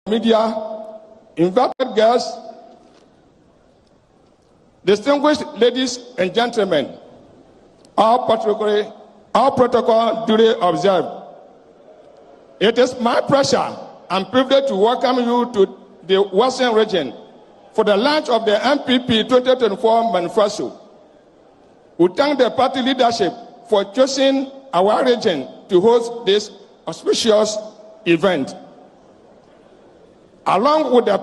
Media, invited guests, distinguished ladies and gentlemen, all protocol duly observed. It is my pleasure and privilege to welcome you to the Western region for the launch of the MPP 2024 manifesto. We thank the party leadership for choosing our region to host this auspicious event. Along with the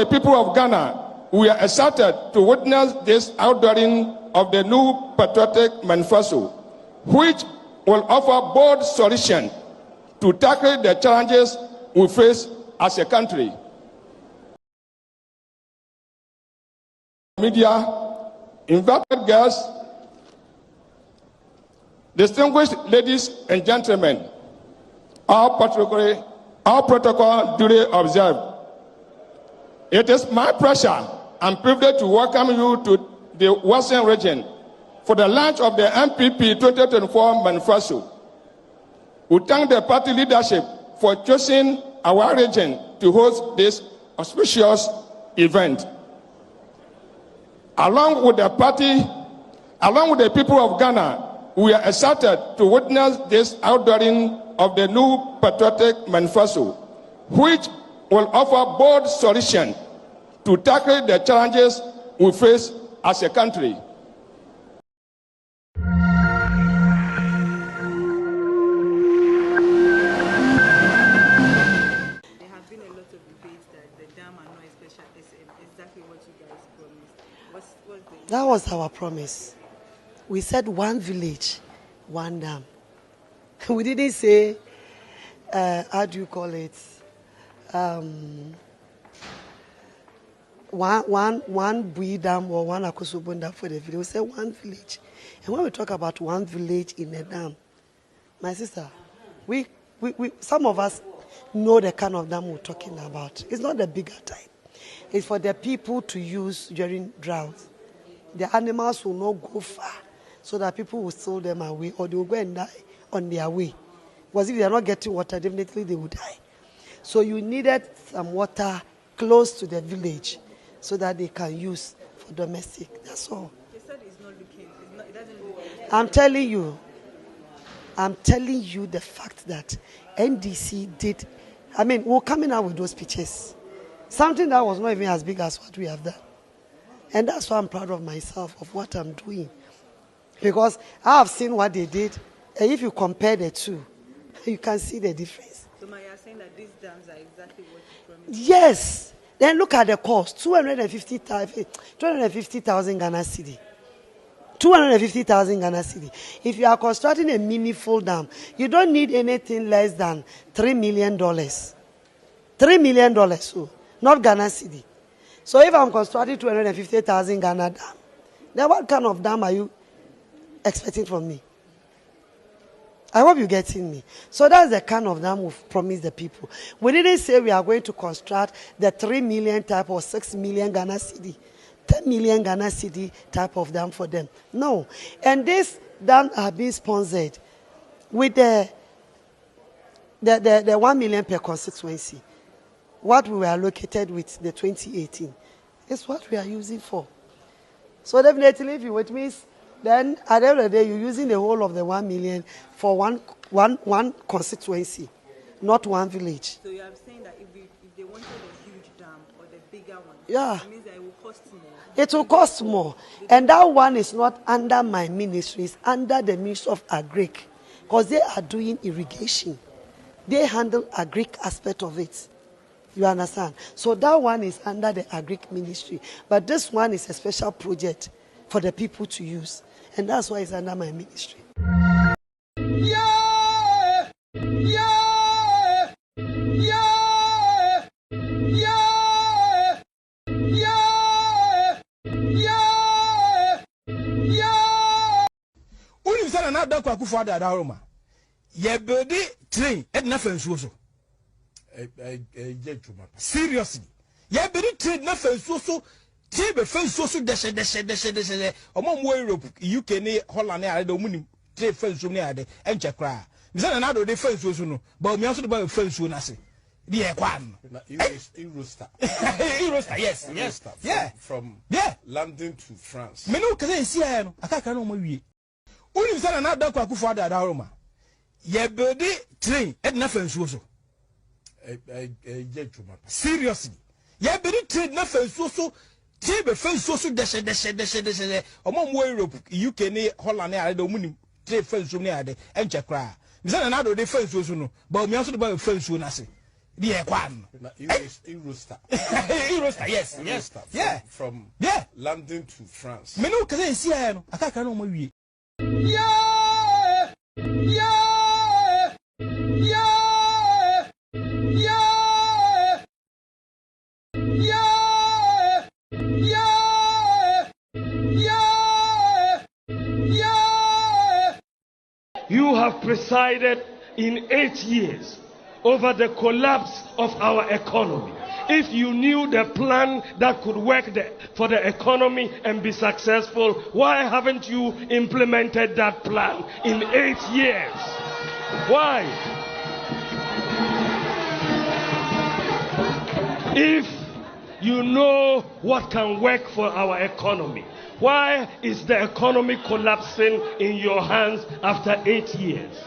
people of Ghana, we are excited to witness this outdooring of the new patriotic manifesto, which will offer bold solutions to tackle the challenges we face as a country. Media, invited guests, distinguished ladies and gentlemen, all protocol duly observed. It is my pleasure and privilege to welcome you to the Western region for the launch of the MPP 2024 manifesto. We thank the party leadership for choosing our region to host this auspicious event. Along with the people of Ghana, we are excited to witness this outdooring of the new patriotic manifesto, which will offer bold solutions to tackle the challenges we face as a country. There have been a lot of debates that the dam are not a special SM. Exactly what you guys promised. That was our promise. We said one village, one dam. We didn't say, how do you call it? One Bui dam or one Akosombo dam for the village. We said one village. And when we talk about one village in a dam, my sister, we some of us know the kind of dam we're talking about. It's not the bigger type. It's for the people to use during drought. The animals will not go far so that people will steal them away or they will go and die on their way. Because if they are not getting water, definitely they will die. So you needed some water close to the village so that they can use for domestic. That's all. You said it's not looking, it doesn't look. I'm telling you the fact that NDC did, we're coming out with those pictures. Something that was not even as big as what we have done. And that's why I'm proud of myself, of what I'm doing. Because I have seen what they did, and if you compare the two, you can see the difference. So you are saying that these dams are exactly what you promised? Yes. Then look at the cost, 250,000 Ghana cedi. 250,000 Ghana cedi. If you are constructing a meaningful dam, you don't need anything less than $3 million. $3 million, so not Ghana cedi. So if I'm constructing 250,000 Ghana dam, then what kind of dam are you expecting from me? I hope you're getting me. So that's the kind of dam we've promised the people. We didn't say we are going to construct the 3 million type or 6 million Ghana cedi, 10 million Ghana cedi type of dam for them. No. And this dam are being sponsored with the 1 million per constituency. What we were allocated with the 2018 is what we are using for. So definitely, if you with me, then at the end of the day, you're using the whole of the 1 million for one constituency, not one village. So you are saying that if they wanted a huge dam or the bigger one, yeah, it means that it will cost more. It will cost more. And that one is not under my ministry, it's under the Ministry of Agric, because they are doing irrigation. They handle agric aspect of it. You understand? So that one is under the agric ministry. But this one is a special project for the people to use. And that's why it's under my ministry. Yeah! Adakwa Akufo-Addo Adahoroma. Ye build train et na fensuo so. Seriously. Ye build train na fensuo so. Tie be fensuo so deshe. Omo mo Europe, UK ni Holland ni ade omuni train fensuo ni ade enche kra. Misa na do de fensuo so no. Ba omi anso de ba fensuo na se. Di e kwan. Eurostar. Eurostar, yes. Eurostar, Yeah. From Yeah. London to France. Me no kaze nsi ya no akaka no mawie. Uni misa na Adakwa Akufo-Addo Adahoroma. Ye build train et na fensuo so. Seriously. Ye build train na fensuo so. Tie be fensuo so deshe. Omo mo Europe, UK ni Holland ni ade omuni train fensuo ni ade enche kra. Misa na do de fensuo so no. Ba omi anso de ba fensuo na se. Di e kwan. Eurostar. Eurostar, yes. Eurostar, Yeah. From Yeah. London to France. Me no kaze nsi ya no akaka no mawie. You have presided in 8 years over the collapse of our economy. If you knew the plan that could work for the economy and be successful, why haven't you implemented that plan in 8 years? Why? If you know what can work for our economy, why is the economy collapsing in your hands after 8 years?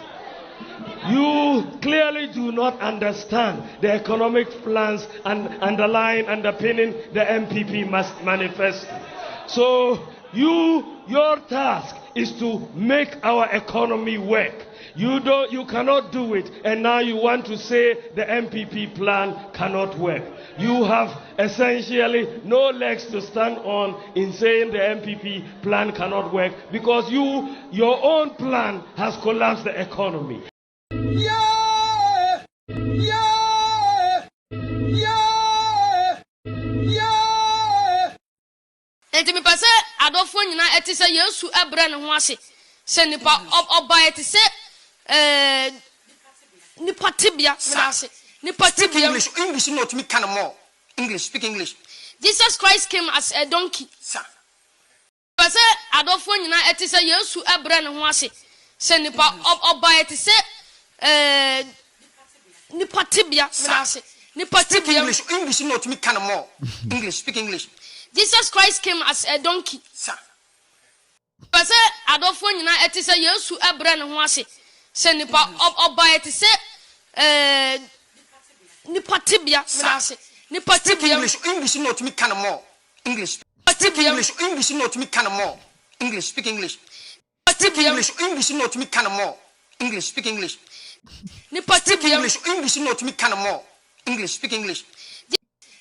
You clearly do not understand the economic plans and underpinning the MPP manifesto. So your task is to make our economy work. You cannot do it, and now you want to say the MPP plan cannot work. You have essentially no legs to stand on in saying the MPP plan cannot work because your own plan has collapsed the economy. Enti mi pase adofo nyina eti se Yesu ebre ne ho ase se nipa oba eti se nipa tibia ase nipa tibia English not me kind of more English speak English. Jesus Christ came as a donkey. Sir. Pase adofo nyina eti se Yesu ebre ne ho ase se nipa oba eti se nipa tibia ase nipa tibia English not me kind of more English speak English. Jesus Christ came as a donkey. Sir. Pase adofo nyina eti se Yesu ebre ne ho ase se nipa oba eti se nipa tibia ase nipa tibia English not me kind of more English. English not me kind of more English speak English. English not me kind of more English speak English. Nipa tibia English not me kind of more English speak English.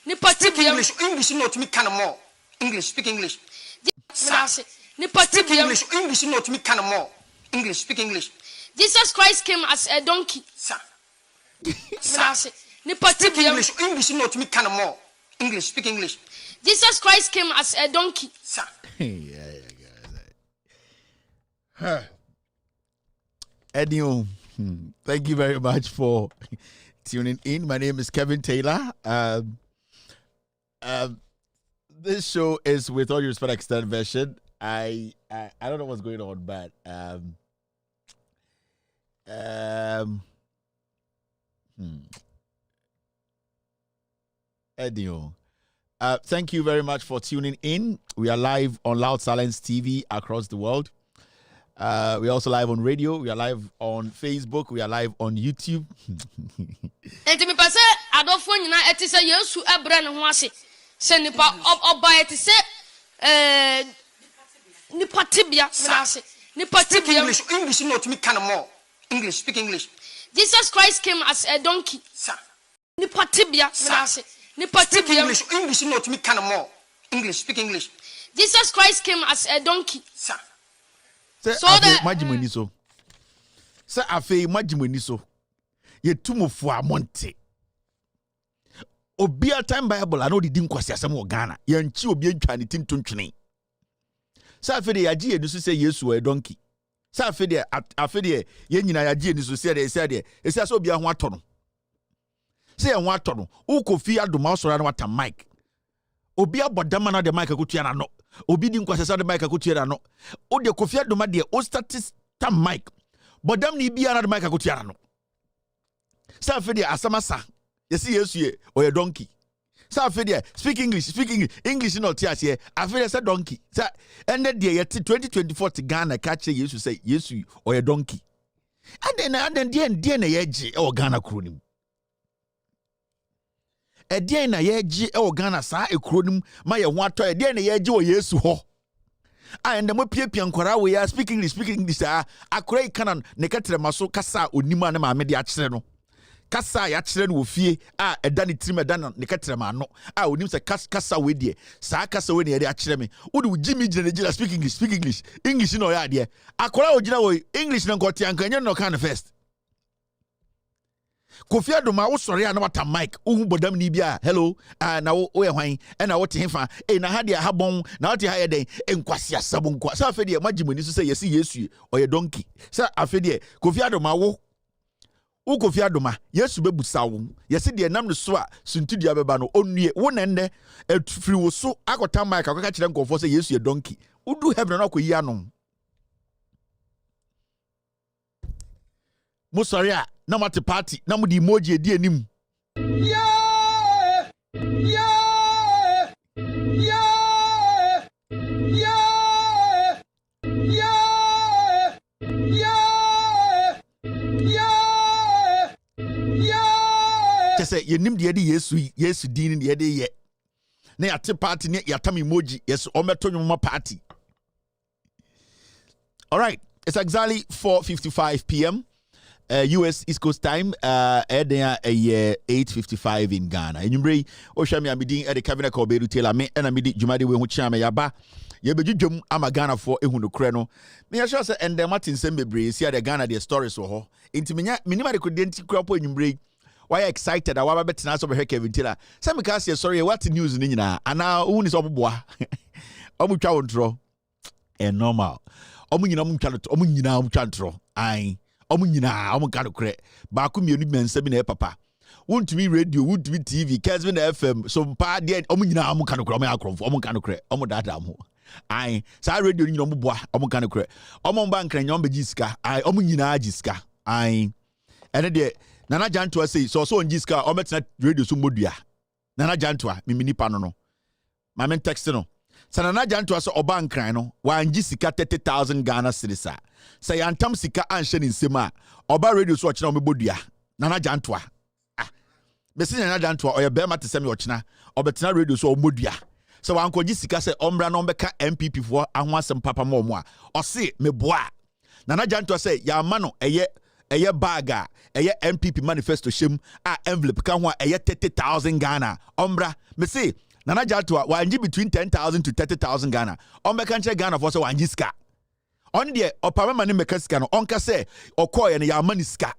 Nipa tibia English not me kind of more English speak English. Nipa tibia English not me kind of more English speak English. Jesus Christ came as a donkey. Sir. Nipa tibia English not me kind of more English speak English. Jesus Christ came as a donkey. Sir. Eddie, thank you very much for tuning in. My name is Kevin Taylor. This show is with all due respect extended version. I don't know what's going on, but Eddie, thank you very much for tuning in. We are live on Loud Silence TV across the world. We're also live on radio. We are live on Facebook. We are live on YouTube. Enti mi pase adofo nyina eti se Yesu ebre ne ho ase se nipa oba eti se nipa tibia ase nipa tibia English not me kind of more English speak English. Jesus Christ came as a donkey. Sir. Nipa tibia ase nipa tibia English not me kind of more English speak English. Jesus Christ came as a donkey. Sir. So that majimoni so. Sir afi majimoni so. Ye tumofo amonte. Obia time Bible ano didi nkwasi asem wo Ghana. Ye nchi obi ntwa ne tim tontwene. Sir afi de yaji edu so say Yesu e donkey. Sa afede ye nyina ya gie ni so se de esi so bia ho ato no se ye ho ato no ukofi adoma osora na wata mic obi abodama na de mic akutua na no obi di nkwasesa de mic akutua na no o de kofi adoma de o statista mic bodam ni bia na de mic akutua na no sa afede asamasa yesi yesu ye o ye donkey sa afede speak English no tia se afede say donkey sa ende de ye 2024 Ghana catch yesu say yesu o ye donkey aden de na ye gi o Ghana kronim edien na ye gi e Ghana saa ekronim ma ye ho ato edien na ye gi o yesu ho and mo piepia nkora we ya speak English akora ikanan ne ketre maso kasa onima na ma me de a kire no kasa ya kire no ofie a eda ne tirim eda ne ketre ma no a onim se kasa we de saa kasa we ne de a kire me wo de ugimi gina speak English no ya de akora ogina wo English no nkote anka no kan first Kofi Adoma wo sori ana wata mic uhu bodam ni bia hello na wo ye hwan na wo te hefa na ha de ha bon na wo te ha ye den enkwase asabo nkwa sa afede magimani so say yesi yesu oye donkey sa afede Kofi Adoma wo Kofi Adoma yesu bebusa wo yesi de nam no so a suntudia beba no onue wo na nne afiri wo so akota mic akaka kire nkofo say yesu ye donkey udu heaven na akoyi anom mo sori a na mate party na mo di emoji edi anim kese yenim de edi yesu din de edi ye na yate party ne yatam emoji yes ometo nwoma party. All right, it's exactly 4:55 p.m. US East Coast time, 8:55 in Ghana. And you bring Oshami Amidin at the cabinet called Beru Taylor, me and Amidi Jumadi when Chama Yaba. Yabajum ama Ghana for Ehuno Creno. Me assure say and the Martin Sembebre, see the Ghana their stories for her. Intimina minima could dent crop when you bring. Why excited? I want to answer her Kevin Taylor. Some because sorry, what news in Nina? And now who is Obuboa? Obucha draw. And normal. Omunyina chantro. Aye. Omunyina omukano kre ba ku mienu mensa bi na papa wontumi radio wontumi TV Kesvin FM so mpa de omunyina omukano kre omuyakromfo omukano kre omudada mo ai sa radio nyina omboa omukano kre omomba nkran ombeji sika ai omunyina agiska ai ene de Nana Jantua say so onjiska ometena radio so modua Nana Jantua mimini pa no ma men text no Sanana Jantua so oba nkran no wanji sika 30,000 Ghana cedis a say yantam sika anhye ni nsema oba radio so ochina omebodua Nana Jantua besi Nana Jantua oye be mate semi ochina obetena radio so omodua so wankoji sika say ombra no mbeka MPP fo aho asem papa mo a ose meboa Nana Jantua say ya ma no eye baga eye MPP manifesto shem a envelope ka ho eye 30,000 Ghana ombra me say Nana Jantua wanji between 10,000 to 30,000 Ghana. Ombeka nche Ghana for so wanji ska. On the opama mani meka ska no onka se okoye ne ya mani ska.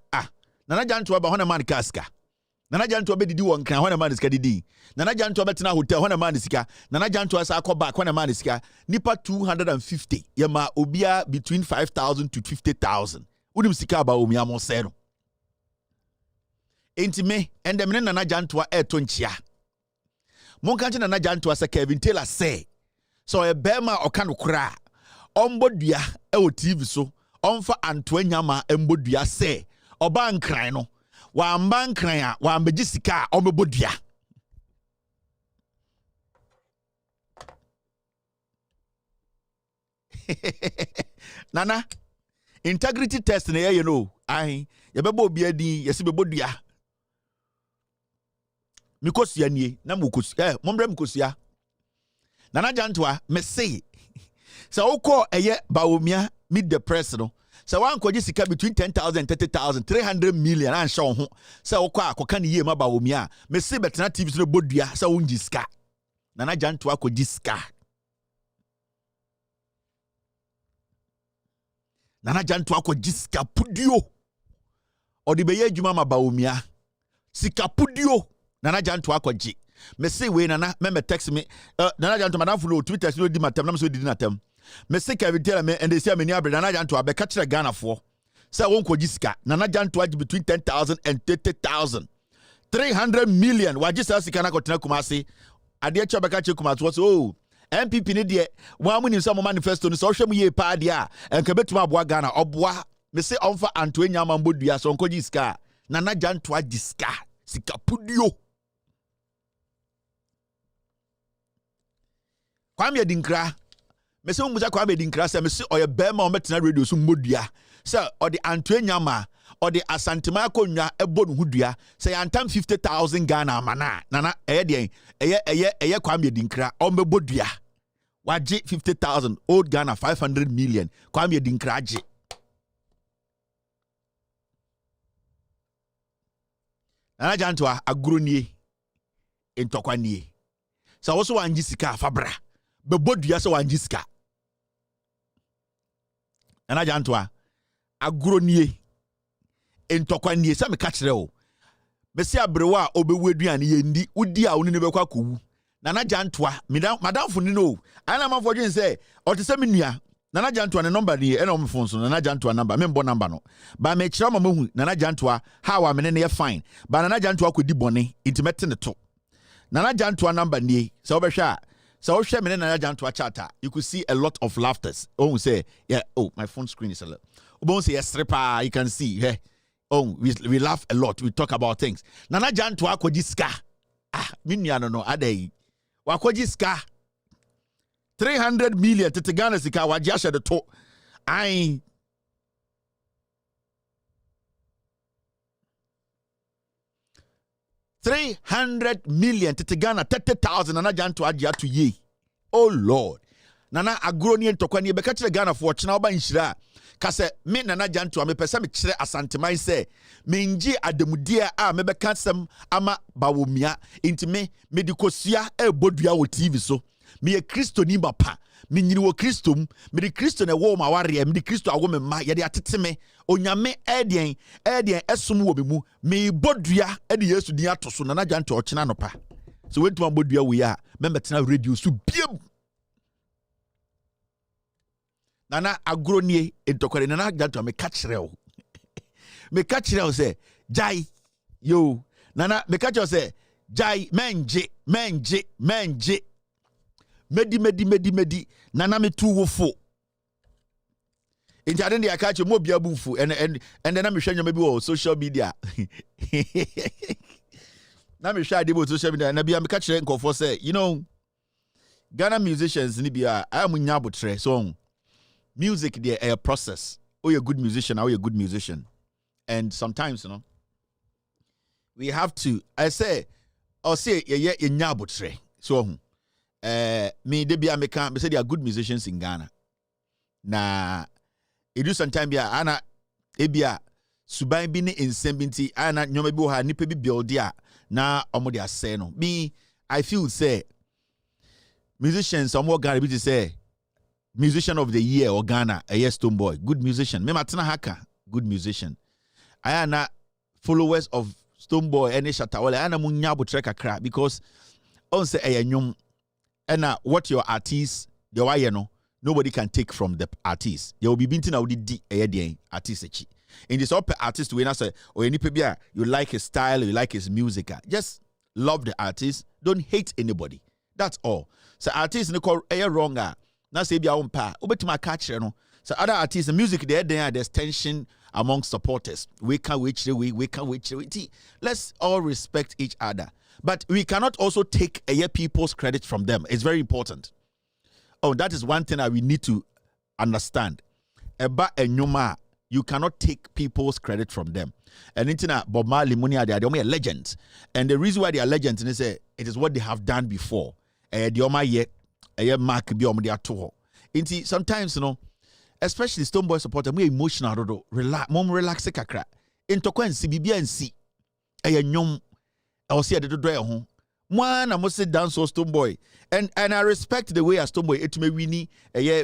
Nana Jantua ba hona mani ska. Nana Jantua be didi won kan hona mani ska didi. Nana Jantua be tena hotel hona mani ska. Nana Jantua sa akọ back hona mani ska. Nipa 250. Yema obia between 5,000 to 50,000. Udim sika ba omi amo se no. Enti me ende me Nana Jantua eto nchia. Monkanche Nana Jantua say Kevin Taylor say so e bema okano kra ombodua e o TV so onfa Antoanyama embodua say oba nkran no wa amba nkran a wa ambegi sika omebodua Nana integrity test na ye no ai ye bebo obi adi yesi bebodua Mikosia nie na mukosia mombre mikosia Nana Jantua me say so oko eye baomia mid the press no so wan kwaji sika between 10,000 and 30,000 300 million an sha ho so oko akoka ne ye ma baomia me say betena TV so bodua so wonji sika Nana Jantua kwaji sika Nana Jantua kwaji sika pudio odi be ye adwuma ma baomia sika pudio Nana Jantua kwaji me say we nana me text me Nana Jantua madam follow Twitter so di matem na so di na tem Me say Kevin tell me and they say me ni abre Nana Janto abeka kire Ghana for. Say won ko sika. Nana Janto agi between 10,000 and 30,000. 300 million. Waji sa sika na kotena Kumasi. Ade cho beka kire Kumasi was oh MPP ni de wa mu ni some manifesto ni so hwe mu ye pa de a enka betuma aboa Ghana oboa me say onfa Anto Enyama mbodua so nko sika. Nana Janto agi sika pudio. Kwame Adinkra me say umuza Kwame Adinkra say me say oye bema o metena radio so mbodua say odi Anto Enyama odi Asantema Akonwa ebo no hudua say antam 50,000 Ghana mana nana eye Kwame Adinkra o mbodua waje 50,000 old Ghana 500 million Kwame Adinkra age Nana Janto agronie entokwanie say wo so wanji sika fabra bebodua se wanji sika Nana Janto agronie entokwanie se me ka kire o me se abrewa obewu aduane yendi udi a woni ne bekwa kowu Nana Janto madam funi no ana manfo dwen se o te se menua Nana Janto ne number ni e na o phone so Nana Janto number me mbo number no ba me kire mama hu Nana Janto how a me ne fine ba Nana Janto akodi bone intimate ne to Nana Janto number ni se obehwa so we share me Nana Janto chatter you could see a lot of laughters oh say yeah oh my phone screen is a lot obon say yes you can see hey oh we laugh a lot we talk about things Nana Janto akodi ska minua no adai wakodi ska 300 million tete Ghana sika waje ahye de to ai 300 million tete Ghana 30,000 Nana Janto agia to ye oh lord Nana agroni entokwane be ka kire Ghana for chena oba nhira ka se me Nana Janto me pese me kire asanteman se me ngi ademudia a me be ka sem ama bawomia inti me di kosua e bodua wo TV so me Kristo ni bapa me nyini wo Kristo me di Kristo na wo ma ware me di Kristo awo me ma ye de atete me onyame edien esum wo be mu me bodua e de Yesu din atoso Nana Janto ochena no pa so wentuma bodua wo ya me metena radio so biem Nana agronie entokore Nana Janto me catch reo say jai yo Nana me catch say jai menje medi Nana me tu wo fo inti ade ya catch mo bia bufu and then na me hwa nyoma bi wo social media na me hwa de bo social media na bia me catch nkofo say you know Ghana musicians ni bia am nya botre so music there a process oh you're a good musician or you're a good musician and sometimes you know we have to I say or say ye nya botre so me de bia me can say they are good musicians in Ghana na it do sometime bia ana ebia suban bi ne ensembinti ana nyoma bi ha nipa bi build dia na omo dia say no me I feel say musicians omo Ghana bi to say musician of the year or Ghana a Stone Boy good musician me matena haka good musician ayana followers of Stone Boy any Shatawale ana munya botre kakra because on say enyum and what your artist the why no nobody can take from the artist there will be binti na odi di artist echi in this up artist we na say or any people you like his style you like his music just love the artist don't hate anybody that's all so artist no call wrong na say bia wonpa obetima catch no so other artists the music there's tension among supporters we can wait let's all respect each other but we cannot also take people's credit from them it's very important oh that is one thing that we need to understand about enyuma you cannot take people's credit from them and intina Bob Marley Money they are legends and the reason why they are legends is it is what they have done before mark bi omde ato inti sometimes you know especially Stone Boy supporter we emotional do relax kakra intokwansi bibia nsi nyom I see the do ho one I must sit down so Stone Boy and I respect the way a Stone Boy etume wini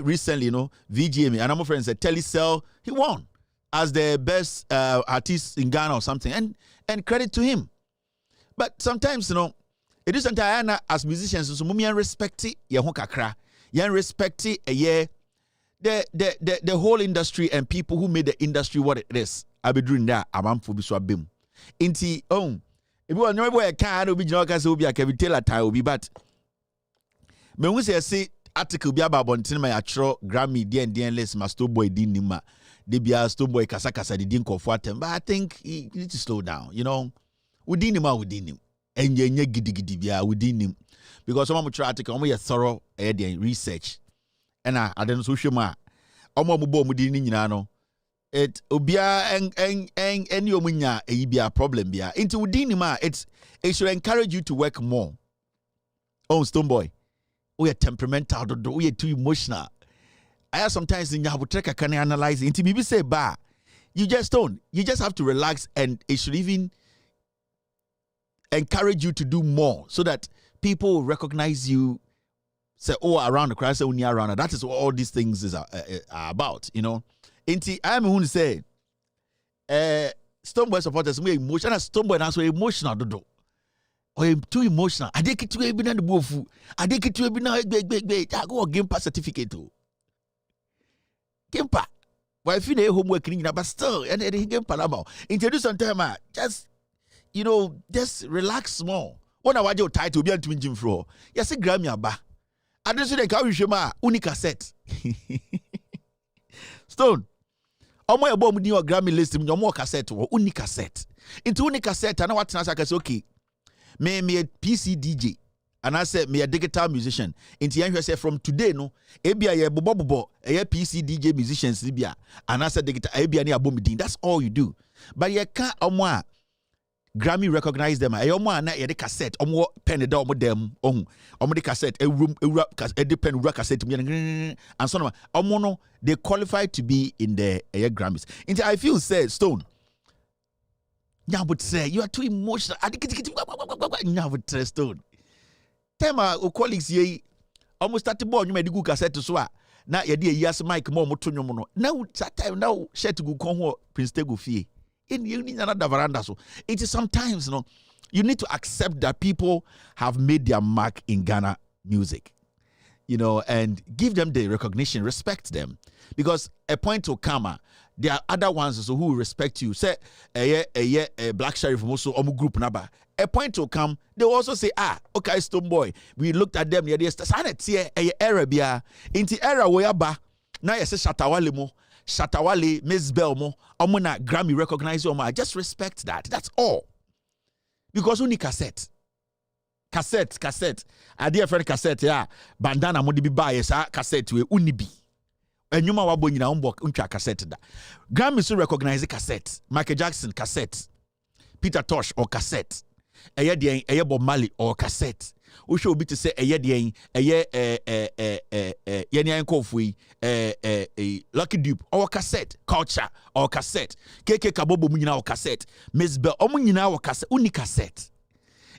recently you know VGM and my friend said Telecel he won as the best artist in Ghana or something and credit to him but sometimes you know it is entire as musicians so mumi respect ye ho kakra ye respect the whole industry and people who made the industry what it is. I be doing that. I'm for biswa bim. Inti if you know where can be joke so be a Kevin Taylor time be but me who say article be about bontin my atro Grammy DN list my Stonebwoy din nima de bia Stonebwoy kasa de din kofo atem but I think you need to slow down, you know. Within him enye gidi bia within him because some try article omo ye thorough research and I don't so hwe ma omo bo mu din nyina no it obia any omunya e bia problem bia into within him it should encourage you to work more. Oh Stonebwoy, we are temperamental, we are too emotional. I have sometimes in Yabutreka can analyze it. Maybe say ba, you just have to relax and it should even encourage you to do more so that people will recognize you. Say, oh, around the crowd, say, when you're around. That is what all these things are about, you know. I'm going to say, Stonebwoy supporters, we emotional. Stonebwoy that's emotional, do. Or too emotional. I think it will be the bofu. I think it will be now. I go Gimpa certificate too. Gimpa. Well, if you do homework, but still, and then Gimpa about introduce some time. Just just relax small. When I watch your title, be on twin gym floor. Yes, a Grammy aba. I don't see the car with my unica set. Stone. I'm more about your Grammy list. Your more cassette or unica set. Into unica set, and what I say okay. Me a PC DJ and I said me a digital musician. Into I say from today no, ebia ye bobo a PC DJ musicians libya and I said digital ebia ni abomidin. That's all you do. But you can't Grammy recognize them. Omo na ye de cassette omo pen da omo dem omo de cassette a room a pen cassette and so on. Omo no they qualify to be in the Grammys. Into I feel said Stone. Yeah, but say you are too emotional. Yeah, but Stone. Tell my colleagues ye almost start to born you made good cassette to swa. Now ye dear yes Mike more mono. Now that time now share to go come Prince Tego fee. In you need another veranda so it is sometimes you need to accept that people have made their mark in Ghana music, and give them the recognition, respect them, because a point will come. There are other ones also who will respect you. Say a Black Sheriff also group number. A point will come, they will also say, okay, Stonebwoy. We looked at them here. Arabia into era where ba now you say Shatawale mo. Shatawale, Miss Belmo, Omona Grammy recognize you. Just respect that. That's all. Because only cassette. A dear friend cassette, bandana modi bi bias, cassette we unibi. And you ma wabo nyina umbok uncha cassette da. Grammy so recognize cassette. Michael Jackson cassette. Peter Tosh or cassette. Eye Bob Marley or cassette. We should be to say yeni kofi Lucky Dupe or cassette, Culture or cassette, KK Kabobo Munina or cassette, Miss Bell Omunina or cassette, uni cassette.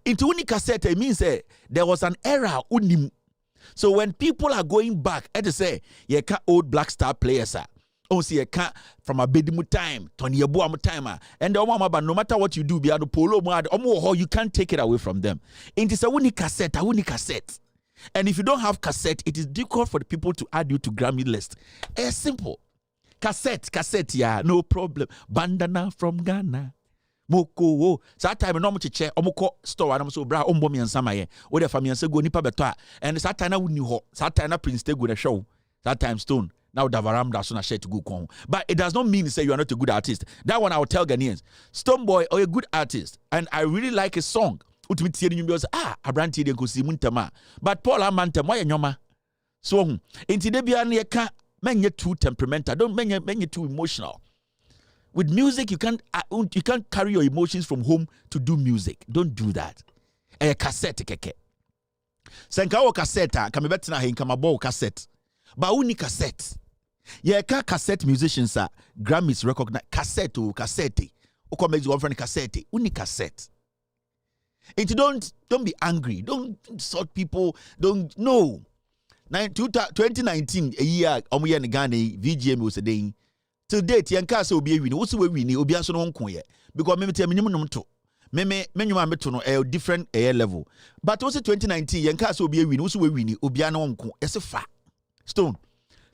Into uni cassette it means there was an era unim. So when people are going back, and they say you can't old Black Star players see a cat from a bedimu time, Tony Abuamu timer, and the Omama, no matter what you do, be able to polo you can't take it away from them. It is a unique cassette, And if you don't have cassette, it is difficult for the people to add you to Grammy list. It's simple. Cassette, yeah, no problem. Bandana from Ghana. Moko, that time no much chair, omoko store, and I'm so bra, ombomi and samaye, or the family and say go nipa beto, and that time I wouldn't know, that time I Prince Tego the show, that time Stone. Now Davaram that's not share to go con. But it does not mean to say you are not a good artist. That one I will tell Ghanaians. Stonebwoy are a good artist. And I really like his song. Abranti de Kusi Muntama. But Paul Amantem, why nyoma? So in Tidebian can't men too temperamental. Don't men you too emotional. With music, you can't carry your emotions from home to do music. Don't do that. A cassette keke. Senkawo cassette, kamebetna hin kamabo cassette. But only cassette. Yeah, cassette musicians are Grammys recognize cassette or cassette. Or makes one friend cassette. Only cassette. And don't be angry. Don't insult people. Don't no. 2019 a year omuye in Ghana VGM was a day. Till date yanka so be win. What's we win? Obi aso no nko ye. Because me tell me no to. Me nyuma meto no a different air level. But also 2019 yanka so be win. What's we win? Obi ano nko. Ese fa. Stone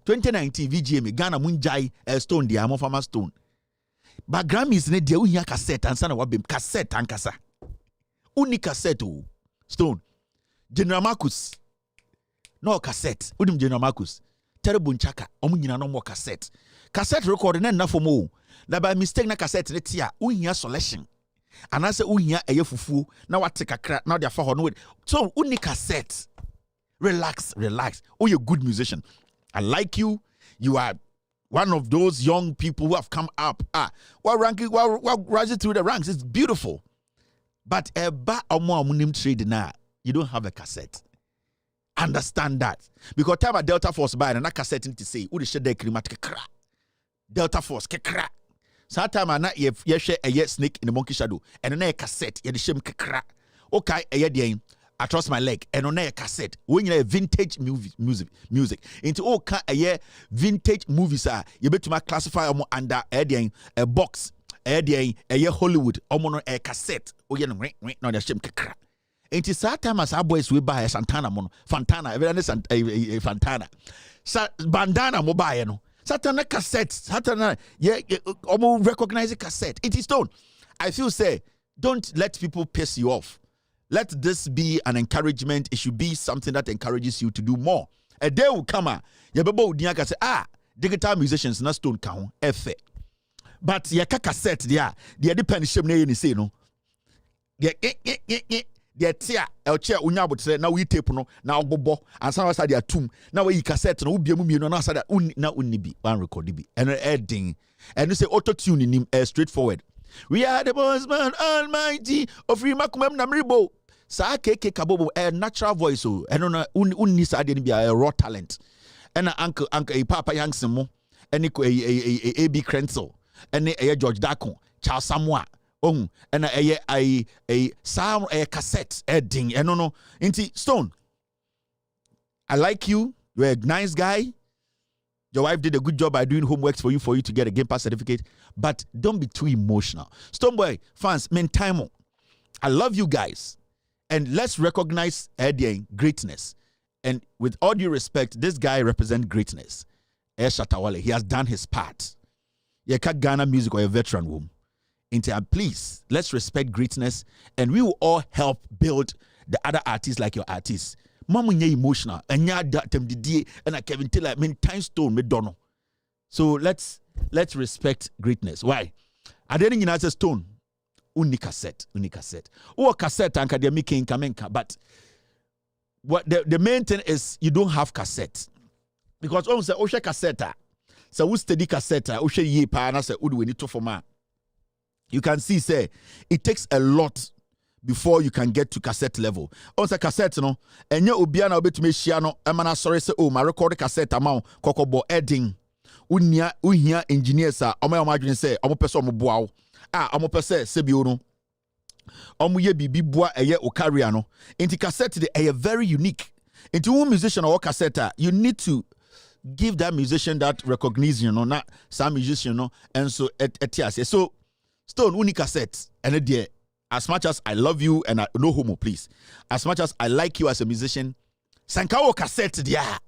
2019 VGM Ghana Munjai Stone the Amo Farmer Stone. But Grammys ne dia uhia cassette and sana wabim cassette ankasa. Uni cassette Stone. General Marcus. No cassette. Udim General Marcus. Terrible Nchaka. Omu nyina no more cassette. Cassette record na for mo. Na by mistake na cassette ne tia uhia selection. And I say uhia eye fufu na wate kakra na dia fa ho no. So uni cassette. Relax. Oh, you're a good musician. I like you. You are one of those young people who have come up. While rising through the ranks, it's beautiful. But trade now, you don't have a cassette. Understand that. Because time at Delta Force buy and a cassette to say, "Who the shade climatic kra." Delta Force kra. Sometimes I not you share a snake in the monkey shadow and a cassette. You the shame kra. Okay, I trust my leg and on a cassette when you vintage music into all kind of vintage movies you better to classify them under a box a Hollywood a cassette oh you no the shame kra into that time as our boys we buy a Santana everyone is Fantana bandana mobile no Satana cassette Satana recognize a cassette it is done. I feel say don't let people piss you off. Let this be an encouragement. It should be something that encourages you to do more. A day will come, Yababo Diaka say, digital musicians na Stone count, but yaka cassette, the depend shame ne say no. The tia, el chair, unyabo say, now we tape no, now bobo, and some of us are tomb. Now we cassette, no, be a mummy, no, so that na unibi, one record, and editing, and you say auto tuning him straightforward. We are the boss man almighty of Rimakumem Namribo. Sa keke kabobo a natural voice and on unni sa be a raw talent. And uncle a papa Yangsimo and A.B. Krenzel and a George Dacon, Charles Samoa. And a sound a cassette ding and no inti Stone. I like you. You're a nice guy. Your wife did a good job by doing homework for you to get a Game Pass certificate, but don't be too emotional. Stoneboy fans, time. I love you guys, and let's recognize Eddie greatness. And with all due respect, this guy represents greatness. Shatawale, he has done his part. Yeka Ghana music or a veteran womb. Please, let's respect greatness, and we will all help build the other artists like your artists. Mama nye emotional and ya datem didie and I Kevin Taylor time Stone me dono. So let's respect greatness. Why? I didn't know Stone uni cassette. Or cassette and they making kamenka, but what the main thing is you don't have cassette. Because almost say Osha cassette. So we steady cassette, Osha ye pa na say udu we need to forma. You can see say it takes a lot before you can get to cassette level. Also cassette no, enye obiana obetumi hia no, emana sorry say oh my record cassette amount kokobo editing. Unia engineers a omo adwene say omo pese omo boawo. Omo pese se bi no. Omo ye bibi boa eye o carrier no. Inti cassette de eye very unique. Inti one musician or cassette you need to give that musician that recognition no, not some musician no, and so etiase. So Stone uni cassette and there. As much as I love you and no homo, please. As much as I like you as a musician, Sankawo cassette dia.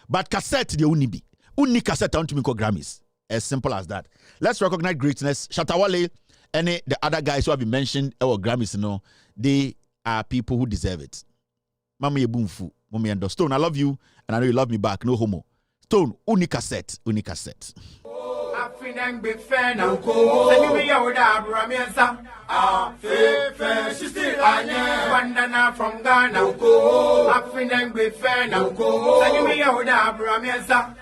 But cassette dia unibi. Uni cassette on to me Grammys. As simple as that. Let's recognize greatness. Shatawale and the other guys who have been mentioned our Grammys, they are people who deserve it. Mama Yebunfu, Mummy and Stone, I love you and I know you love me back. No homo. Stone, uni cassette. Finang be fair now go. Send me out Abramiansa. Fair, she still anya. Bandana from Ghana go. Finang be fair now go. Send me out Abramiansa.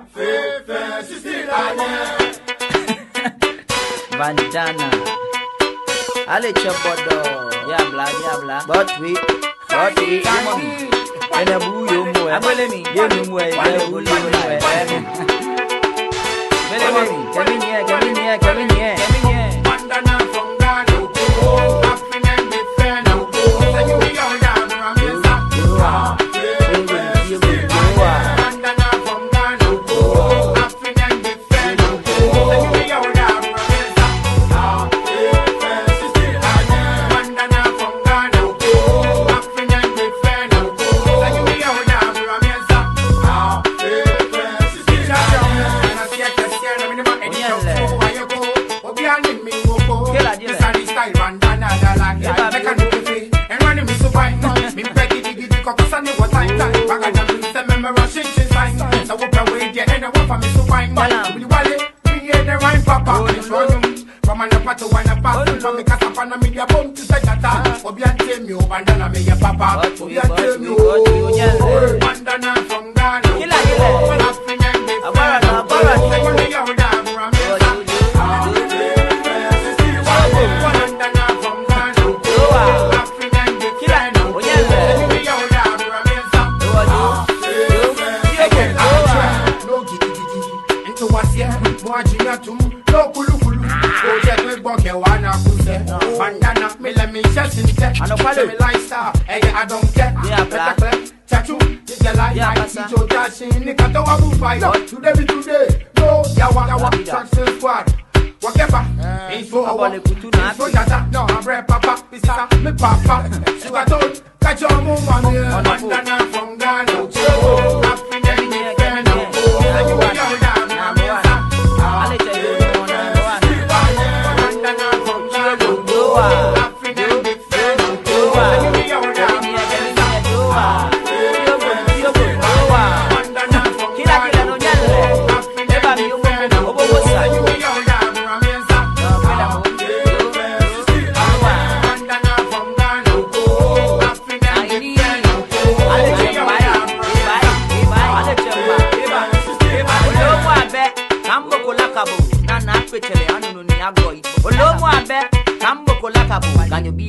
Fair, she still anya. Bandana. Ale chopodo. Yabla. But we. And a boo you more. I'm willing. You more. Come in here. Bandana from Ghana go. African be fair now go. Send me out Abramiansa. Bandana from Ghana go. African be fair now go. Send me out Abramiansa. She still anya. Bandana from Ghana go. African be fair now go. Send me out Abramiansa. She another like that. Make a new fee, and running me so fine. Me peggy diggy diggy, cause I know what time. Baga jam, me say me rush it sign. So whoop away the end, I want for me so fine. Really wallet, me hear the rhyme papa. From an apart to one apart, from the Casapana media bomb to say that. Obian tell me, Bandana me your papa. Obian tell me, Bandana from Ghana. Bandana, me let me just in tech. I don't follow me lifestyle. Hey, I don't care. Yeah, black. Tattoo, it's your life. Yeah, it's your dashing. Nigga, don't want to fight. Today, no, yawa, traction squad. Whatever. It's for our. It's for yata. No, I'm red papa. Pisa, me papa. Sugar toad, catch your move on me. Bandana from Ghana. African,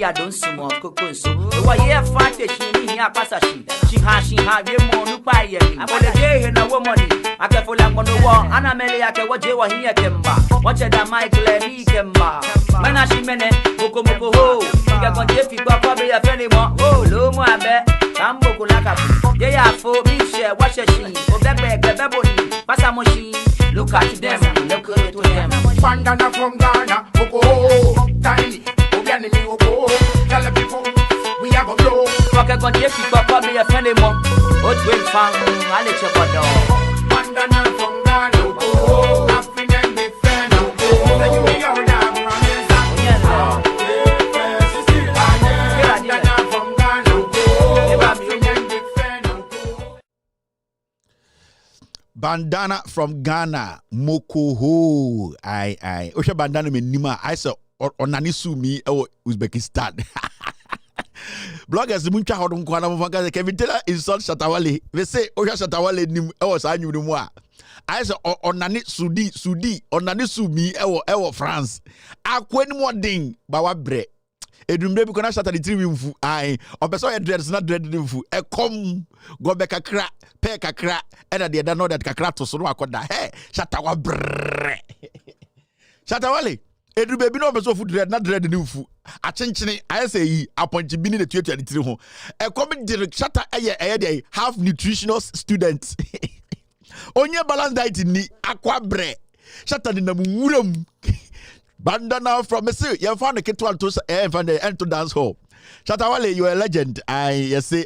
I don't see more cocoa. So, why you fight she here, Passashi? She has you more to buy it. I'm on the day and a woman. I can pull up on the wall, and I'm a what you were here, Kemba. Watch it, Michael and he Kemba. When I see many, Bokomoko, you can get people probably a penny more. Oh, Lomo, I bet. I'm Bokulaka. They are for me, share, watch a sheen, or that bag, the baboon, Passamoshi. Look at them, look at them. Bandana from Ghana, Boko, tiny. We have a blow. Fuck a gun, yes, you got me a penny more. What will fang? I'll let you go down. Bandana from Ghana, African be fan. Then you be your damn Bandana from Ghana, Mokoho. Aye. Osha bandana me nima. I saw onani sumi Uzbekistan. Bloggers muncha hodum kwana mfanga Kevin Taylor insult Shatawale. We say Osha Shatawale nim sanyu ni mwa. I saw onani Sudi onani sumi France. Akweni mo ding bawa bre. Edumbe bi kona shata di tiri mfu ai opeso ye dreads na dread di mfu e kom go be kakra pe kakra e na de da no that kakra to so no akoda he shata wa brrr shata wale edumbe bi no opeso fu dread na dread di mfu a chenchene ai say yi aponchi bi ni de tuatua di tiri ho e kom di shata eye de half nutritional student onye balance diet ni akwa bre shata ni na muwuram. Bandana from Messi, you found a kid to enter dance hall. Shatawale, you're a legend. I say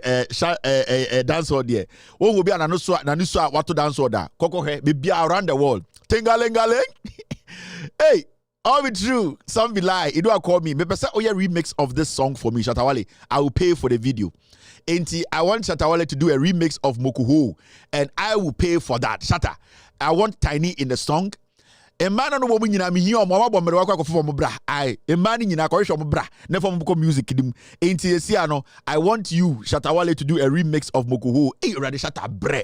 dance hall there. One will be an anuswa what to dance hall da. Koko he be around the world. Tingalingaling. Hey, all be true. Some be lie. You do call me. Maybe say oh yeah remix of this song for me, Shatawale. I will pay for the video. Ain't I want Shatawale to do a remix of Mokuho, and I will pay for that. Shatta, I want Tiny in the song. A man on the woman in a million, Mamma Bomber from bra. I, a man in a correction bra, never from music. Ain't Siano, I want you, Shatawale, to do a remix of Mokuho. Hey, ready, Shatta bre.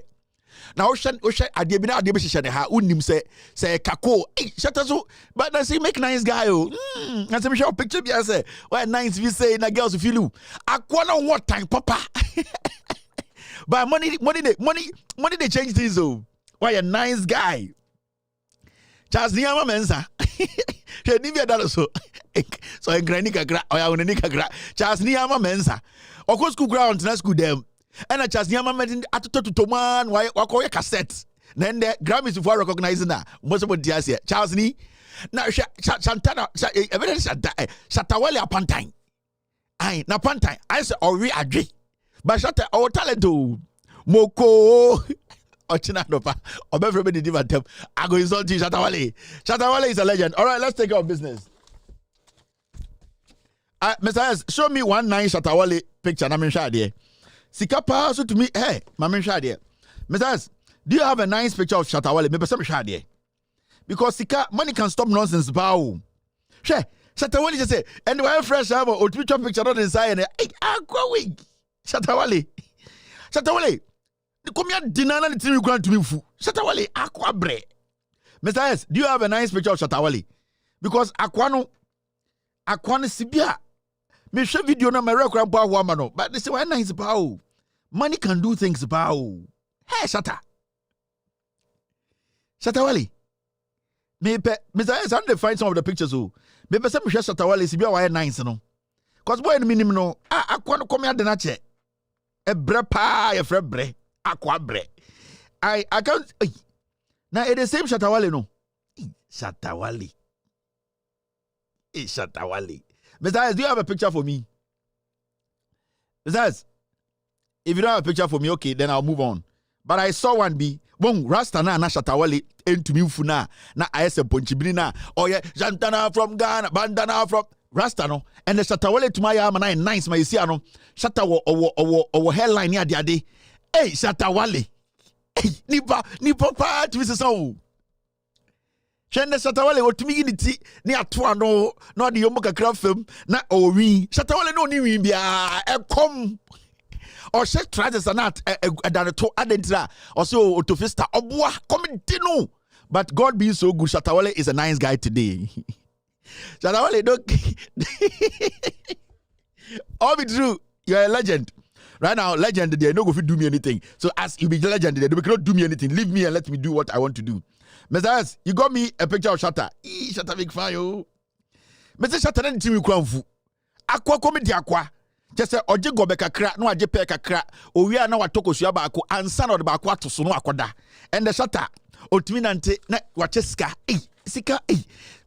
Now, Oshan, I did not unim say Kako. Hey, Shatazo, but I say make nice guy. And some show picture me. I say, why nice we say, na girls if you do. I wanna what time, Papa. But money, they change things. Oh, why a nice guy. Charles Niyama Mensa. She Nivea Dalaso. So in Granica Gra or Yanika Gra. Charles Niyama Mensa. Of course, school grounds, not school them. And a Charles Niyama Mensa at to man, why call your cassette. Then the Grammys before recognizing that. Most of what Tiasia. Charles Ni. Now Shantana Shatawale upon time. Aye, na pantine. I say we agree. But Shatta our talent to Moko. Ochinadopa, or everybody did them. I go insult you, Shatawale. Shatawale is a legend. All right, let's take our business. Mr. S, show me 19 Shatawale picture. Na menhwa de. Sika pa so to me, hey, ma menhwa de. Mr. S, do you have a nice picture of Shatawale? Me person menhwa de. Because sika money can stop nonsense bao. She Shatawale just say, and why fresh have a picture not inside and hey, going. Shatawale. Shatawale. The come here dinner and the grant to me fu. Shatawale aqua bre. Mr. S, do you have a nice picture of Shatawale? Because aquano sibia. Me show video na my record no, but they say why nice bao. Money can do things bao. Hey, Shatawale. Mr. S, how do they find some of the pictures? Maybe some share Shatawale sibia why nice no. Cause boy in minimum no. Aquano come here de nache. E bre pa e fre bre. Aqua bre. I can't. Now it's the same Shatawale no. Shatawale. Shatawale. Mr. S, do you have a picture for me? Mr. S, if you don't have a picture for me, okay, then I'll move on. But I saw one be, boom, Rasta na Shatawale into me funa na ayese ponchibini na. Oh yeah, Jantana from Ghana, bandana from Rasta no. And the Shatawale to my arm and nice my see no. Shatawa or hairline ya diade. Hey, Shatawale. Hey, nipa pa to Mrs. So. Shende Shatawale o tumi ni ti ni atoa no na de yomo kakra fam na owi Shatawale no ni wi bia ekom o she trajes anat adane to adentira o se o tofista oboa komedi no. But God being so good, Shatawale is a nice guy today. Shatawale don't all be true, you're a legend. Right now, legend, they are not going to do me anything. So as you be legend, they cannot do me anything. Leave me and let me do what I want to do. Mr. S, you got me a picture of Shatta. Shatta big fan, yo. Mr. Shatta, then team you kwanfu. Aqua comedy aqua. Just say, oje go beka kra, no aje pe kakra. O we are now atoko suaba ako, ansa no de ba akwa to so no akoda. And the Shatta, otimi nante na wache sika. Sika,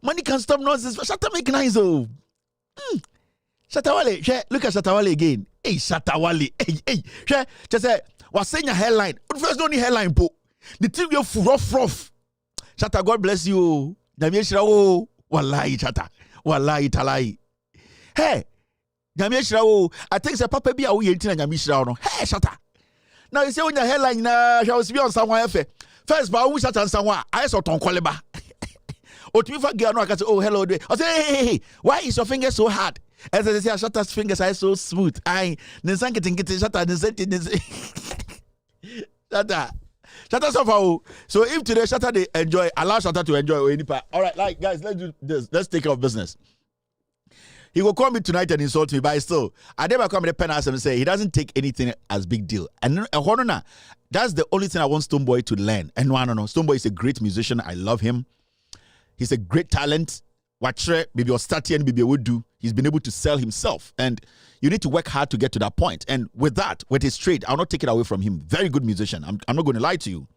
money can stop nonsense. Shatta make nice, oh. Shatawale, look at Shatawale again. Hey, Shatawale. Hey. Just say, what's saying your hairline? First, don't need hairline, po. The thing you rough. Shatta, God bless you. Namie wallahi Shatta. Wallahi talai. Hey, Namie I think the papa be a we yentina Namie no. Hey, Shatta. Now you say when your hairline na shall be on someone first, but we Shatta and someone. I saw ton koleba. Otimi girl no I can say, oh hello. I say, hey, why is your finger so hard? As I say, Shatta's fingers are so smooth. Shatta so so if today Shatta they enjoy, allow Shatta to enjoy any part. All right, like guys, let's do this. Let's take care of business. He will call me tonight and insult me, but still, I never come to the pen and say he doesn't take anything as big deal. And that's the only thing I want Stonebwoy to learn. And no, Stonebwoy is a great musician. I love him. He's a great talent. Watcher, maybe Ostati and maybe would do. He's been able to sell himself, and you need to work hard to get to that point. And with that, with his trade, I'll not take it away from him. Very good musician. I'm not going to lie to you.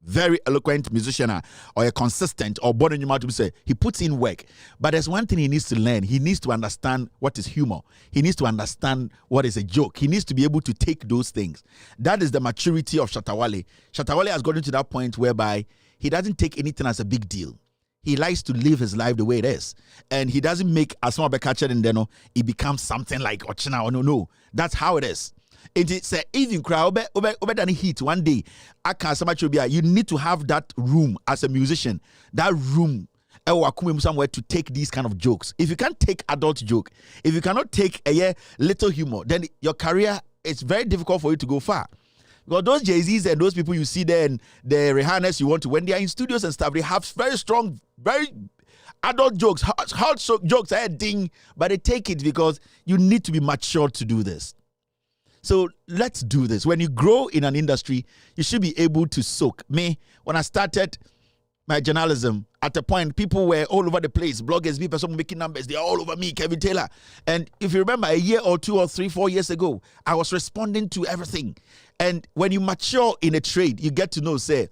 Very eloquent musician, or a consistent, or born in your mouth to say he puts in work. But there's one thing he needs to learn. He needs to understand what is humor. He needs to understand what is a joke. He needs to be able to take those things. That is the maturity of Shatawale. Shatawale has gotten to that point whereby he doesn't take anything as a big deal. He likes to live his life the way it is. And he doesn't make a small catcher and then it becomes something like Ochina or no. That's how it is. It's a even crowd over than heat one day. You need to have that room as a musician. That room somewhere to take these kind of jokes. If you can't take adult joke, if you cannot take a little humor, then your career, it's very difficult for you to go far. Because those Jay-Z's and those people you see there and the Rihanna's you want to, when they are in studios and stuff, they have very strong, very adult jokes, hard jokes, ding, but they take it because you need to be mature to do this. So let's do this. When you grow in an industry, you should be able to soak. Me, when I started my journalism, at a point, people were all over the place. Bloggers, people making numbers, they're all over me, Kevin Taylor. And if you remember, a year or 2 or 3, 4 years ago, I was responding to everything. And when you mature in a trade, you get to know, say,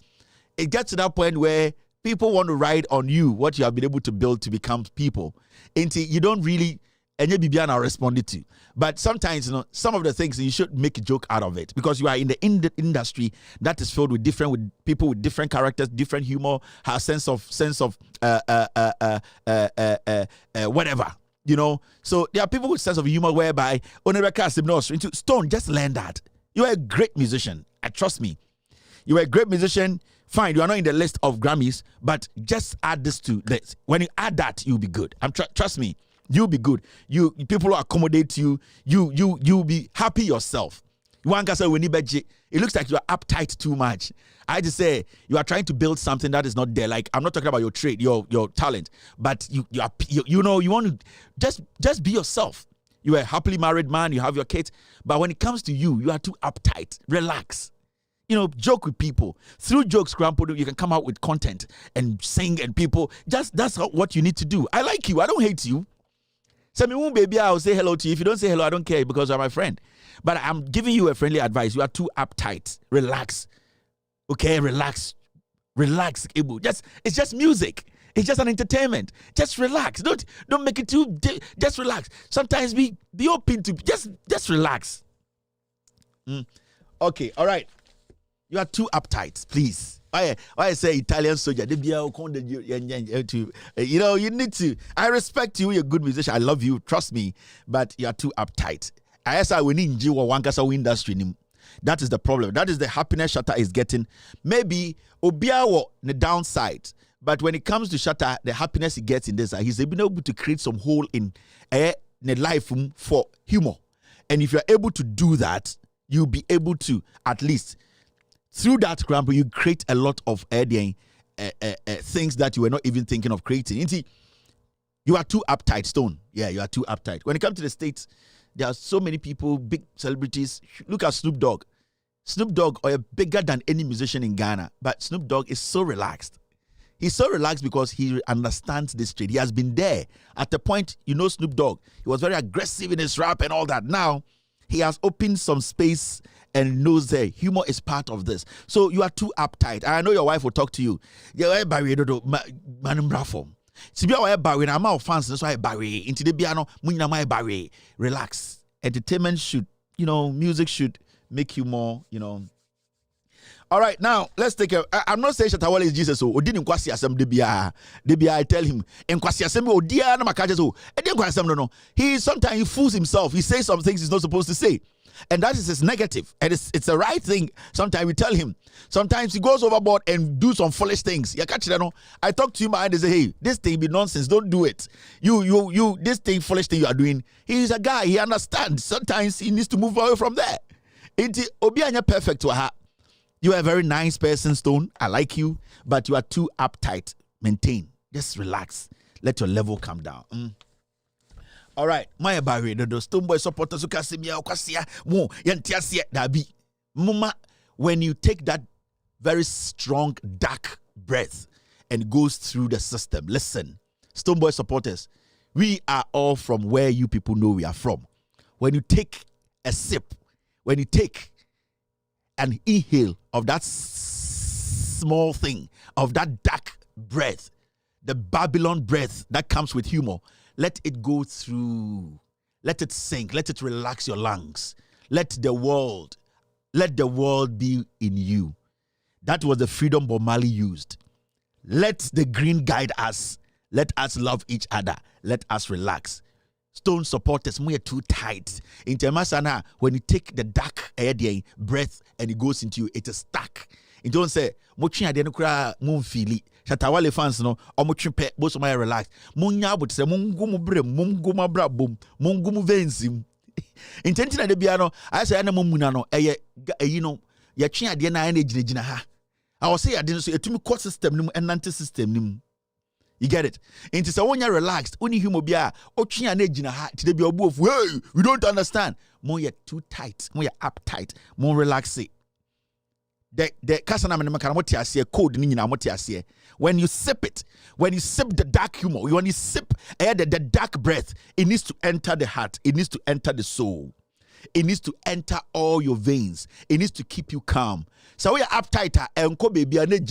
it gets to that point where people want to ride on you, what you have been able to build to become people. Until you don't really, and you are responded to. But sometimes, some of the things you should make a joke out of it because you are in the industry that is filled with people with different characters, different humor, have sense of whatever. You know, so there are people with sense of humor whereby into Stone, just learn that. You are a great musician. Trust me. You are a great musician. Fine, you are not in the list of Grammys, but just add this to this. When you add that, you'll be good. Trust me, you'll be good. People will accommodate you. You'll be happy yourself. It looks like you are uptight too much. I just say you are trying to build something that is not there. Like, I'm not talking about your trade, your talent, but you want to just be yourself. You are a happily married man. You have your kids, but when it comes to you, you are too uptight. Relax. Joke with people. Through jokes, Grandpa, you can come out with content and sing, and people. That's what you need to do. I like you. I don't hate you. Say me, baby, I'll say hello to you. If you don't say hello, I don't care because you're my friend. But I'm giving you a friendly advice. You are too uptight. Relax. Okay, relax. Relax, Ibu. It's just music. It's just an entertainment. Just relax. Don't make it too. Just relax. Sometimes be open to just relax. Okay, all right. You are too uptight, please. Why I say Italian soldier? You need to. I respect you. You're a good musician. I love you. Trust me. But you are too uptight. I say we need Wankasa industry. That is the problem. That is the happiness Shatta is getting. Maybe Obiawo the downside. But when it comes to Shatta, the happiness he gets in this, he's been able to create some hole in the life for humor. And if you're able to do that, you'll be able to, at least through that, Grandpa, you create a lot of things that you were not even thinking of creating. You are too uptight, Stone. Yeah, you are too uptight. When it comes to the States, there are so many people, big celebrities. Look at Snoop Dogg. Snoop Dogg are bigger than any musician in Ghana, but Snoop Dogg is so relaxed. He's so relaxed because he understands this trade. He has been there. At the point, Snoop Dogg, he was very aggressive in his rap and all that. Now, he has opened some space and knows that humor is part of this. So you are too uptight. I know your wife will talk to you. Relax. Entertainment should, music should make you more, All right, now let's take I'm not saying Shatta Wale is Jesus. So Odin Nkwasi Asem Debia, I tell him Nkwasi Asem Odia na makaje so. No. Sometimes he fools himself. He says some things he's not supposed to say. And that is his negative. And it's the right thing. Sometimes we tell him. Sometimes he goes overboard and do some foolish things. I talk to him and they say, hey, this thing be nonsense. Don't do it. You, this thing, foolish thing you are doing. He's a guy. He understands. Sometimes he needs to move away from there. Obianya perfect to her. You are a very nice person, Stone. I like you. But you are too uptight. Maintain. Just relax. Let your level come down. All right, my barrier, the Stone Boy supporters who can see me, when you take that very strong, dark breath and it goes through the system, listen, Stone Boy supporters, we are all from where you people know we are from. When you take a sip, when you take an inhale of that small thing, of that dark breath, the Babylon breath that comes with humor, let it go through. Let it sink. Let it relax your lungs. Let the world be in you. That was the freedom Bob Marley used. Let the green guide us. Let us love each other. Let us relax. Stone supporters, we are too tight. In Temasana, when you take the dark air breath and it goes into you, it is stuck. You don't say, Mochi adenukra mun fili. Shatta Wale fans no, omochi pe, both of my relax. Munya but say mungumu bre, munguma bra boom, mungumu vensim. Intention de biano, I say ana mumuna no, ya chi ade na na ejina ha. I will say ade so etumi court system nim and anti system nim. You get it? Into so when you're relaxed, only humo bia, ochi na ejina ha, ti de bi obu of, hey, we don't understand. More you're too tight, more you're uptight, more relaxed. The code when you sip it, when you sip the dark humor, when you sip the dark breath, it needs to enter the heart, it needs to enter the soul, it needs to enter all your veins, it needs to keep you calm. So we are uptight and ko baby we don't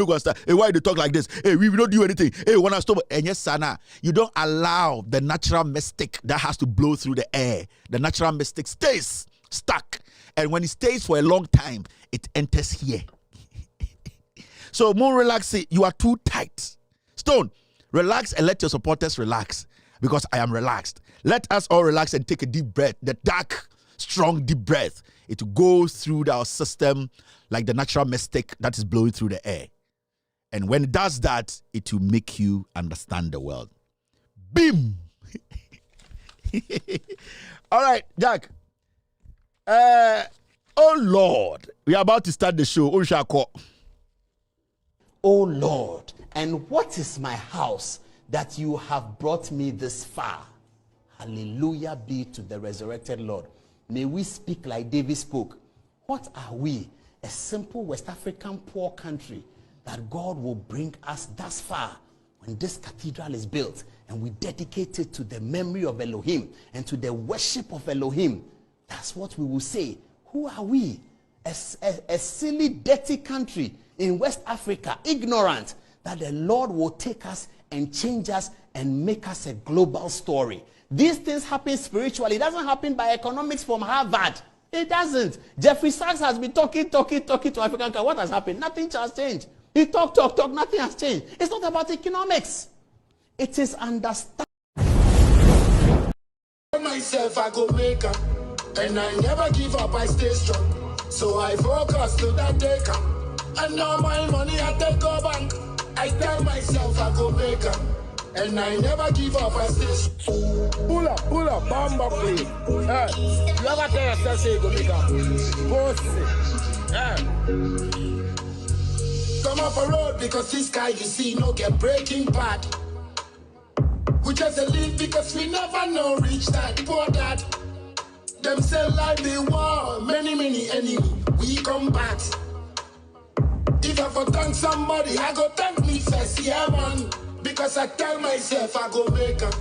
go start. Hey, why they talk like this? Hey, we don't do anything. Hey, wanna stop? And yes, Sana, you don't allow the natural mystic that has to blow through the air. The natural mystic stays stuck. And when it stays for a long time, it enters here. So more relax, you are too tight. Stone, Relax and let your supporters relax because I am relaxed. Let us all relax and take a deep breath. The dark, strong, deep breath. It will go through our system like the natural mystic that is blowing through the air. And when it does that, it will make you understand the world. Bim! All right, Jack. Oh Lord, we are about to start the show. Oh Lord, and what is my house that you have brought me this far? Hallelujah be to the resurrected Lord. May we speak like David spoke. What are we? A simple West African poor country that God will bring us thus far when this cathedral is built and we dedicate it to the memory of Elohim and to the worship of Elohim. That's what we will say. Who are we? A silly, dirty country in West Africa, ignorant, that the Lord will take us and change us and make us a global story. These things happen spiritually. It doesn't happen by economics from Harvard. It doesn't. Jeffrey Sachs has been talking to African countries. What has happened? Nothing has changed. He talk, nothing has changed. It's not about economics. It is understanding. Myself, I go make up, and I never give up, I stay strong. So I focus till that day come, and all my money I take go bank. I tell myself I go make up, and I never give up, I stay strong. Pull up, bomba play. You ever tell yourself say you go make up? Go see. Come off a road because this guy you see no get breaking bad. We just live because we never know reach that poor dad. Them say like the war, many enemy. We come back. If I for thank somebody, I go thank me first, yeah man. Because I tell myself I go make up,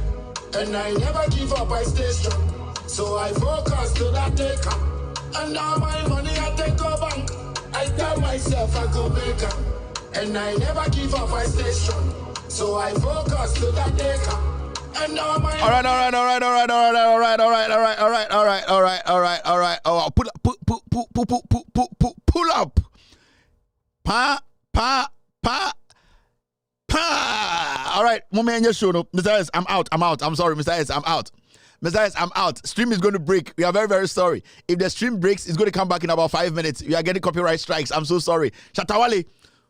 and I never give up, I stay strong. So I focus till that day come, and all my money I take go bank. I tell myself I go make up, and I never give up, I stay strong. So I focus till that day come. And all my all right. Pull up. Pa. All right, Mr. S, I'm out. I'm sorry, Mr. S, I'm out. Mr. S, I'm out. Stream is going to break. We are very, very sorry. If the stream breaks, it's going to come back in about 5 minutes. We are getting copyright strikes. I'm so sorry. Shatawale,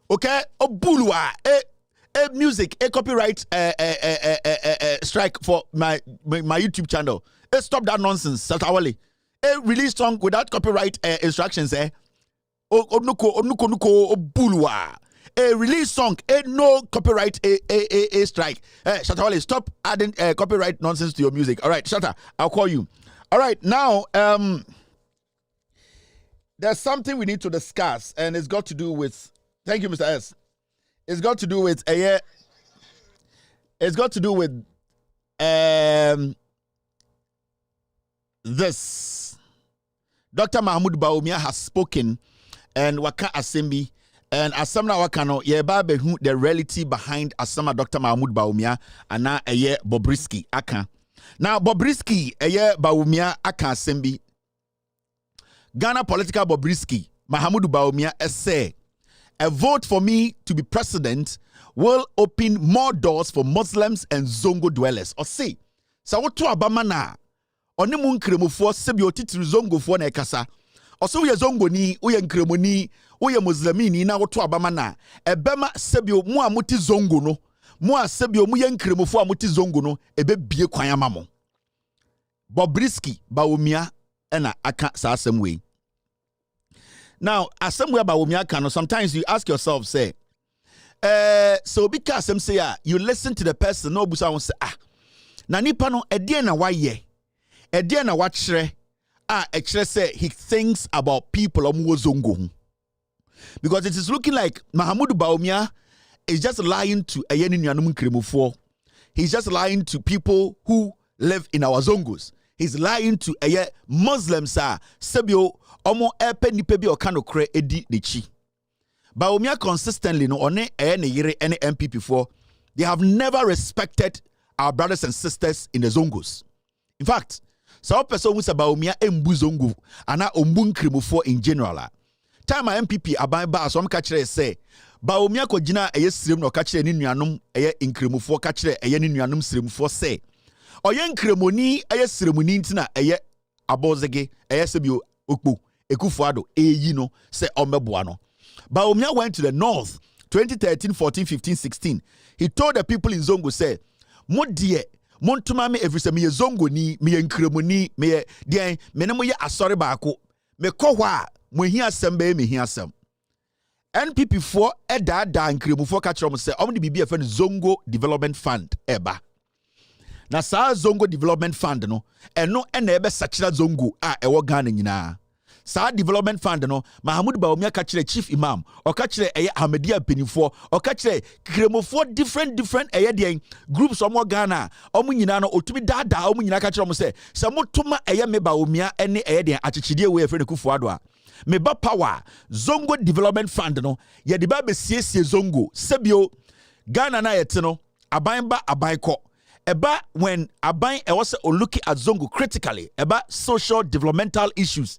okay? Obulwa, music, copyright strike for my YouTube channel. Stop that nonsense, Shatawale. Release song without copyright instructions, Obulwa. A release song, no copyright strike. Shatawale, stop adding copyright nonsense to your music. All right, Shatta, I'll call you. All right, now there's something we need to discuss, and it's got to do with. Thank you, Mr. S. It's got to do with this. Dr. Mahmoud Bawumia has spoken, and Waka Assembly. And Asamna Wakano, yeba behu the reality behind Asama Dr. Mahmoud Bawumia and na eye Bobrisky aka. Now Bobrisky eye Bawumia aka Asembi. Ghana political Bobrisky Mahmoud Bawumia say a vote for me to be president will open more doors for Muslims and Zongo dwellers. Or say, Sawoto Abama na oni mu nkremofo sebi otitiri Zongo fo na ekasa. Oso ye Zongo ni uye nkremoni uye Muslimini na woto abama na ebema sebio mu amuti Zongo no mu asebio mu ye nkremofo amuti Zongo no ebe bie kwan amamo. Bobrisky Bawumia ena aka sa asem we. Now, asem we Bawumia aka no, sometimes you ask yourself say so because some say you listen to the person no busa won say na nipa no edie na waye edie na wachre actually say he thinks about people Zongo. Because it is looking like Mahmoud Bawumia is just lying to he's just lying to people who live in our Zongos. He's lying to Muslims sebio omo epe nipe bi okano kre edi nechi. Bawumia consistently no one ne yire any MPP for they have never respected our brothers and sisters in the Zongos. In fact, so person who say Bawumia embu Zongo ana ombu nkremofo in general. Time MPP aban ba so am catch say Baomia kɔgyina ɛyɛ sirem na ɔka kyerɛ ne nuanom ɛyɛ nkremufoɔ ka kyerɛ ɛyɛ ne nuanom siremfoɔ sɛ ɔyɛ nkremoni ɛyɛ siremoni ntina ɛyɛ abɔzege ɛyɛ sɛbio okpo Ekufuado eyi no sɛ ɔmmɛboa no. Baomia went to the north 2013, 14, 15, 16. He told the people in Zongo say, "Mo die montuma me efisɛ me Zongo ni me nkremoni me deɛ me ne mo yɛ asɔre baako me kɔ hɔ a mo hia asɛm bɛyɛ me hia asɛm." NPP for ɛdaadaa nkremufo ka kyerɛ mo sɛ ɔmo de biribi ɛfɛ no Zongo Development Fund ɛba. Na saa Zongo Development Fund no ɛno ɛna ɛbɛsakyera Zongo a ɛwɔ Ghana nyinaa. Saa development fund no Mahamud Baomia ka kyerɛ chief imam ɔka kyerɛ ɛyɛ Ahmadiyya penifo ɔka kyerɛ kremofo different ɛyɛ deɛ groups ɔmo Ghana ɔmo nyinaa no otumi dada ɔmo nyinaa ka kyerɛ ɔmo sɛ motoma ɛyɛ me Baomia ɛne ɛyɛ deɛ akyekyedie we ɛfɛ ne Kufuado a me ba power Zongo Development Fund no yɛde ba besiesie Zongo sebio Ghana na yɛte no aban ba aban kɔ ɛba when aban ɛwɔ sɛ looking at Zongo critically ɛba social developmental issues.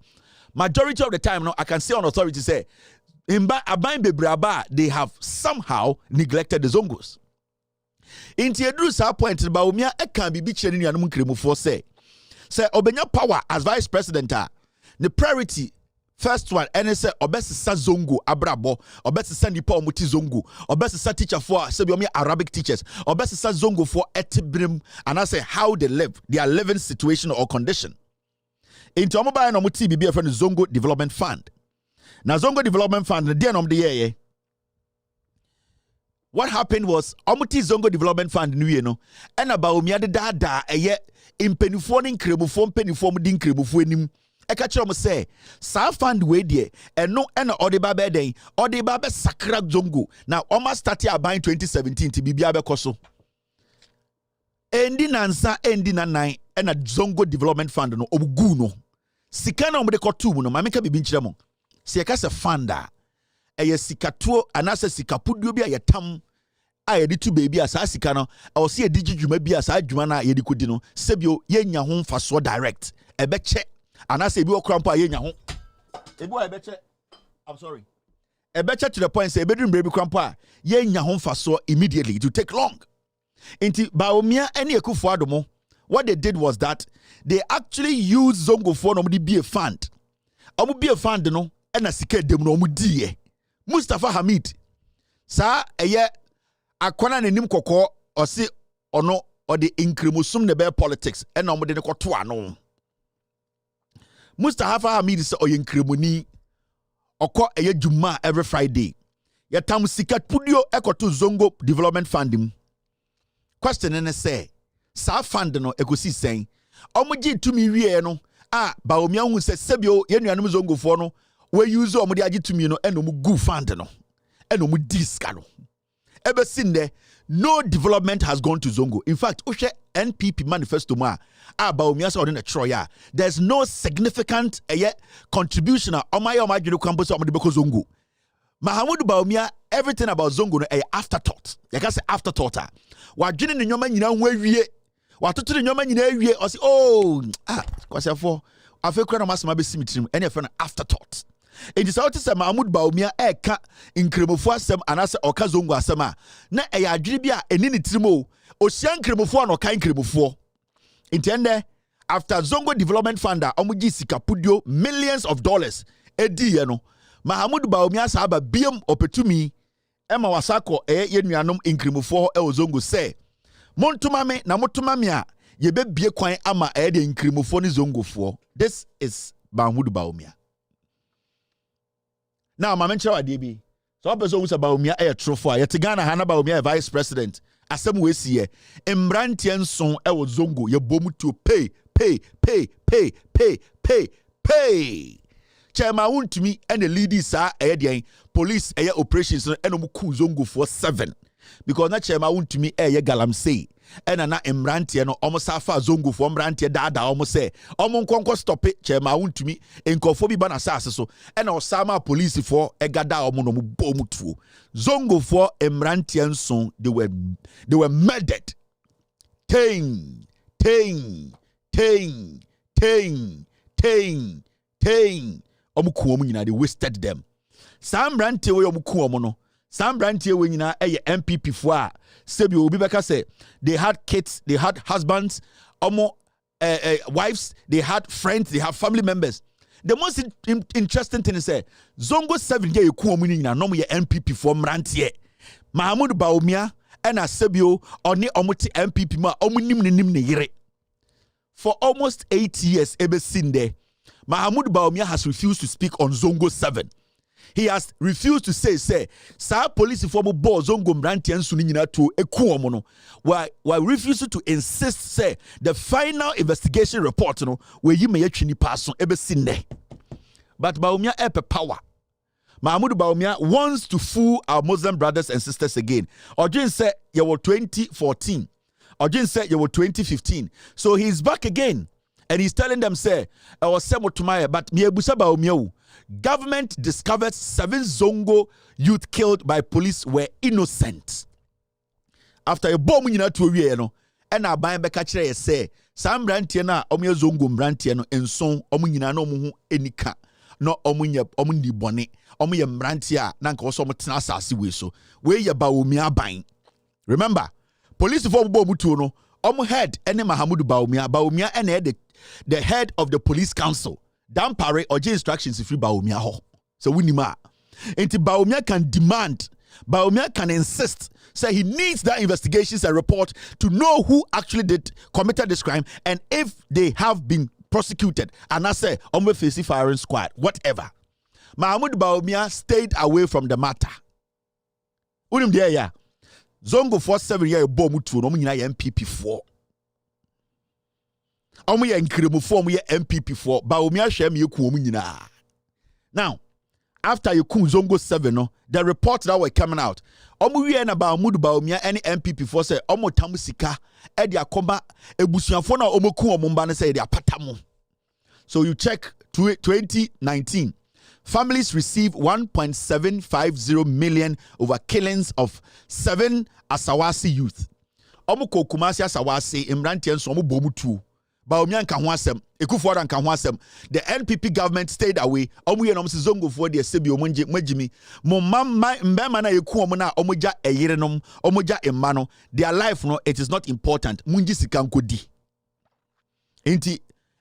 Majority of the time, no, I can say on authority say, in Abain Bebraba, they have somehow neglected the Zongos. In Tiedru's point, Baumia, it can be bitching in Yanum Kremufo say Obenya power as vice president, the priority first one, and say, Obesa Zongo, Abrabo, Obesa Sandy Paul Muti Zongo, Obesa teacher for Sebiomi Arabic teachers, Obesa Zongo for Etibrim, and I say how they live, their living situation or condition. Into Omoba no muti bibi a friend Zongo Development Fund. Now Zongo Development Fund the day of the year. What happened was Omuti Zongo Development Fund new year no and about me dada a ye in penifone kremufon penifom din kremufonim. E ka kire mo say sa fund we die and no and odeba be den odeba be sakra Zongo. Now almost started about 2017 to bibi abekoso. Endi nansa endi nanai and a Zongo Development Fund no obugu no. Sika na omde kotu mu no ma meka bibi nkyere mo. Se yeka se funda eye sikatuo anase sikapuduo bi ayetam a yedi tu baby asa sika no o se yedi djuma bi asa djuma na yedi kodi no sebio yenya ho mfaso direct ebeche anase bi okrampo a yenya ho ebi wa ebeche I'm sorry ebeche to the point say ebedrum baby krampo a yenya ho mfaso immediately it will take long. Inti Baomia ene Ekufuado mo what they did was that they actually used Zongo for no be a fund. Omu be a fund no and a sika dem no die. Mustafa Hamid. Sa eye akwana nenim kokko or say or no or the incremusum ne be politics and no de ko to ano. Mustafa Hamid say o incremoni okọ eye juma every Friday. Yatam sika pudio ekoto Zongo Development Fund. Question and say sa fund no ekosi sen omoji tumi wie no Baomia hu se sebio ye nuanom Zongo fo no we use omode agi tumi no eno mu gu fund no eno mu diska no ebe sin no development has gone to Zongo. In fact ohwe NPP manifesto ma Baomia say odin troya there's no significant contribution omaya omadwene kwambo se omode beko Zongo. Mahamud Baomia everything about Zongo no afterthought. You can say afterthought. Wadwene ne nyoma nyina ho awie. Watoto ne nyoma nyina awie. O say kwasefo afekura na masema be simitrim ene fe na afterthought. It is out to say Mahamud Baomia eka nkremofo asem anase oka Zongo asem a na adwene bi a eni ne tirimo o hia nkremofo na oka nkremofo. Intende after Zongo Development Fund omugi sika pudio millions of dollars edi ye no Mahamud Baomia saba biem opetumi ema wasako ye nuanom nkremofo Zongo say montuma me na motuma me a ye be bie kwan ama de nkremofo ni Zongofo. This is Mahamud Baomia. Now ma menche wade bi so person who say Baomia trofo a yete Ghana Hana Baomia vice president asem we sie mbrantie nson Zongo ye bomu to pay Chairman wuntumi and the ladies sa police operations and omuku Zongo for 7 because na chairman wuntumi galamsey and na emrantie no omo safa Zongo for emrantie dada omo say omo nkonko stop it chairman wuntumi enkofo bi ba na sase so and osama police for egada omo no bomu tuo Zongo for emrantie nson they were murdered. Ting omuku omu nyina they wasted them. Sam brante we omuku omu no Sam Brantie when you MPP for Sebi Obi Beka say they had kids, they had husbands, wives, they had friends, they have family members. The most interesting thing is Zongo 7 year you ku omuni na no ye MPP for Mrantie. Mahamudu Bawumia and Asebio oni omuti MPP ma omunim ne yire. For almost 8 years ebe sinde. Mahamudu Bawumia has refused to speak on Zongo 7. He has refused to say sa police for bo Zongo Mrantie nsu ni nyina to eku omo no. While refusing to insist say the final investigation report no we yi me yatwini paso ebe sinde. But Bawumia epe power. Mahamudu Bawumia wants to fool our Muslim brothers and sisters again. Ojin said you were 2014. Ojin said you were 2015. So he's back again. And he's telling them, say, I was Semotumaya, but Miebusa Bawumia. Government discovered 7 Zongo youth killed by police were innocent. After a bomb in to a no, and I buy back a say, Sam Brantiana, Omia Zongo Brantiano, and son, Omunina no mu enika, no Omunya Omundi Bonnet, Omia Brantia, Nanko Somotina Sasi so, where ya Bawumia buying. Remember, police for Bobutuno, head and Mahamudu Bawumia and the head of the police council. Dampare or instructions if you Bawumia ho. So winima. Until Bawumia can demand, Bawumia can insist, say he needs that investigations and report to know who actually committed this crime and if they have been prosecuted. And I say, Omefesi firing squad, whatever. Mahamudu Bawumia stayed away from the matter. Unim there ya. Zongo for 7 years bomb to no MPP 4. Omu ye nkremu for omu ye MPP for Bawumia hwem ye ku omu nyina. Now, after you kun Zongo 7 no, the reports that were coming out, omu wie na Mahamudu Bawumia any MPP for say omu tamu sika e dia koma ebusuafo na omu ku omu mba ne say dia patamu. So you check 2019, families receive 1.750 million over killings of 7 Asawasi youth. Omu ko Kumasi Asawasi Imrantie nso omu bomu tu. Bawumia nka ho asem, Ekufuor nka ho asem. The NPP government stayed away. Omu ye no mse Zongo for the sebi omunje magimi. Mo mama mbema na yeku omu na omuja eyerenom, omuja emma. Their life no, it is not important. Munji sika nkodi. Inti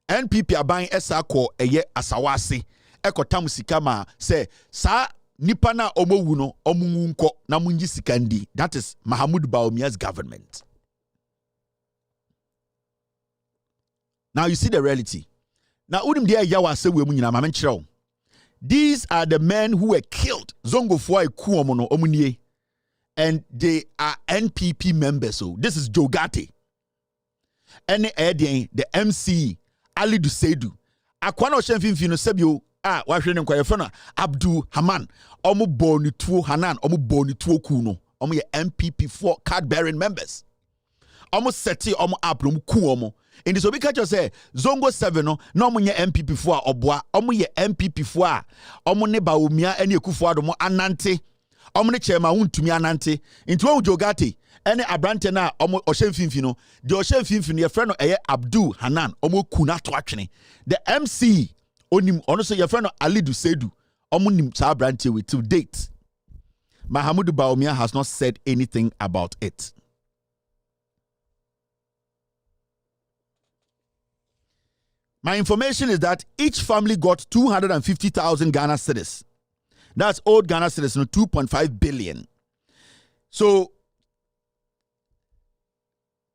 NPP aban esa ko eye Asawasi. Eko tam sika ma say sa nipa na omowu no omunwu nko na munji sika ndi. That is Mahamudu Bawumia's government. Now you see the reality. Now udim dia yawa se we mu nyina ma menkyerɛw. These are the men who were killed. Zongo for eku omo no omunie. And they are NPP members. So this is Jogate. Ene Edien, the MC Ali Dusedu. Akwa na ohye mfimfi no sebio wahwe ne nkwaye fana Abdul Haman. Omo boni tuo Hanan, omo boni tuo ku no. Omo ye MPP4 card bearing members. Omo seti omo app no ku omo. In this obika say Zongo 7 no omo nye MPP4 oboa. Omo ye MPP4 omo ne Bawumia ene Ekufuor do mo anante. Omo ne chairman wuntumi anante. Into wo Jogate ene abrante na omo ohye mfimfi no. De ohye mfimfi no ye friend no eye Abdul Hanan omo ku na to atwene. The MC onim ono so ye friend no Ali Dusedu omo nim sa abrante with to date. Mahamudu Bawumia has not said anything about it. My information is that each family got 250,000 Ghana cedis. That's old Ghana cedis, no 2.5 billion. So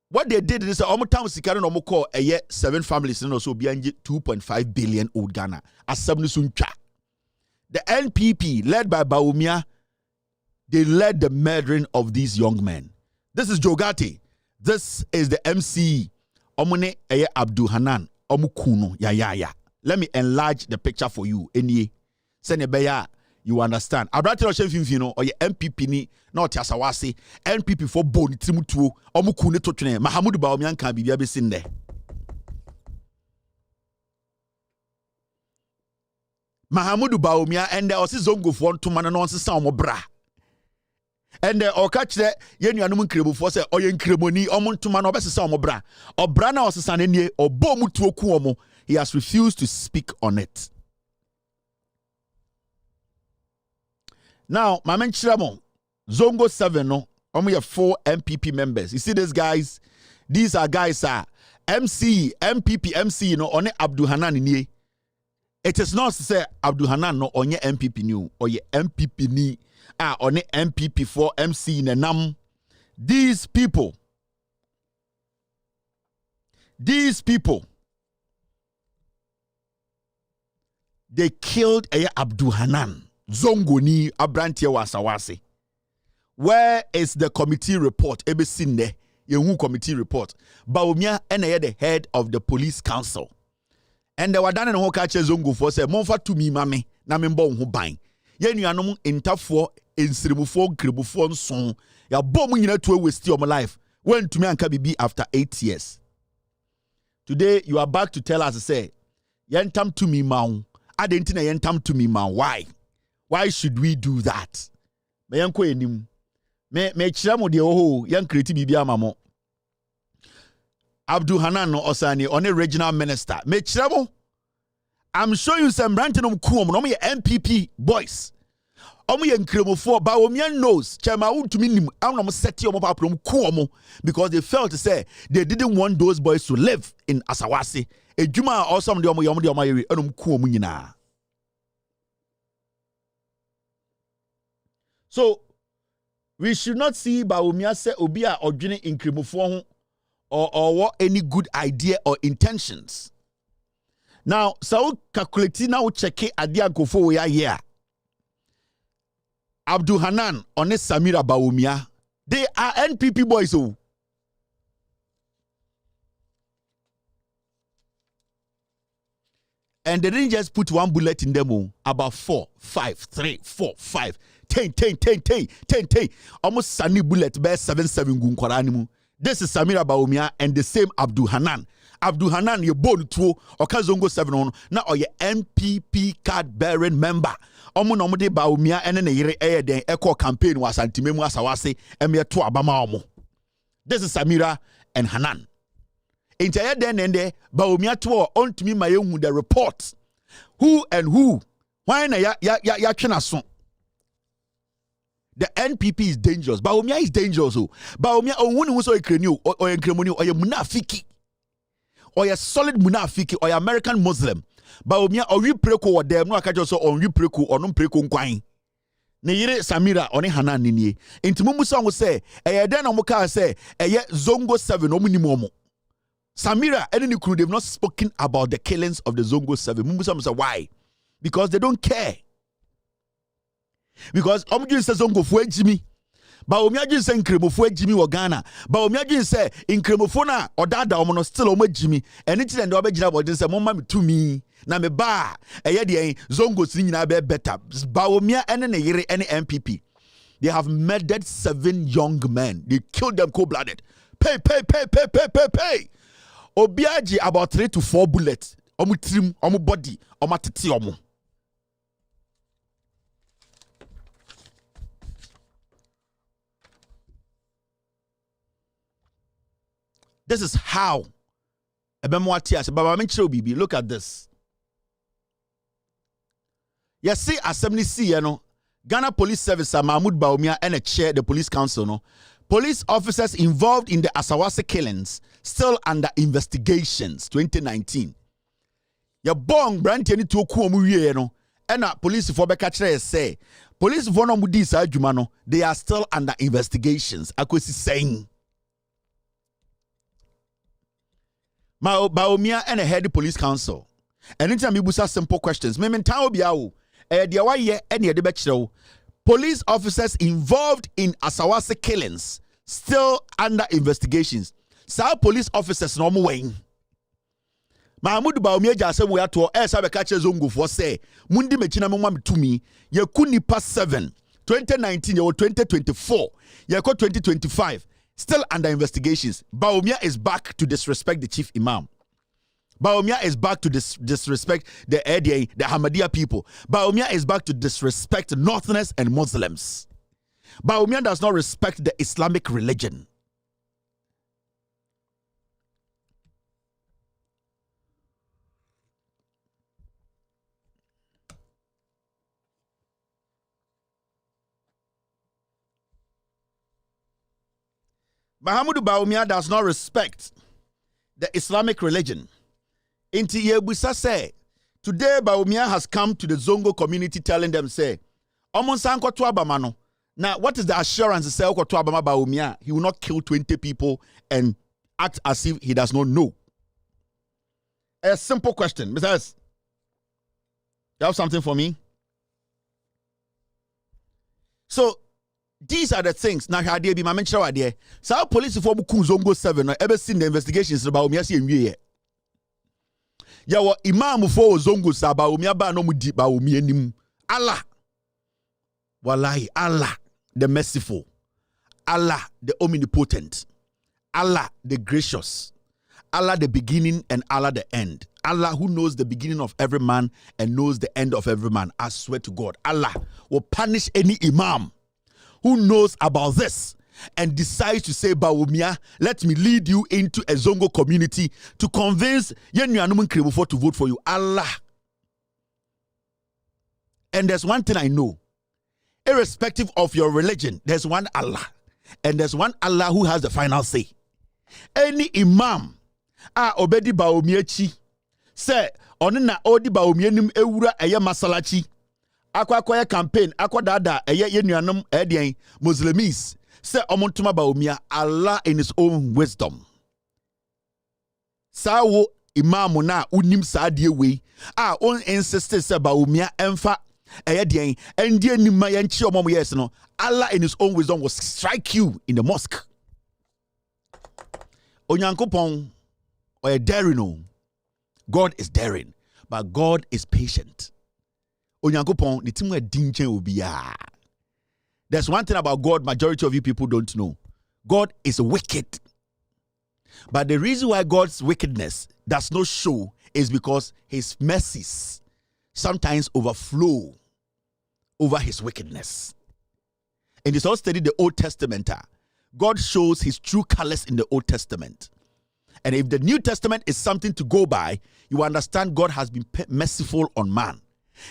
what they did is almost town sikari no call a year 7 families no so be 2.5 billion old Ghana as 7 suncha. The NPP led by Bawumia, they led the murdering of these young men. This is Jogate. This is the MC Omune Eye Abdul Hanan. Omukuno ya. Let me enlarge the picture for you. Any Senebeya, you understand. Abrante no shemfimfi no or ye MPP ni na Asawasi NPP for boni trimutuo omukune totwene Mahamudu Bawumia kan bibia be sinde. Mahamudu Bawumia and there was Zongo for ntoma no nsesa omobra. And oka kire ye nuanum nkremofo se oye nkremoni omontoma no obesesa omobra obra na osesa ne nie obo mutuo ku omo. He has refused to speak on it. Now mama nchiramo Zongo 7 no. We have 4 MPP members. You see these guys? These are guys MC, MPP, MC, you know, on Abdul Hanan ni. It is not to say Abdul Hanan no on MPP new or ye MPP ni on MPP for MC in a nam. These people, they killed Abdul Hanan. Zongo ni abrantia wasawase. Where is the committee report? Ebesinde, yehu committee report. Bawumia ene the head of the police council. And they were done in a catch Zongo for say, Monfa to me, mammy, na membo who bang. Yen you anum intafo in Srimufo, Kribufon song. Ya bomb you to waste your life. Went to me and Kabibi after 8 years. Today you are back to tell us, say, Yentam to me, maun. I didn't know yentam to me, man. Why? Why should we do that? Me yanko enim. Me chiramo de oho yan kreti bibia mamo. Abdul Hanan no Osani on a regional minister. Me chiramo. I'm showing you some ranting kuom no me MPP boys. Omo ye nkremofo ba omian knows chema to minim am set your paprom kuom because they felt to say they didn't want those boys to live in Asawase. Ejuma or some de omo yom de omo yeri enum kuom nyina. So we should not see Bawumia say Obia or Juni in Krimufon or what any good idea or intentions. Now, so calculate now check it at the Ankofo we are here. Abdul Hanan on Samira Bawumia. They are NPP boys. Oh. And they didn't just put one bullet in them. About 4, 5, 3, 4, 5. 10. Almost sunny bullet bear 7 gun koranimu. This is Samira Bawumia and the same Abdul Hanan. Abdul Hanan ye born to Okazongo 7 on now or ye MPP card bearing member. Omo no de Bawumia and ne yere den echo campaign was antimemu asawase emye to abama omo. This is Samira and Hanan. Entire den ende Bawumia to on to me my own the report. Who and who? Why na ya twena so? The NPP is dangerous. Bawumia is dangerous. Bawumia onwuni wuso ekreni o enkremoni o ye munafiki. Or a solid munafiki or American Muslim. Bawumia or you preko or them no akajo so on you preko or no preko nkwan. Ne yire Samira oni Hanan ni. Enti mumusa ngo say e den no ka say e Zongo 7 omunimo omo. Samira and the crew they've not spoken about the killings of the Zongo 7. Mumusa say why? Because they don't care. Because Omjun says Zongo fu ejimi. Bawumia jin say nkremofo ejimi wo Ghana. Bawumia jin say nkremofo na odada omo no still omo ejimi. Anything and obejina bodin say momma me to me. Na me ba eye de Zongo si nyina be better. Bawumia ene ne yere ene MPP. They have murdered 7 young men. They killed them cold-blooded. Pay. Obiaji about 3 to 4 bullets. Omo trim, omo body, omo tete omo. This is how. Look at this. Yes, see, Assembly C, you know, Ghana Police Service, Mahmoud Bawumia, and a chair the police council, no. Police officers involved in the Asawase killings still under investigations. 2019. Your bong brand any to kuomu no. And police for Bekatre say police for no mudi sa jumano. They are still under investigations. Akwesi saying. Bawumia and a head police council. And anytime you busa simple questions, mementa obiao, diawaye any debechro. Police officers involved in Asawase killings still under investigations. Sa police officers no more. Mahmoud Bawumia jase mo yato sabe kache Zongo for say mundi mechina mo mam tumi ye kunipa 7 2019 ye 2024 ye ko 2025 still under investigations. Bawumia is back to disrespect the chief imam. Bawumia is back to disrespect the ADA, the Ahmadiyya people. Bawumia is back to disrespect Northerners and Muslims. Bawumia does not respect the Islamic religion. Mahamudu Bawumia does not respect the Islamic religion. Inti Yebusa say, today Bawumia has come to the Zongo community telling them, say, Omon Sanko Tuabamano. Now, what is the assurance say Tuabama Bawumia? He will not kill 20 people and act as if he does not know. A simple question. Besides, you have something for me? So, these are the things. Now, how be my mention idea. So, police for Zongo 7 ever seen the investigations about Umia in Ye. Yawa Imam for Zongo Saba Umia ba no mudi ba Umia Allah. Wallahi, Allah, the merciful. Allah, the omnipotent. Allah, the gracious. Allah, the beginning, and Allah, the end. Allah, who knows the beginning of every man and knows the end of every man. I swear to God, Allah will punish any imam who knows about this and decides to say, Bawumia, let me lead you into a Zongo community to convince Yenuanumun Kremufo to vote for you. Allah. And there's one thing I know. Irrespective of your religion, there's one Allah. And there's one Allah who has the final say. Any imam obedi Bawumia chi say onina odi Bawumia nim ewura eye masalachi akwa campaign akwa dada eye yenuanom edian Muslims say omontuma Bawumia. Allah in his own wisdom sawo imam na unim saadie we on insist say Bawumia emfa edian endie nima yanchi omom yes no. Allah in his own wisdom will strike you in the mosque. Onyankopon or daring. God is daring, but God is patient. Onyankopon the thing where dinche will be. There's one thing about God majority of you people don't know. God is wicked. But the reason why God's wickedness does not show is because his mercies sometimes overflow over his wickedness. And it's all studied the Old Testament. God shows his true colors in the Old Testament. And if the New Testament is something to go by, you understand God has been merciful on man.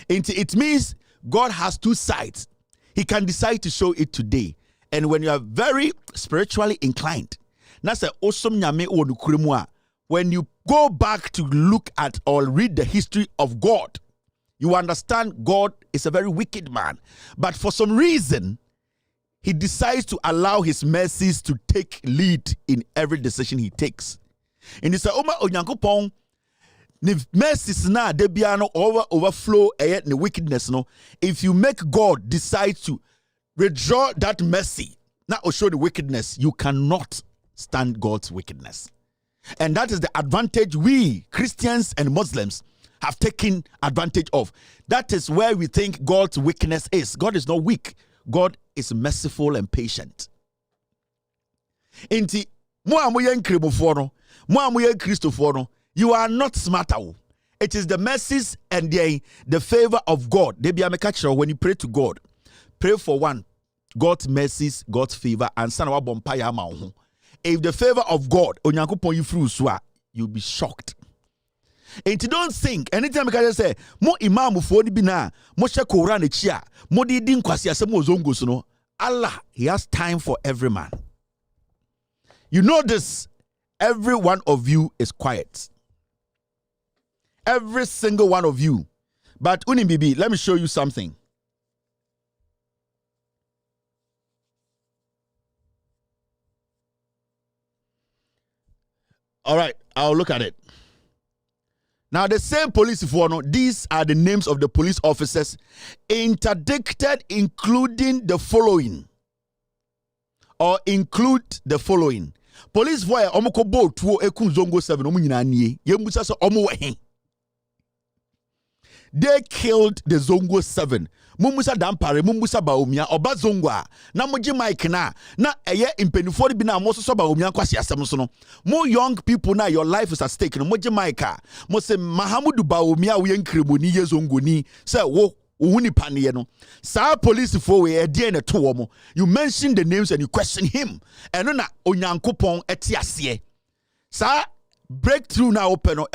And it means God has two sides. He can decide to show it today. And when you are very spiritually inclined, when you go back to look at or read the history of God, you understand God is a very wicked man. But for some reason, he decides to allow his mercies to take lead in every decision he takes. And he said, Oma Onyankopon, the mercies na debiano overflow the wickedness. No, if you make God decide to withdraw that mercy, now show the wickedness, you cannot stand God's wickedness. And that is the advantage we Christians and Muslims have taken advantage of. That is where we think God's wickedness is. God is not weak. God is merciful and patient. Inti mo amoye nkremofo no, mo amoye Christofo no, you are not smarter. It is the mercies and the favor of God. They be a when you pray to God, pray for one, God's mercies, God's favor, and son of bompaya ma. If the favor of God, Onyankopon you through swa, you'll be shocked. And you don't think anytime I can say mo imam for ni bina mo she Quran e chia mo di din kwasi asem ozongo so no. Allah, he has time for every man. You know this, every one of you is quiet. Every single one of you. But Unibibi, let me show you something. All right, I'll look at it. Now, the same police for these are the names of the police officers interdicted, including the following. Or include the following. Police for omoko bo tuo ekun zongo 7 omu nyina nie. Yemusa so omo wehe. They killed the Zongo 7. Mumusa dampare, mumusa Bawumia, oba Zongwa. Na moji Mike na eye impenifori bina mo so Bawumia kwasi asem so no. More young people now, your life is at stake. No moji Mike mo se Mahamudu Bawumia we nkrebo ni ye Zongo ni. Se wo uhuni paniye no. Sa police for we e die na to wo. You mention the names and you question him. Eno na Onyankopon eti ase. Sa breakthrough now open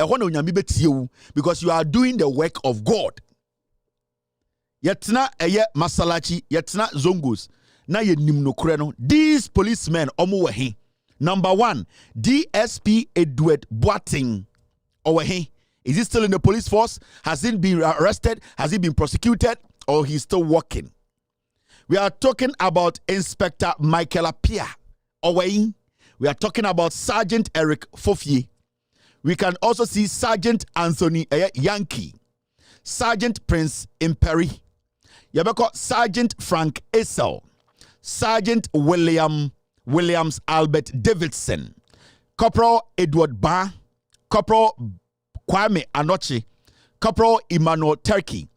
because you are doing the work of God. Yetna eye masalachi, yetna zongos. Na ye nimno kureno. These policemen omo wehi. Number 1, DSP Edward Boateng. Is he still in the police force? Has he been arrested? Has he been prosecuted? Or he's still working? We are talking about Inspector Michael Apia. We are talking about Sergeant Eric Fofie. We can also see Sergeant Anthony Yankee, Sergeant Prince Imperi, Sergeant Frank Esau, Sergeant Williams Albert Davidson, Corporal Edward Ba, Corporal Kwame Anochi, Corporal Emmanuel Turkey,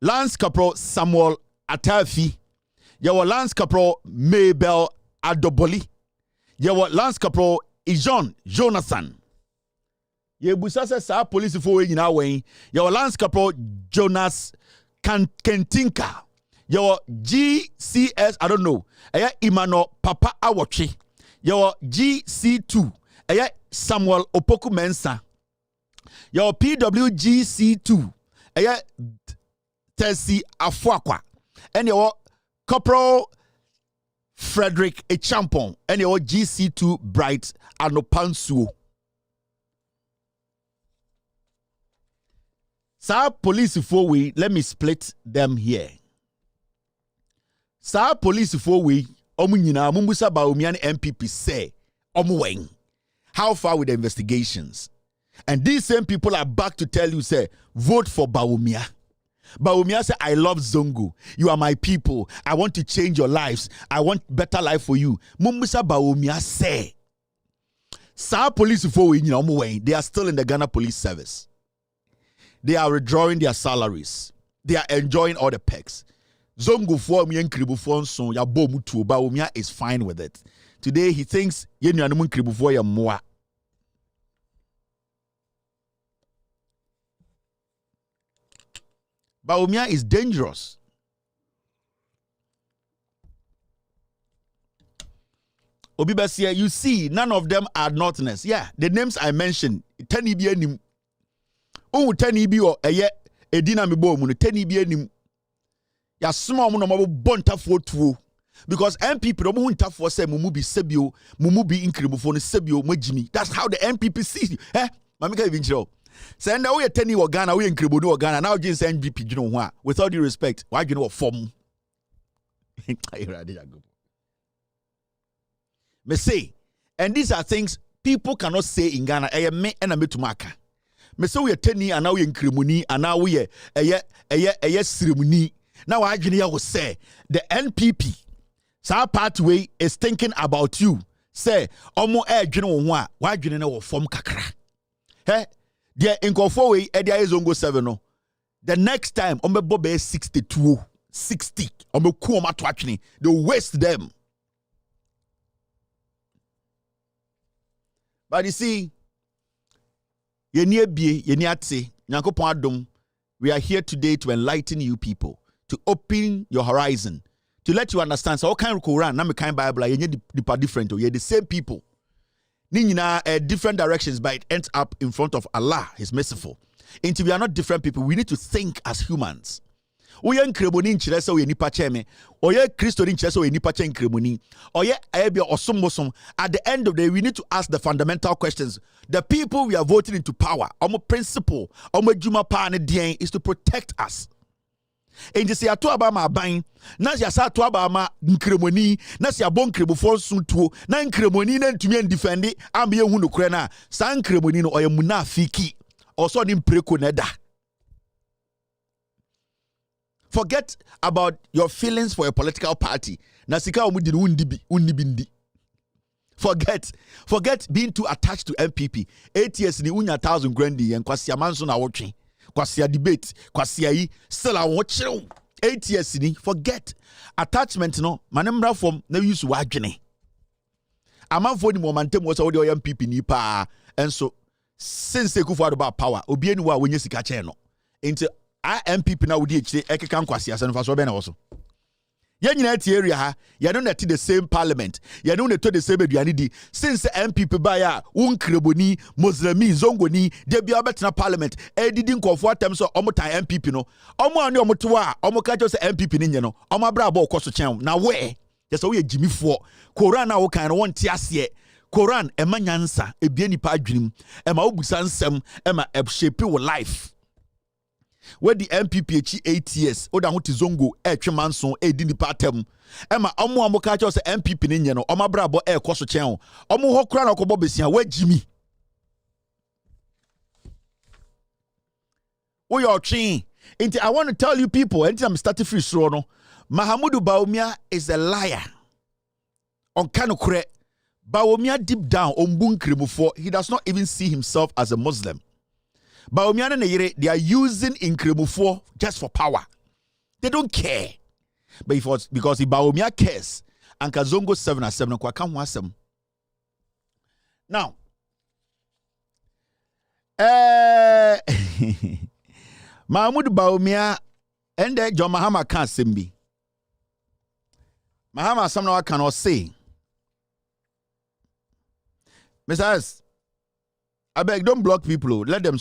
Lance Corporal Samuel Atafi, Lance Corporal Mabel Adoboli, Lance Corporal Ijon Jonathan. Yebusa says our police for in our way. Your Lance Corporal Jonas Kentinka. Your GCS, I don't know. Emmanuel Papa Awachi. Your GC2. Samuel Opoku Mensa. Your PWGC2. Tessie Afuakwa. And your Corporal Frederick Echampon. And your GC2 Bright Anopansuo. Sa police for we, let me split them here. Sa police for we, omunyina mumbusa Bawumia MPP say, omweng. How far with the investigations? And these same people are back to tell you, say, vote for Bawumia. Bawumia say, I love Zongo. You are my people. I want to change your lives. I want better life for you. Mumbusa Bawumia say, Sa police for we, they are still in the Ghana Police Service. They are withdrawing their salaries. They are enjoying all the perks. Zongo for me and Kribu for so ya bomu tu Bawumia is fine with it. Today he thinks yenu anumun Kribu for ya moa. Bawumia is dangerous. Obibasia, you see, none of them are Northerners. Yeah, the names I mentioned, 10 EBN. Oh, 10 EB or a dinner me bo, 10 EB. Ya small mono bonta for two. Because MPP don't want to for say Mumubi Sebio, Mumubi Incredible for the Sebio Mojimi. That's how the MPP sees you. Eh? Mamika Vincho. Send away a 10 or Ghana, we incredible or Ghana. Now just MPP, you know what? With all due respect, why you know what form? Me say, and these are things people cannot say in Ghana. I am me and I me to mark. Me say we are 10 and now we incrimony and now we a ceremony. Now I will say the NPP, sa pathway is thinking about you. Say, omo general one, why you know form kakra? Hey, there in way there is ongo 7 no. The next time omo bobe 62, 60, omo kuma twachni, they waste them. But you see, we are here today to enlighten you people, to open your horizon, to let you understand. So, all kind of Quran, na me kind Bible, you're different. You're the same people. Different directions, but it ends up in front of Allah. He's merciful. And we are not different people. We need to think as humans. Oye nkremoni nkyerɛ sɛ oye nipa kyɛ me oye kristo nkyerɛ sɛ oye nipa kyɛ nkremoni oye ayebia osombosom. At the end of the day, we need to ask the fundamental questions. The people we are voting into power, our principle, our adwuma pa ne deɛn is to protect us. And you say ato aba ma ban na ya sa ato aba ma nkremoni na se abon nkremofo nsutuo na nkremoni na ntumi ndefendi am ye hu no kure na sa nkremoni no oye munafiki also ni mpreko na da. Forget about your feelings for a political party. Nasika omudi undibindi. Forget being too attached to MPP. 8 years ni unya 1,000 grandi and kwasia manso na watching. Kwasia debate, kwasia yi still I watch 8 years ni forget attachment no manemra from na use wadwene. Amanfo ni momentum was all the MPP ni pa and so since Ekufuor about power obi eni wa wonye sika che no. Into MPP na wudi echi ekeka nkwasi ase no fa so be na wo so ye nyina ti area ha ye no net the same parliament ye no net the same aduane di since MPP ba ya wonkreboni Muslimi zongoni de bia betena parliament edidi nkofo atem so omotan MPP no omo ani omoto a omo ka jo se MPP ni nye no omo abra ba okoso chen na we ye so we jimifo Quran na wo kan no won ti ase Quran ema nyansa ebie nipa adwenem ema obusa nsem ema shape wo life. Where the MPP 8 years oda ho ti zongo etwemanso edi nipa atem ema omo ka cha say MPP ne nye no omo brabo ekoso chen o omo ho kura na kobo besia wagimi wo your chin. I want to tell you people, and I'm starting free so no. Mahamudu Bawumia is a liar. On kanokure, Bawumia deep down ombun kremufo, he does not even see himself as a Muslim. Bawumia and Neyere, they are using Nkremufo just for power. They don't care. But because if Bawumia cares, and Kazongo 7-7 kwa kamwasem. Now, Mahmoud Bawumia and John Mahama can't simbi. Mahama somehow cannot say. Mr. S, I beg, don't block people. Let them.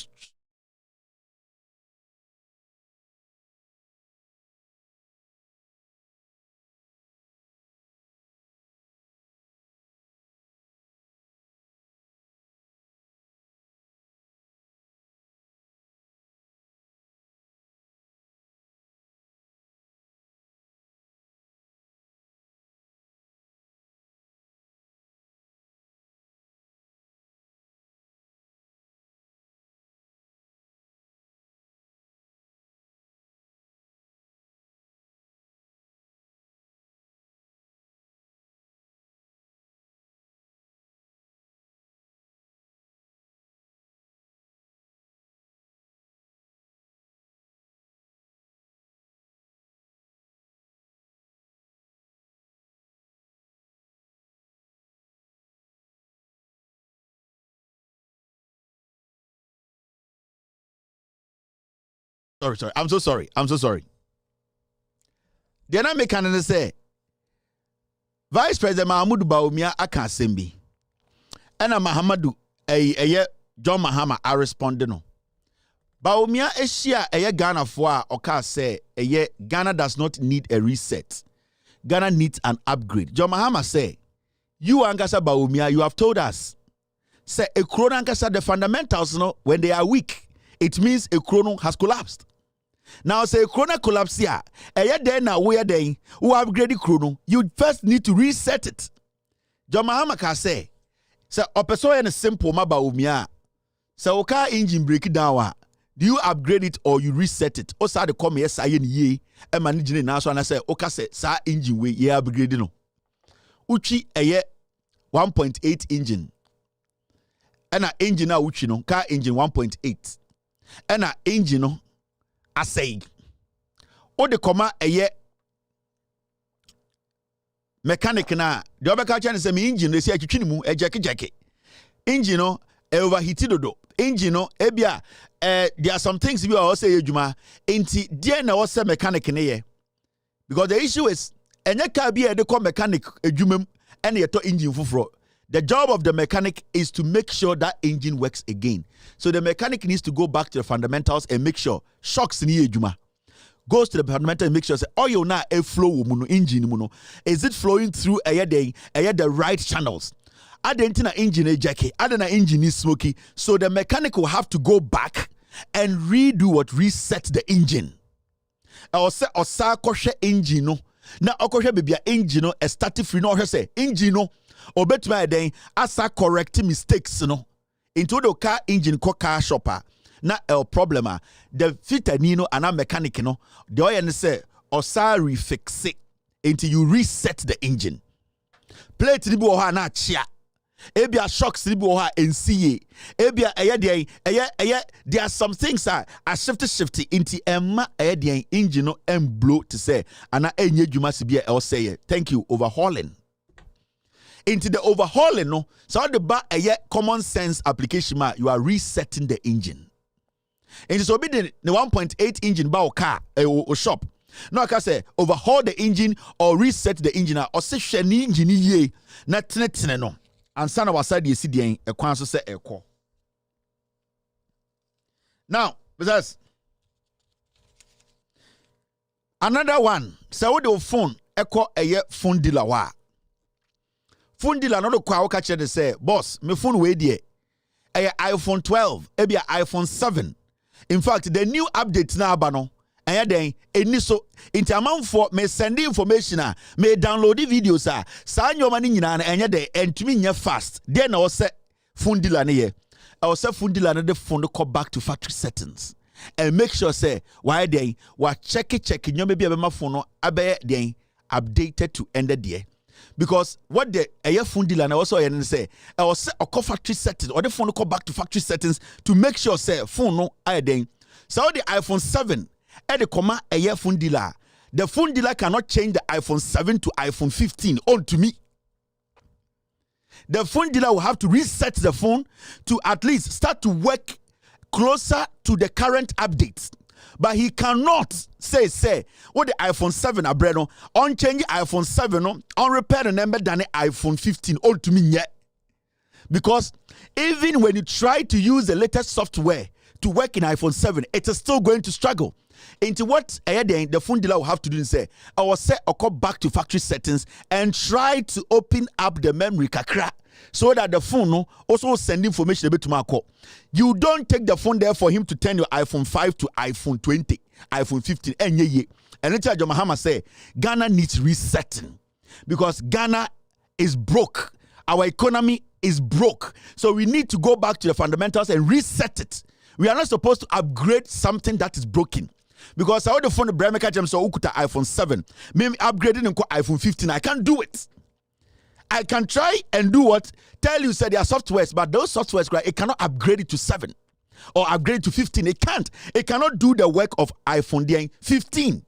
Sorry. I'm so sorry. The other mechanic say, Vice President Mahmoud Bawumia aka sembi. Ena Mahamadu John Mahama are responding no. Bawumia eshia Ghana for oka say Ghana does not need a reset. Ghana needs an upgrade. John Mahama say, you Angasa Bawumia, you have told us. Say a chrono Angasa the fundamentals no when they are weak, it means a chrono has collapsed. Now say chrono collapse here. Then now we are then who upgrade the chrono. You first need to reset it. John Mahama can say opeso and simple Bawumia. So car engine break it down. Do you upgrade it or you reset it? O sa de come yes I ye e manage na so na say oka say sa engine we ye upgrade no. Uchi 1.8 engine. And a engine na uchi no car engine 1.8. And a engine no asay. O de comma mechanic na the other culture say me engine they say atwitwi mu ejeke engine no overheated dodo engine no ebia there are some things we all say ejuma enti there na was mechanic ne ye because the issue is enye car bia de call mechanic ejumam and ye to engine fufuro. The job of the mechanic is to make sure that engine works again. So the mechanic needs to go back to the fundamentals and make sure shocks ni ejuma. Goes to the fundamentals and make sure say oil na e flow mu no engine mu no is it flowing through the right channels. Adentina engine ejeke, adena engine is smoky. So the mechanic will have to go back and reset the engine. Or say osa koshe engine no. Na okoshe bibia engine no e start free no say engine no obetuma den asa correct mistakes no into the car engine car shopper na el problema the fitter no ana mechanic no the oil say osa refix it until you reset the engine plate ni bi wo ha na chia ebia shocks ni bi wo ha nca ebia there are some things are shifty into emma engine no and blow to say ana enye dwuma sibia el say thank you overhauling into the overhauling no so the ba common sense application ma you are resetting the engine into so be the 1.8 engine ba o car o shop no I can say overhaul the engine or reset the engine or say hwe ni engine ye na tenetene no ansa na wasade esi den ekwan so say ekọ now because another one say with the phone ekọ phone dealer wa phone dealer no kwa catch the say boss me phone we die iPhone 12 ebia iPhone 7. In fact the new update na aba no enya den eni so inti amanfo me send information me download videos sa nyoma ni nyina na enya den entumi nya fast den na wo se phone dealer ne ye I say phone dealer the phone call back to factory settings and make sure say why they wa check nyoma bi abema phone no abe den updated to end there. Because what the phone dealer na also say I was say a factory settings or the phone call back to factory settings to make sure say phone no den. So the iPhone 7 at the comma phone dealer, the phone dealer cannot change the iPhone 7 to iPhone 15 on to me. The phone dealer will have to reset the phone to at least start to work closer to the current updates. But he cannot say what the iPhone 7 abreno on change iPhone 7 on repair the number than the iPhone 15 all to me yet. Because even when you try to use the latest software to work in iPhone 7, it is still going to struggle. Into what the phone dealer will have to do is say, I will say or go back to factory settings and try to open up the memory kakra so that the phone also send information a bit to my call. You don't take the phone there for him to turn your iPhone 5 to iPhone 20, iPhone 15, and then John Mahama say Ghana needs resetting because Ghana is broke. Our economy is broke. So we need to go back to the fundamentals and reset it. We are not supposed to upgrade something that is broken. Because I want the phone the Bremeka James so ukuta iPhone 7. Maybe upgrading and iPhone 15. I can't do it. I can try and do what? Tell you said there are softwares, but those softwares it cannot upgrade it to 7 or upgrade it to 15. It can't. It cannot do the work of iPhone 15.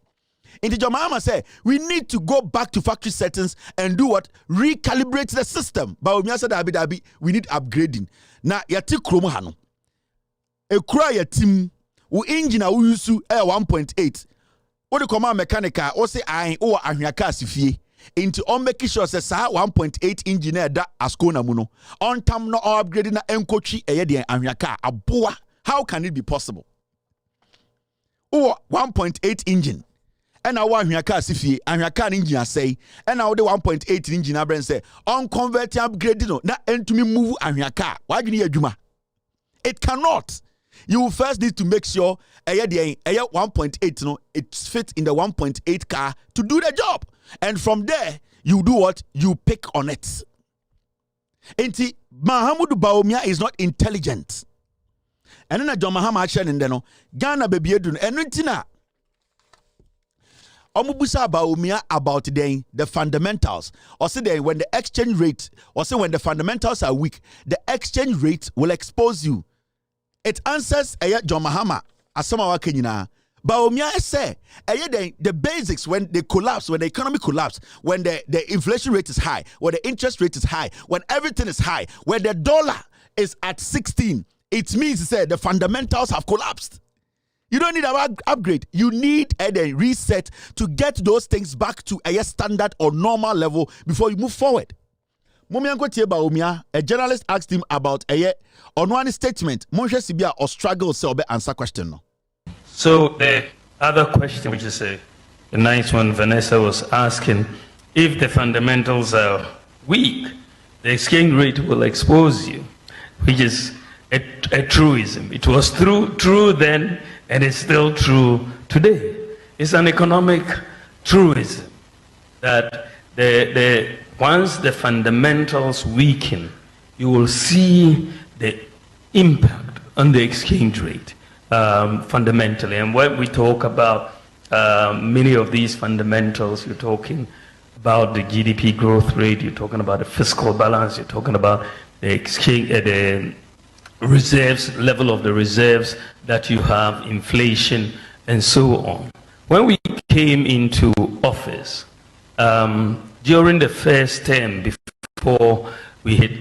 Into your mama say we need to go back to factory settings and do what? Recalibrate the system. But when said Dabi, we need upgrading. Now yati chromo hano. A cry a team. Wo engine a wo use 1.8 what the command mechanical or say I or ahwaka asifie into on make sure say 1.8 engineer that askona mu no on tam no upgrade na enkochi eye de ahwaka aboa. How can it be possible? 1.8 engine and our ahwaka asifie ahwaka engine asay and now the 1.8 engine abren say on convert upgrade no na entumi move ahwaka why gini adwuma. It cannot. You will first need to make sure 1.8 no it fits in the 1.8 car to do the job, and from there you do what? You pick on it. Enti Mahamudu Bawumia is not intelligent, and then John Mahama action in no Ghana baby edun enuntina omubusa Bawumia about the fundamentals or say when the exchange rate or say when the fundamentals are weak, the exchange rate will expose you. It answers John Mahama asama kenyina. Bawumia say the basics when they collapse, when the economy collapse, when the inflation rate is high, when the interest rate is high, when everything is high, when the dollar is at 16, it means the fundamentals have collapsed. You don't need an upgrade. You need a reset to get those things back to a standard or normal level before you move forward. A journalist asked him about on one statement. Monshe Sibia or struggle so answer question. No. So the other question, which is the nice one, Vanessa was asking, if the fundamentals are weak, the exchange rate will expose you, which is a truism. It was true then, and it's still true today. It's an economic truism that once the fundamentals weaken, you will see the impact on the exchange rate fundamentally. And when we talk about many of these fundamentals, you're talking about the GDP growth rate, you're talking about the fiscal balance, you're talking about the exchange, the reserves, level of the reserves that you have, inflation, and so on. When we came into office, during the first term before we hit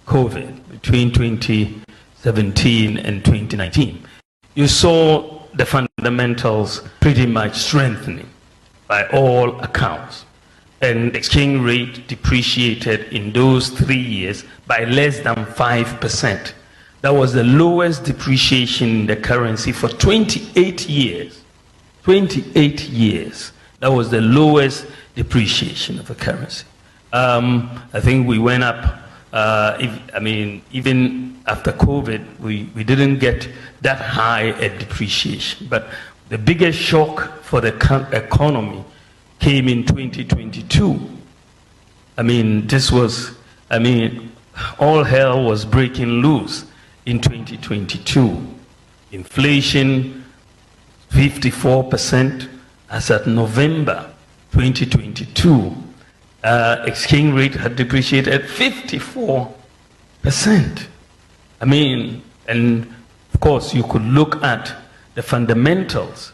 COVID, between 2017 and 2019, you saw the fundamentals pretty much strengthening by all accounts. And exchange rate depreciated in those 3 years by less than 5%. That was the lowest depreciation in the currency for 28 years. 28 years. That was the lowest depreciation of the currency. I think we went up. Even after COVID, we didn't get that high a depreciation. But the biggest shock for the economy came in 2022. All hell was breaking loose in 2022. Inflation, 54% as at November 2022. Exchange rate had depreciated at 54%. And of course, you could look at the fundamentals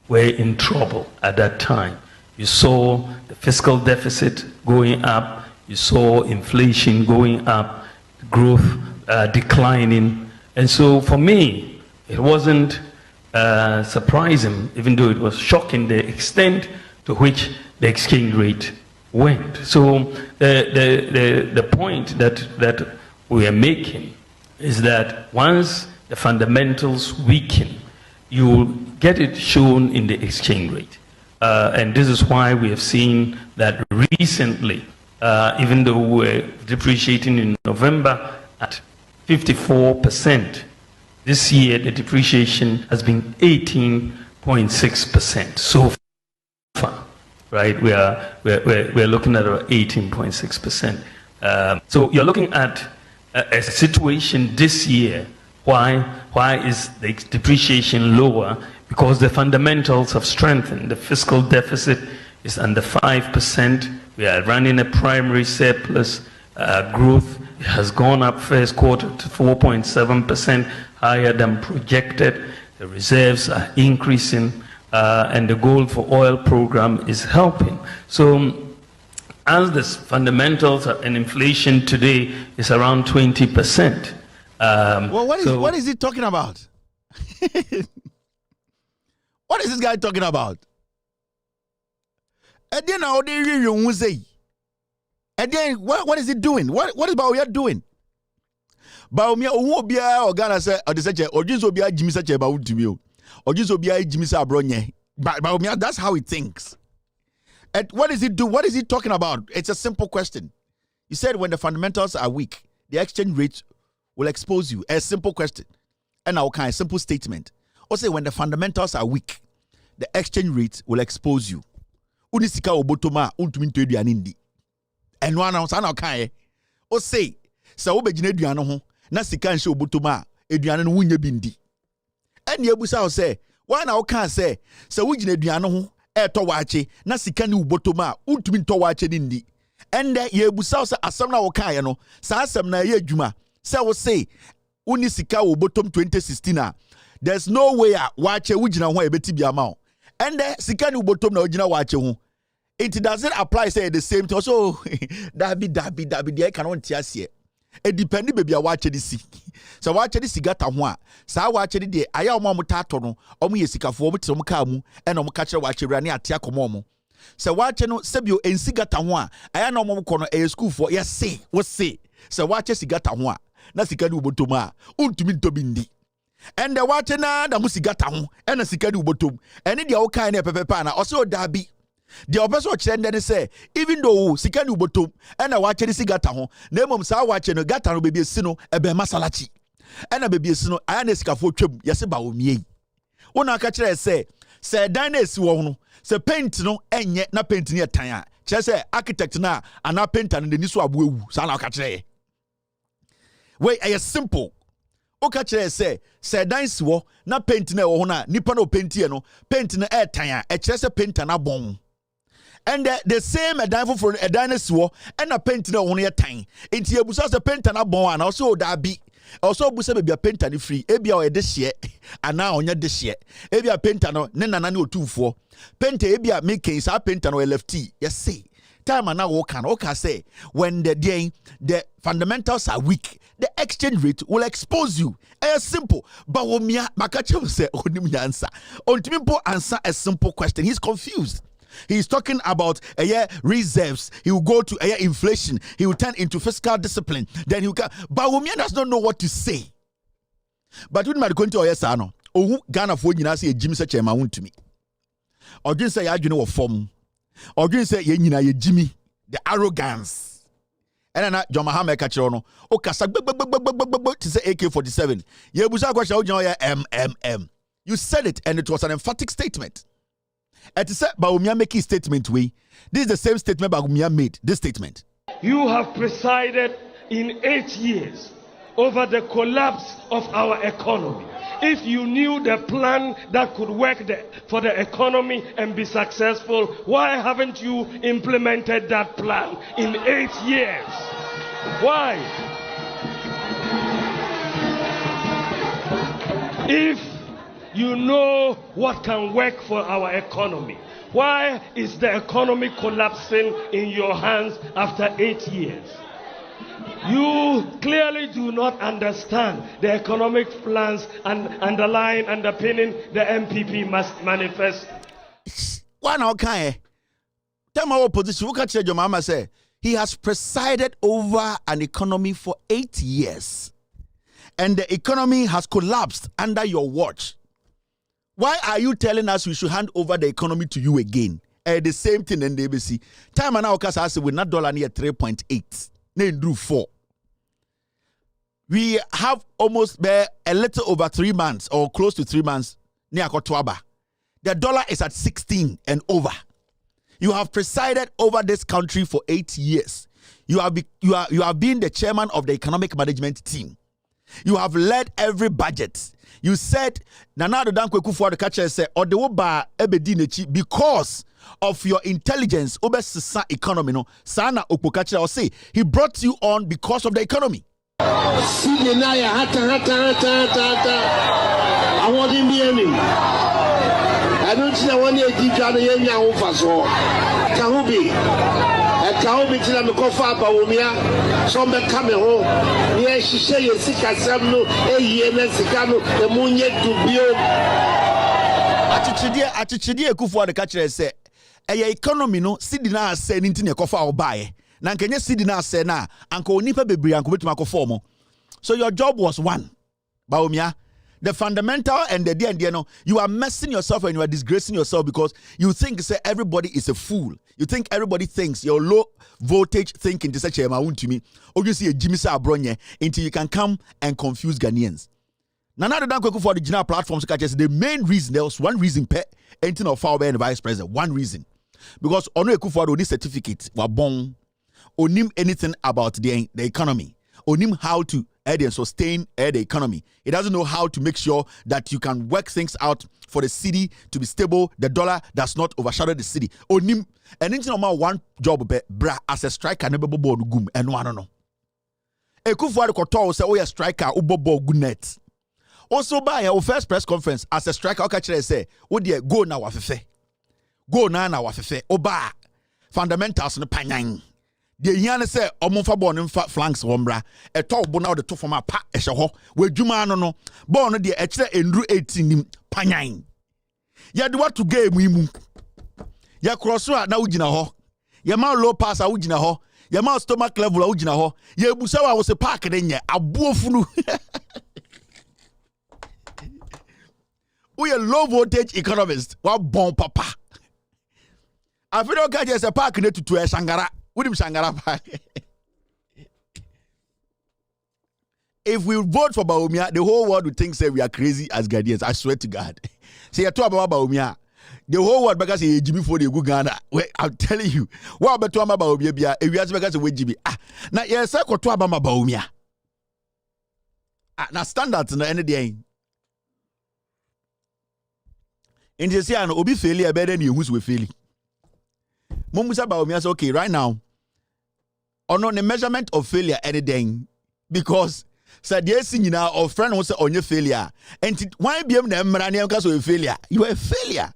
were in trouble at that time. You saw the fiscal deficit going up, you saw inflation going up, growth declining. And so for me, it wasn't surprising, even though it was shocking, the extent to which the exchange rate went. So the point that we are making is that once the fundamentals weaken, you will get it shown in the exchange rate. And this is why we have seen that recently, even though we're depreciating in November at 54%, this year the depreciation has been 18.6% so far. Right, we're looking at about 18.6%. So you're looking at a situation this year. Why is the depreciation lower? Because the fundamentals have strengthened. The fiscal deficit is under 5%. We are running a primary surplus. Growth has gone up first quarter to 4.7%, higher than projected. The reserves are increasing. And the goal for oil program is helping. So as the fundamentals and inflation today is around 20%. Well, what is he talking about? What is this guy talking about? And then what is he doing? What is Bawumia doing? Bawumia Obia or Ghana say or the or just Obia Jimmy such about to me. Or just Obia Jimmy Sabronye. But that's how he thinks. And what does he do? What is he talking about? It's a simple question. He said when the fundamentals are weak, the exchange rate will expose you. A simple question. And now kind of simple statement. Or say when the fundamentals are weak, the exchange rate will expose you. Unisika obotoma untuminto eduanindi. And one ounce and okay. Or say, so obejine eduano ho, na sika nse obotoma eduano wunye bindi. And yebusa say, why now can't say, so we jine eduano ho, to wache, na sika ni ubotoma untuminto wache nindi. And yebusa say asamna okay no, sa asam na ye juma. Say unisika obotom 2016. There's no way wache wujina ho ebeti biama. And sika ni ubotom na ojina wache ho. It doesn't apply say the same to so dabi there cannot tiasie. It depends baby wache di si. So wache di sigata ho a sa wache di de aya omo mutato no omo ye sikafo omo tirom ka mu e na omo ka kire wache rane atia komo omo. So wache no sebio ensigata ho a aya na omo ko no e school for yes say what say. So wache sigata ho a na sika ni ubotom a untumi ntobindi. And the wache na musigata ho e na sika ni ubotom. Ene dia wo kan na pepepa na o se o dabi. The opposite chende say even though sika ni ubotom e na wache ni sigata ho na emom sa wache no gata no bebi esino ebe masalachi. E na bebi esino aya na sikafo twam yese ba omie. Wona aka kire say dan na esi wo no se paint no enye na paint ni etan a kire say architect na ana painter no ni so abo ewu sa na aka kire. Wey e simple. Oka kire say dan si wo na paint na wo ho na nipa no paint ye no paint na etan a e kire say painter na bon. And the same a dime for a dinosaur and a painting on your time. Into your busa paint and a bon, and also that be also busa be a paint and free. Ebia or this year, and now on your this year. Ebia painter no, Nenano 2-4. Paint ebia making sa paint and LFT. Yes, say. Time and now Oka say when the fundamentals are weak, the exchange rate will expose you. It's simple. But Makache will say, answer. Ultimate answer a simple question. He's confused. He's talking about reserves. He will go to inflation. He will turn into fiscal discipline. Then he will come. But Bawumia does not know what to say. But when my going to Oyesano, Ghana for you say Jimmy such a mount to me. Or just say I know a form. Or just say ye Jimmy. the arrogance. And then John Mahama Kachirono, o kasa to say AK-47. You said it, and it was an emphatic statement. And to say Bawumia make his statement way. This is the same statement Bawumia made. This statement. You have presided in 8 years over the collapse of our economy. If you knew the plan that could work for the economy and be successful, why haven't you implemented that plan in 8 years? Why? If you know what can work for our economy, why is the economy collapsing in your hands after 8 years? You clearly do not understand the economic plans and underpinning the MPP must manifest. Why now can tell my opposition? Look at your mama say he has presided over an economy for 8 years, and the economy has collapsed under your watch. Why are you telling us we should hand over the economy to you again? The same thing in the ABC. Time and now, because I say we're not dollar near 3.8. Then do 4. We have almost a little over 3 months or close to 3 months near Kotwaba. The dollar is at 16 and over. You have presided over this country for 8 years. You have been the chairman of the economic management team. You have led every budget. You said Nana Dankwe Kufuor catcher said or the woba ebedinechi because of your intelligence over economy no sana opokacha or say he brought you on because of the economy. I don't see one year deep down the young faso. Kahubi. Kahubi till I'm a coffee Bawumia. Some coming home. Yes, she say you sick at some no, a year Mexicano, the moon yet to build. Atichidi Kufuor the catcher said, a economy no, Sidina said into a coffee or buy. Nankenya Sidina said na, Uncle Nipa Bibri and Kubit Formo. So your job was one, Bawumia. The fundamental and the DND, you are messing yourself and you are disgracing yourself because you think say everybody is a fool. You think everybody thinks your low voltage thinking to such a amount to me. Or you see a Jimmy Sabronye until you can come and confuse Ghanaians. Nana Dankwe for the general platforms the main reason, there was one reason anything of our and vice president. One reason. Because Ono Ekufuor this certificate were born onim anything about the economy. Onim how to add and sustain the economy. It doesn't know how to make sure that you can work things out for the city to be stable. The dollar does not overshadow the city. Onim and into one job bra as a striker never board gum and one no. Ekufuor Koto say oh yeah striker ubobo gunet. Also by our first press conference as a striker okay say oh dear go now wafefe. Go now wafefe oba fundamentals no panyan. The Yana say, Omonfa born in flanks wombra, a top bona the top from a pa eshaho, where Juma no, born the extra endru 18 panyain. Ya do what to game wimu. Ya crossroad na ujina ho. Ya ma low pass a ujina ho. Ya ma stomach level a ujina ho. Ya busawa was a park denye, a buofunu. We a low voltage economist, what bon papa. I feel okay as a park to a Shangara. If we vote for Bawumia, the whole world would think say we are crazy as Ghanaians. I swear to God. Say you talk about Bawumia, the whole world because say Jimmy for the good Ghana. Wait, I'm telling you. What about talk about Bawumia? If you ask because we Jimmy, now yes, I could talk about Bawumia. Now standards no any day. In the say no obi failure better than you who's we failing. Mumusa Bawumia say okay right now. On the measurement of failure anything because said yes in or friend was on your failure and why be because of a failure you are a failure.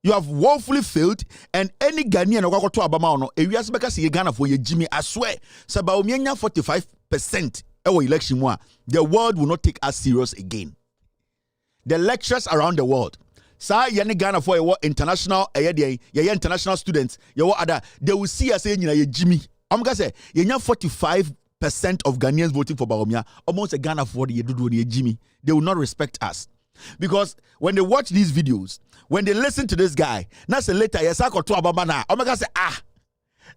You have woefully failed and any Ghanaian or to Abama if you ask because you Ghana for your Jimmy I swear so Bawumia 45% our election the world will not take us serious again. The lectures around the world Sa yani Ghana for your international international students your other they will see us saying you Jimmy I'm gonna say you 45% of Ghanaians voting for Bawumia almost a Ghana for the Jimmy they will not respect us because when they watch these videos when they listen to this guy now say later yes I got to Ababa now I'm gonna say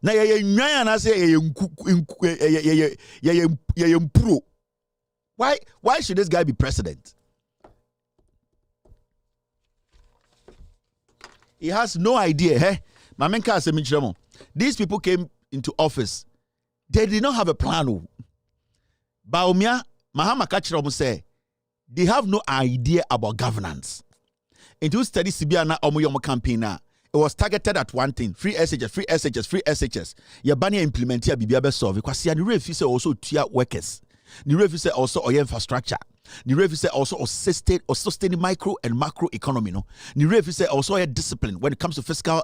Na ye nwan anase ye impro. Why should this guy be president? He has no idea. Hey, Mamenka Semichemo. These people came into office. They did not have a plan. Baumia, Mahama Kachiramu say, they have no idea about governance. Into study Sibiana Omoyomo campaign, it was targeted at one thing: free SHS, free SHS, free SHS. Yabani implement here Bibiabe solve because the refuse also tia workers. The refuse also oil infrastructure. The refuse also sustain micro and macro economy. No, the refuse also a discipline when it comes to fiscal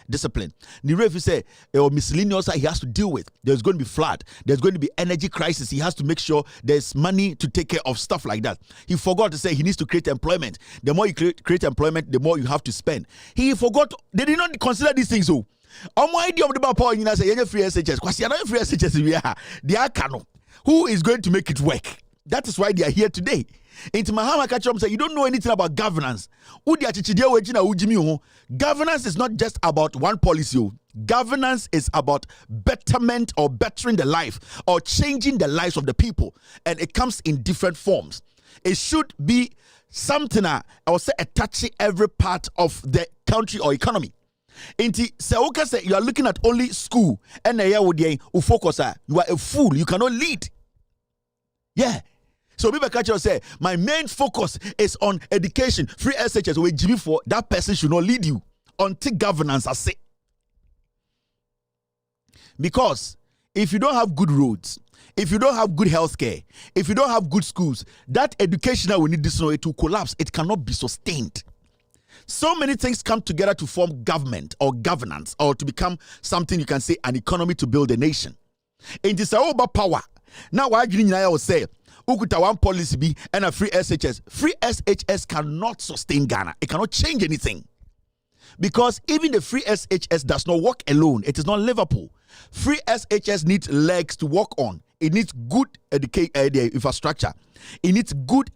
discipline. The refuse miscellaneous he has to deal with. There's going to be flood. There's going to be energy crisis. He has to make sure there's money to take care of stuff like that. He forgot to say he needs to create employment. The more you create employment, the more you have to spend. He forgot. They did not consider these things. So, my idea of the power you know say free SHS. Because you know free SHS we are. They are cano. Who is going to make it work? That is why they are here today. Into Mahama Kachom say you don't know anything about governance. Governance is not just about one policy. Governance is about betterment or bettering the life or changing the lives of the people. And it comes in different forms. It should be something I would say touching every part of the country or economy. Inti Seoka say you are looking at only school and you focus. You are a fool. You cannot lead. Yeah. So Biba Kacho say my main focus is on education. Free SHS with Jimmy for that person should not lead you until governance. I say because if you don't have good roads, if you don't have good healthcare, if you don't have good schools, that education that we need this it will collapse. It cannot be sustained. So many things come together to form government or governance or to become something you can say an economy to build a nation. It is about power. Now, why do you say, Ukuta one policy be and a free SHS? Free SHS cannot sustain Ghana. It cannot change anything. Because even the free SHS does not work alone. It is not livable. Free SHS needs legs to walk on. It needs good infrastructure. It needs good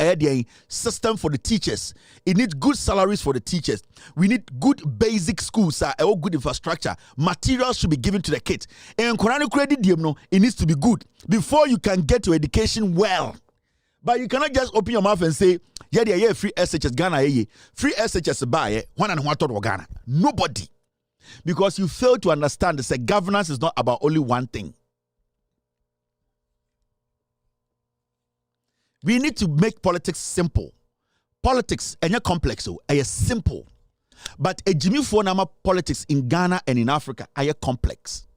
system for the teachers. It needs good salaries for the teachers. We need good basic schools, good infrastructure. Materials should be given to the kids. And Quranic credit, it needs to be good before you can get to education well. But you cannot just open your mouth and say, yeah, free SHS Ghana, free SHS buy one and one third Ghana. Nobody. Because you fail to understand that governance is not about only one thing. We need to make politics simple. Politics, and complex, are simple. But a Jimmy Fonama politics in Ghana and in Africa are complex.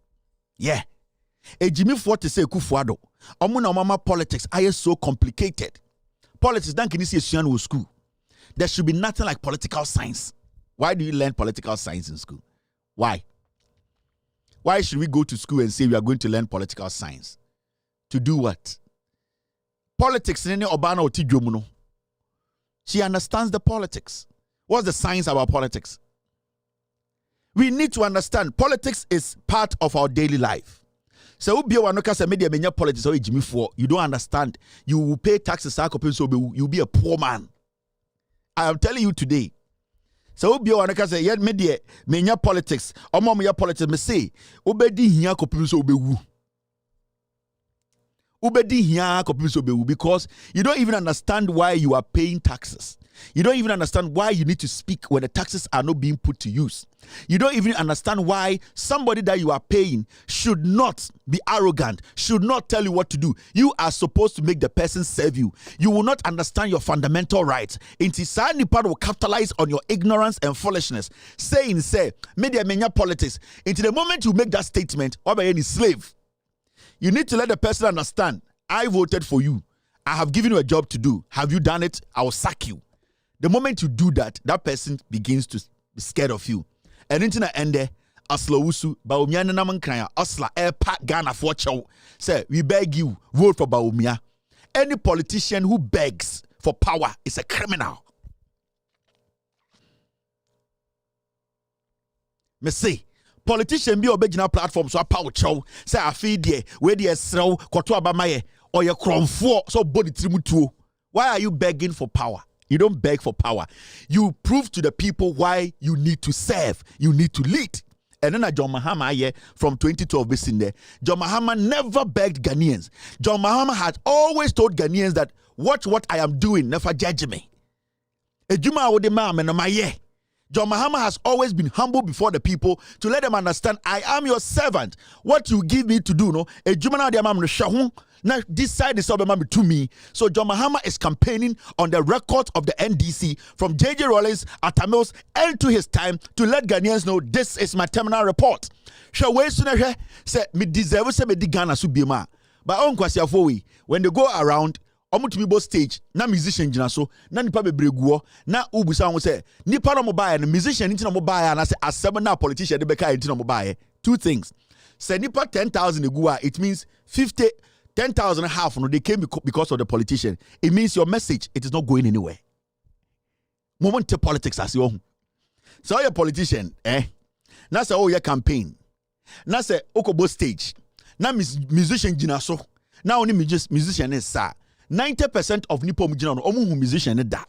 Yeah. A Jimmy Ford to say Kufuado. Omuna mama politics are so complicated. Politics, don't you see a school? There should be nothing like political science. Why do you learn political science in school? Why? Why should we go to school and say we are going to learn political science? To do what? Politics, Obana Otidjomuno. She understands the politics. What's the science about politics? We need to understand politics is part of our daily life. So you don't understand. You will pay taxes, you'll be a poor man. I am telling you today. So media politics, politics, me say, because you don't even understand why you are paying taxes. You don't even understand why you need to speak when the taxes are not being put to use. You don't even understand why somebody that you are paying should not be arrogant, should not tell you what to do. You are supposed to make the person serve you. You will not understand your fundamental rights. Intisani part will capitalize on your ignorance and foolishness. Say, media politics. Until the moment you make that statement, or by any slave. You need to let the person understand, I voted for you. I have given you a job to do. Have you done it? I will sack you. The moment you do that, that person begins to be scared of you. And into the end, Asla Usu, Baumia Namankaya, Asla Airpat Ghana for chow. Say, we beg you, vote for Baumia. Any politician who begs for power is a criminal. Me say, politician be obejina platform so power chow. Say I feed ye, where the esraw, koto abamaye, or your cromfo, so body trimutuo. Why are you begging for power? You don't beg for power. You prove to the people why you need to serve. You need to lead. and then John Mahama from 2012 based there. John Mahama never begged Ghanaians. John Mahama had always told Ghanaians that watch what I am doing, never judge me. Ejuma wode ma me no ma ye. John Mahama has always been humble before the people to let them understand I am your servant. What you give me to do, no? Ejuma na de ma no hwe ho. Now, this side is all to me. So, John Mahama is campaigning on the record of the NDC from J.J. Rawlings at Tamils and to his time to let Ghanaians know this is my terminal report. Shall we soon say me deserve say me di Ghana su biema. But on kwasi afo when they go around omutumibo stage na musician gina so na nipa bebregu na ubusa won say nipa no mo buy na musician nti no mo buy na say asem na politician de beka nti no mo buy. Two things. Say nipa 10,000 egu it means 10,000 half, no, they came because of the politician. It means your message, it is not going anywhere. Moment to politics as you. So you're a politician, Now say, oh, your campaign. Now say, okobo stage. Now musician jinaso. Now only musician is sa. 90% of nipo mujina no omu musician is da.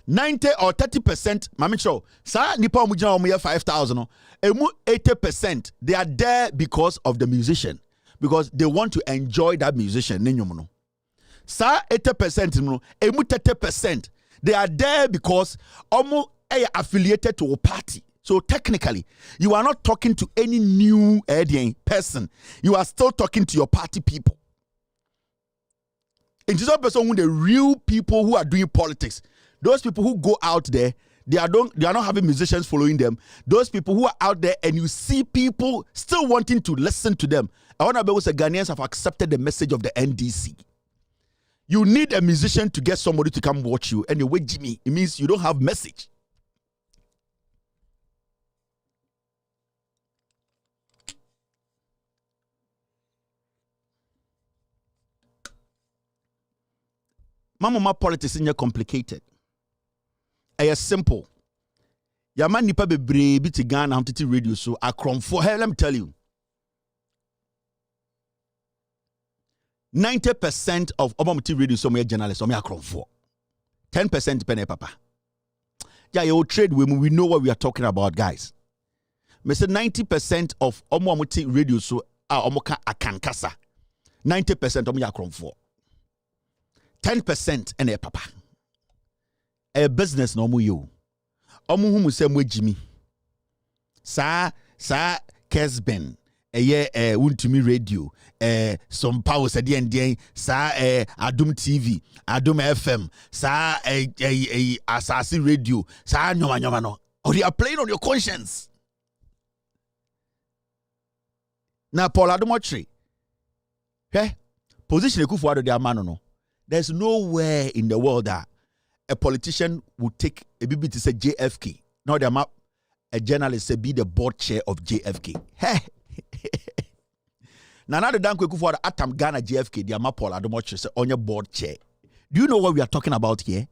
90 or 30%, mami show. Sa nipo mujina omu 5,000 no. Emu 80%, they are there because of the musician. Because they want to enjoy that musician. Sa 80% no, emu 30%. They are there because omo affiliated to a party. So technically, you are not talking to any new person. You are still talking to your party people. In this person, the real people who are doing politics, those people who go out there, they are not having musicians following them. Those people who are out there and you see people still wanting to listen to them. I want to be say Ghanaians have accepted the message of the NDC. You need a musician to get somebody to come watch you. Anyway, Jimmy, it means you don't have message. Mama politics is complicated. It's simple. Yaman nipa bebre bi ti Ghana Titi radio so akrom for. Hey, let me tell you. 90% of Obamuti radio so me journalists so me akrom for. 10% penny papa. Yeah, you trade women, we know what we are talking about, guys. Me say 90% of Obamuti radio so omoka akankasa. 90% omo akrom for. 10% ene papa. A business no mu you. Omu humu se mwe Jimmy. Sa Kesben. Untumi radio. Some power sa dien sa Adum TV, Adum FM, sa Asasi radio, sa nyoma no. Or you are playing on your conscience. Now Paul Adumotre. Position Ekufuado de amano no. There's nowhere in the world that a politician would take a BB to say JFK. Now they're a journalist say be the board chair of JFK. Hey. Now the Danko Kufuor Atam Ghana JFK, the Paul Adumotre say on your board chair. Do you know what we are talking about here?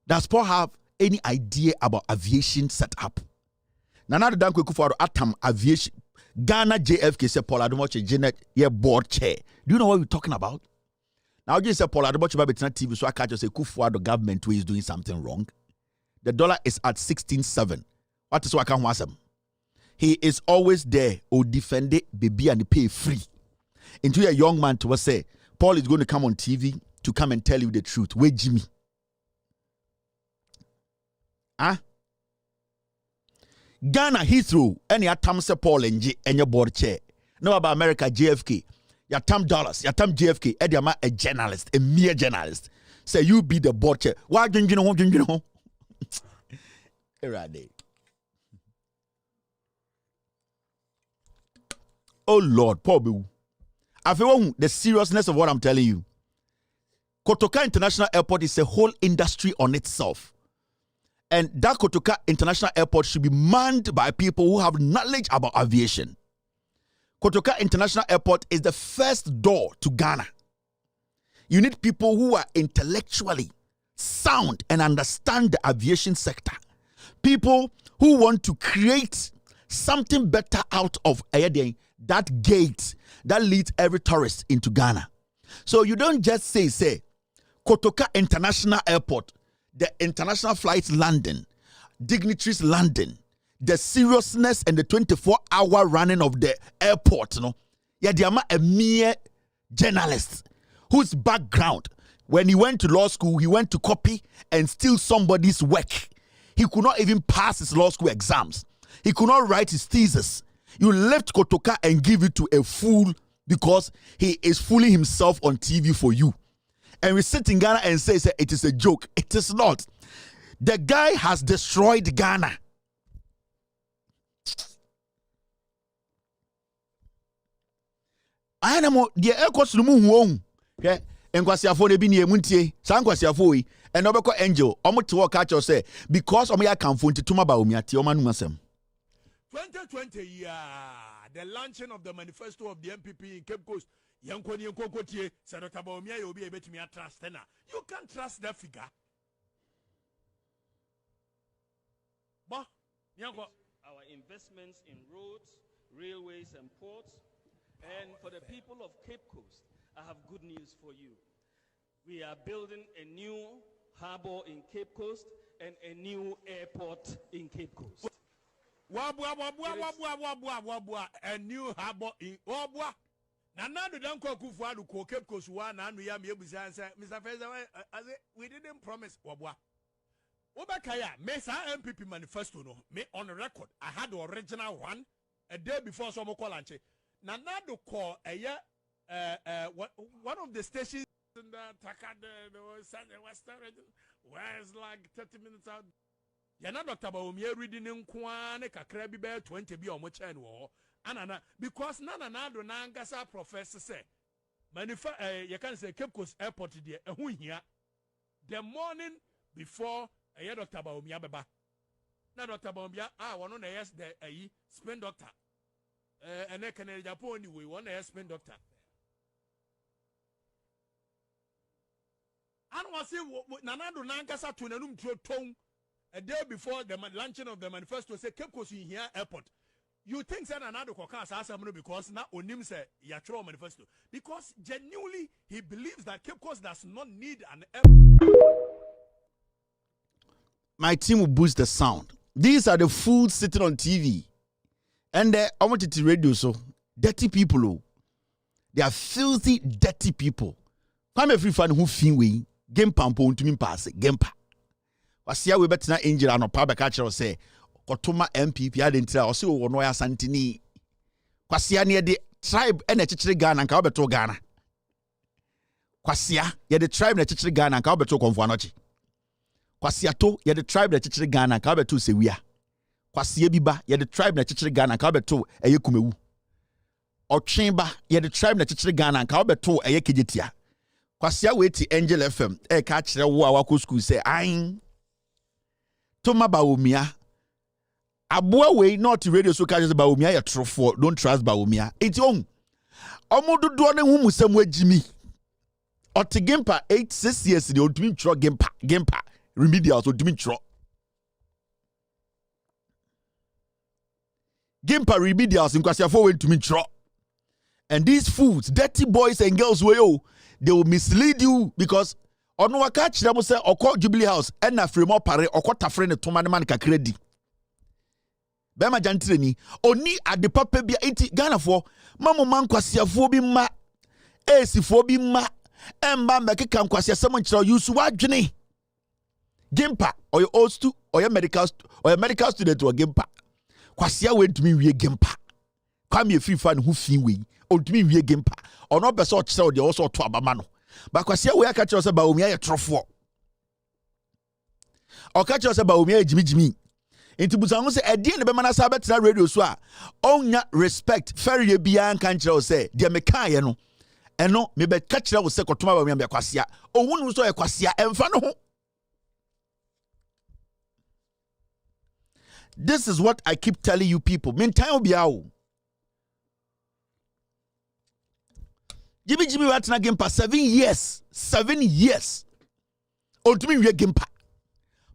Does Paul have any idea about aviation setup? Now the Danko Kufuor Atam aviation Ghana JFK say Paul Adumotre Janet your board chair. Do you know what we're talking about? Now you say Paul Adumotre Babetna TV, so I can't just say Kufuor the government who is doing something wrong. The dollar is at 16.7. What is what I can't want him? He is always there or defend it, baby, and pay free. Into a young man to say, Paul is going to come on TV to come and tell you the truth. Where Jimmy? Ghana Heathrow, any atam se Paul and your board chair. No about America JFK. Yatam dollars, Yatam JFK, Ediama a journalist, a mere journalist. Say you be the board chair. Why don't you know? Oh Lord, Paul. I feel the seriousness of what I'm telling you. Kotoka International Airport is a whole industry on itself. And that Kotoka International Airport should be manned by people who have knowledge about aviation. Kotoka International Airport is the first door to Ghana. You need people who are intellectually sound and understand the aviation sector. People who want to create something better out of that gate that leads every tourist into Ghana. So you don't just say, Kotoka International Airport, the international flights landing, dignitaries landing, the seriousness and the 24-hour running of the airport, no, yeah, they are a mere journalist whose background, when he went to law school, he went to copy and steal somebody's work. He could not even pass his law school exams. He could not write his thesis. You lift Kotoka and give it to a fool because he is fooling himself on TV for you. And we sit in Ghana and say it is a joke. It is not. The guy has destroyed Ghana. I know the air cost no mu yeah, and kwasiafo ne bi ne emuntie san kwasiafo yi and obeko angel omo te work catch say because omo ya kanfo ntituma ba omi ate omo anu asem 2020 the launching of the manifesto of the MPP in Cape Coast yankoni enkokotie Senator Baumia you be betimi trust na you can't trust that figure ba yanko our investments in roads, railways and ports. And for the people of Cape Coast, I have good news for you. We are building a new harbor in Cape Coast and a new airport in Cape Coast. Wabua, a new harbor in Wabua. Nanado Danko Kufuadu ko Cape Coast one and we are Mr. Feza, we didn't promise Wabua. Obakaya, Mesa MPP manifesto no, me on the record. I had the original one a day before Somoko Lanche. Nanado call one of the stations in the Takada, the Western region, where it's like 30 minutes out. Yana Dr. Baumia reading in Kwane Kakrabi Bear 20 be on much and war. Anana, because Nanado Nangasa professor say, you can say Cape Coast Airport here, the morning before a year Dr. Baumia Baba. Now Dr. Baumia, one on the yes, the spin doctor. And I can Japan anyway, one spin doctor. And was it Nanado Nankasa to Nanum Tone a day before the launching of the manifesto say Cape Coast in here airport. You think that Nanado Kokas Asamno because now Onim say Yatro manifesto. Because genuinely he believes that Cape Coast does not need an airport. My team will boost the sound. These are the fools sitting on TV. And I want it to radio so dirty people. Oh. They are filthy, dirty people. Come every fan who fin we game pampo to me pass gampa. Was here we better not injure and power catcher say Kotoma MPP identity or so no ya santini. Kwasia near the tribe and a chichiri Ghana and Calberto Ghana. Kwasia, ye the tribe and a chichiri Ghana and Calberto Confuanochi. Kwasia to ye the tribe and a chichiri Ghana and Calberto Sewia. Kwasia biba ye the tribe na chichiri Ghana ka obeto eye kumewu Otwemba ye the tribe na chichiri Ghana ka obeto eye kejetia Kwasia weti Angel FM ka kire wo awako school say ain Toma Baumia aboa we not radio so ka just Baumia ye trofo don't trust Baumia enti on omododo ne hu musam agimi Otigempa 8-6 years the ultimate tro gempa remedial so ultimate tro Gimpa remedials in Kwasiafo went to me tro. And these fools, dirty boys and girls, they will mislead you because on no catch them say or Jubilee House and na free more pare or quite a friend to man kakredi. Bema jantreni oni at the papa be 80 Ghana for Mamo man Kwasiafo bi ma esifo bi ma emba mbeke kan Kwasia someone chiro use wadwene. Gimpa or your old stu or your medical student or Gimpa. Kwasia went to me wie gempa. Kwame free fan who fin we. O to me wie gempa. Or no person sell the also to abamano. But Kwasia we catch us about me a trofo. Or catch us about me a Jimmy. Into Busango say a dear the Bemana Sabbath radio swa. Onya respect ferry bian cancer say dear Mekaya no. And no me be catch us say Kotuma me Kwasia. O wonu so e Kwasia emfa. This is what I keep telling you people. Meantime, Jimmy Ratna Gimpa 7 years. 7 years. Ultimately, we Gimpa.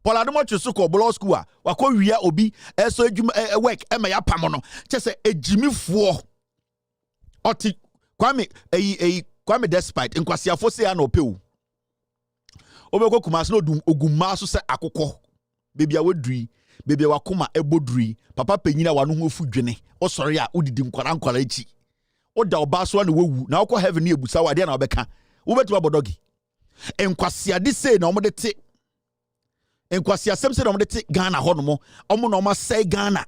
Paul Adamocho Soko Bolo School. Wako Ria Obi. So work. Emma Pamono. Just a Jimmy 4. Oti Kwame despite. Nkwasia Fose ano peu. Obeko Kumasno Dum Ogumasu se akoko. baby awodri baby wakoma ebodri papa penyina wano ho fu dwene o sori a udidi nkwara echi o da oba so na wawu na okọ heaven na ebusa wade na obeka wo betu abodogi enkwasiade sei na omode te enkwasiasem sei na omode te Ghana honomo omo na omasai Ghana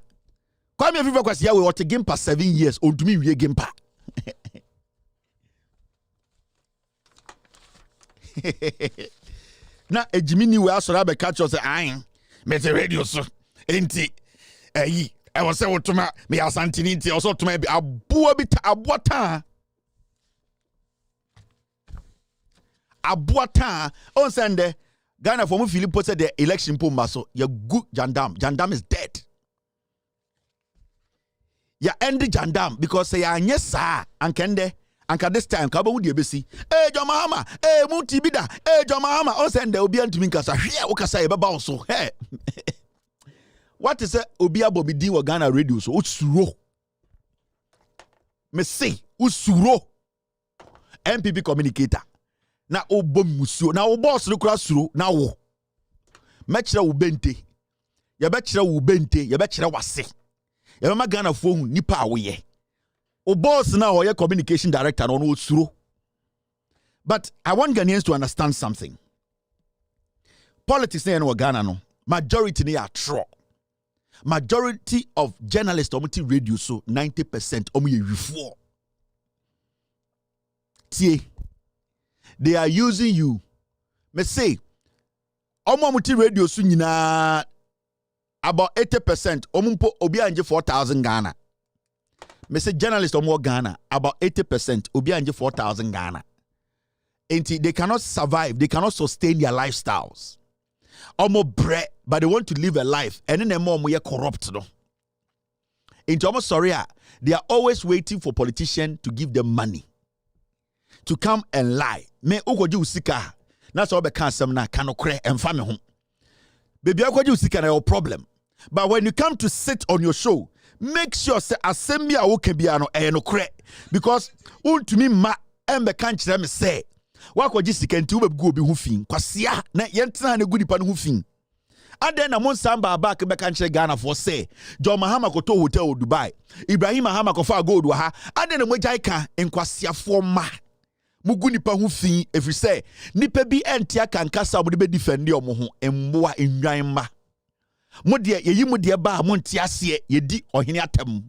kwa me viva kwasia we ote gimpa 7 years ontumi wie gimpa na ejimini we asora be catch us ayin me the radio so enti eyi e wo se wotuma me asantini enti o so tuma bi aboa bi ta aboata on Sunday Ghana for Philippo said the election po maso ya good Jandam is dead ya end Jandam because ya anye saa ankende anka this time ka ba wudi ebesi John Mahama muti bida John Mahama on Sunday obi antumi nkasa hwe wo kasa ye beba so hey what is obi abobi din wo Ghana radio so usuro me say usuro MPP communicator na obo musuo na wo boss no kura suro na wo mekire wo bente ye bekire wo bente ye bekire wase ye ma Ghana fo hu nipa awoye o boss na o ye communication director no suro. But I want Ghanaians to understand something. Politics in Ghana no majority they are true. Majority of journalists on radio so 90% omu ye before. Tie they are using you. Me say omu radio so nyina about 80% omumpo obi anje 4,000 Ghana. Me say journalists omu Ghana about 80% obi anje 4,000 Ghana. And they cannot survive, they cannot sustain their lifestyles. Omo bre, but they want to live a life and then more corrupt no. Into almost sorry, they are always waiting for politicians to give them money to come and lie. Me ukoji usika. That's all because some na kanokre and family home. Baby ukoji usika na your problem. But when you come to sit on your show, make sure say assembly a woke biano no kre because ultimi ma embe kanchire me say wakoji sika nti ube go bi hu fin kwasia na yentena na gudi pa no hu fin aden na monsamba back be kanchire Ghana for say John Mahama ko to hotel Dubai Ibrahim Mahama ko fa gold wa ha aden na mogya ka nkwasia fo ma mugu nipa hu fin every say nipa bi entia kankasa mo de be defend omo ho emboa enwan ma modie yeyi modie ba montia ase yedi ohene atam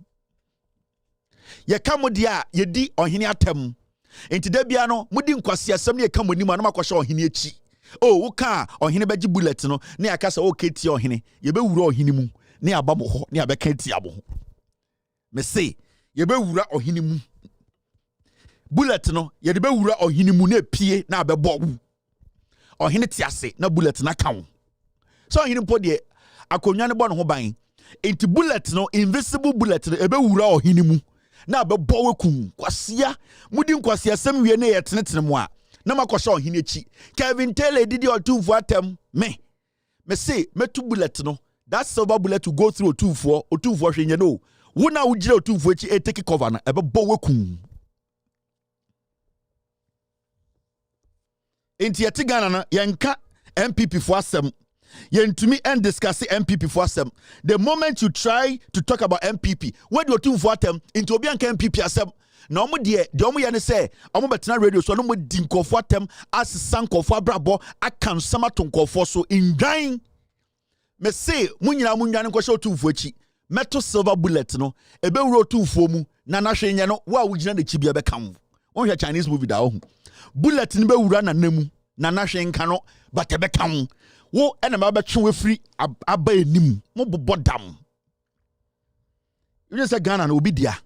ye ka modie a yedi ohene atam enti da bia no mudi nkwase asem ne ka monim na makɔhye ohene achi wo ka ohene bagi bullet no ne akasa o keti ohene ye be wura ohene mu ne aba mo ho ne abeka ti abo ho me say ye be wura ohene mu bullet no ye de be wura ohene mu na pie na abɛbɔ wu ohene ti ase na bullet na ka wo so ohene mpo de akonwa ne bɔ no ho ban enti bullet no invisible bullet no ebe wura ohene mu na bɛbɔ wekum kwasia mudi nkwasia sem wie ne ye tenetene mu a na makɔhye ohene achi Kevin Taylor didi otumfo atem me say metu bullet no that silver bullet to go through otumfo hwenye no wo na wo gire otumfo achi e take cover na ɛbɛbɔ wekum enti yete Ghana na yenka MPP fo asem yentumi and discuss MPP for asem. The moment you try to talk about MPP, when you two for them into obi anka MPP asem, na omo de omo ye ne say omo betena radio so no mo dinko for them as sanko for brabo akan sama tonko for so in dying. Me say munyina munwane nko show two for chi metal silver bullet no ebe wuro two for mu na na hwenye no wa wugina de chi bia be kam. Won hwe Chinese movie da ho. Bullet ni be wura na namu na na hwenka no but ebe kam. Wo enema be twe free aba enim mo bobodam you say Ghana na obi dia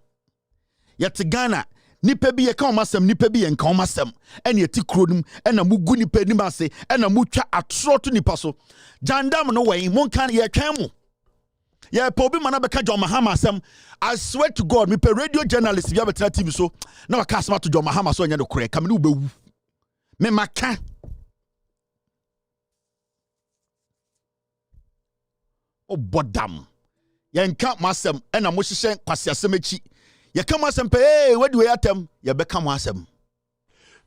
yet Ghana nipa bi ye ka omasem nipa bi ye nka omasem ene yeti kronum ena mugu nipa enim ase ena mutwa atro to nipa so Jandam no wen mon kan ye twan mo ye pa obi mana be ka John Mahama asem I swear to God me pe radio journalist bi abetena TV so na waka asema to John Mahama so nya de kore kam ne ubewu me maka o bodam yenka masem ena mo hihye kwasiasem achi ye ka masem pe wadi we atem ye be ka masem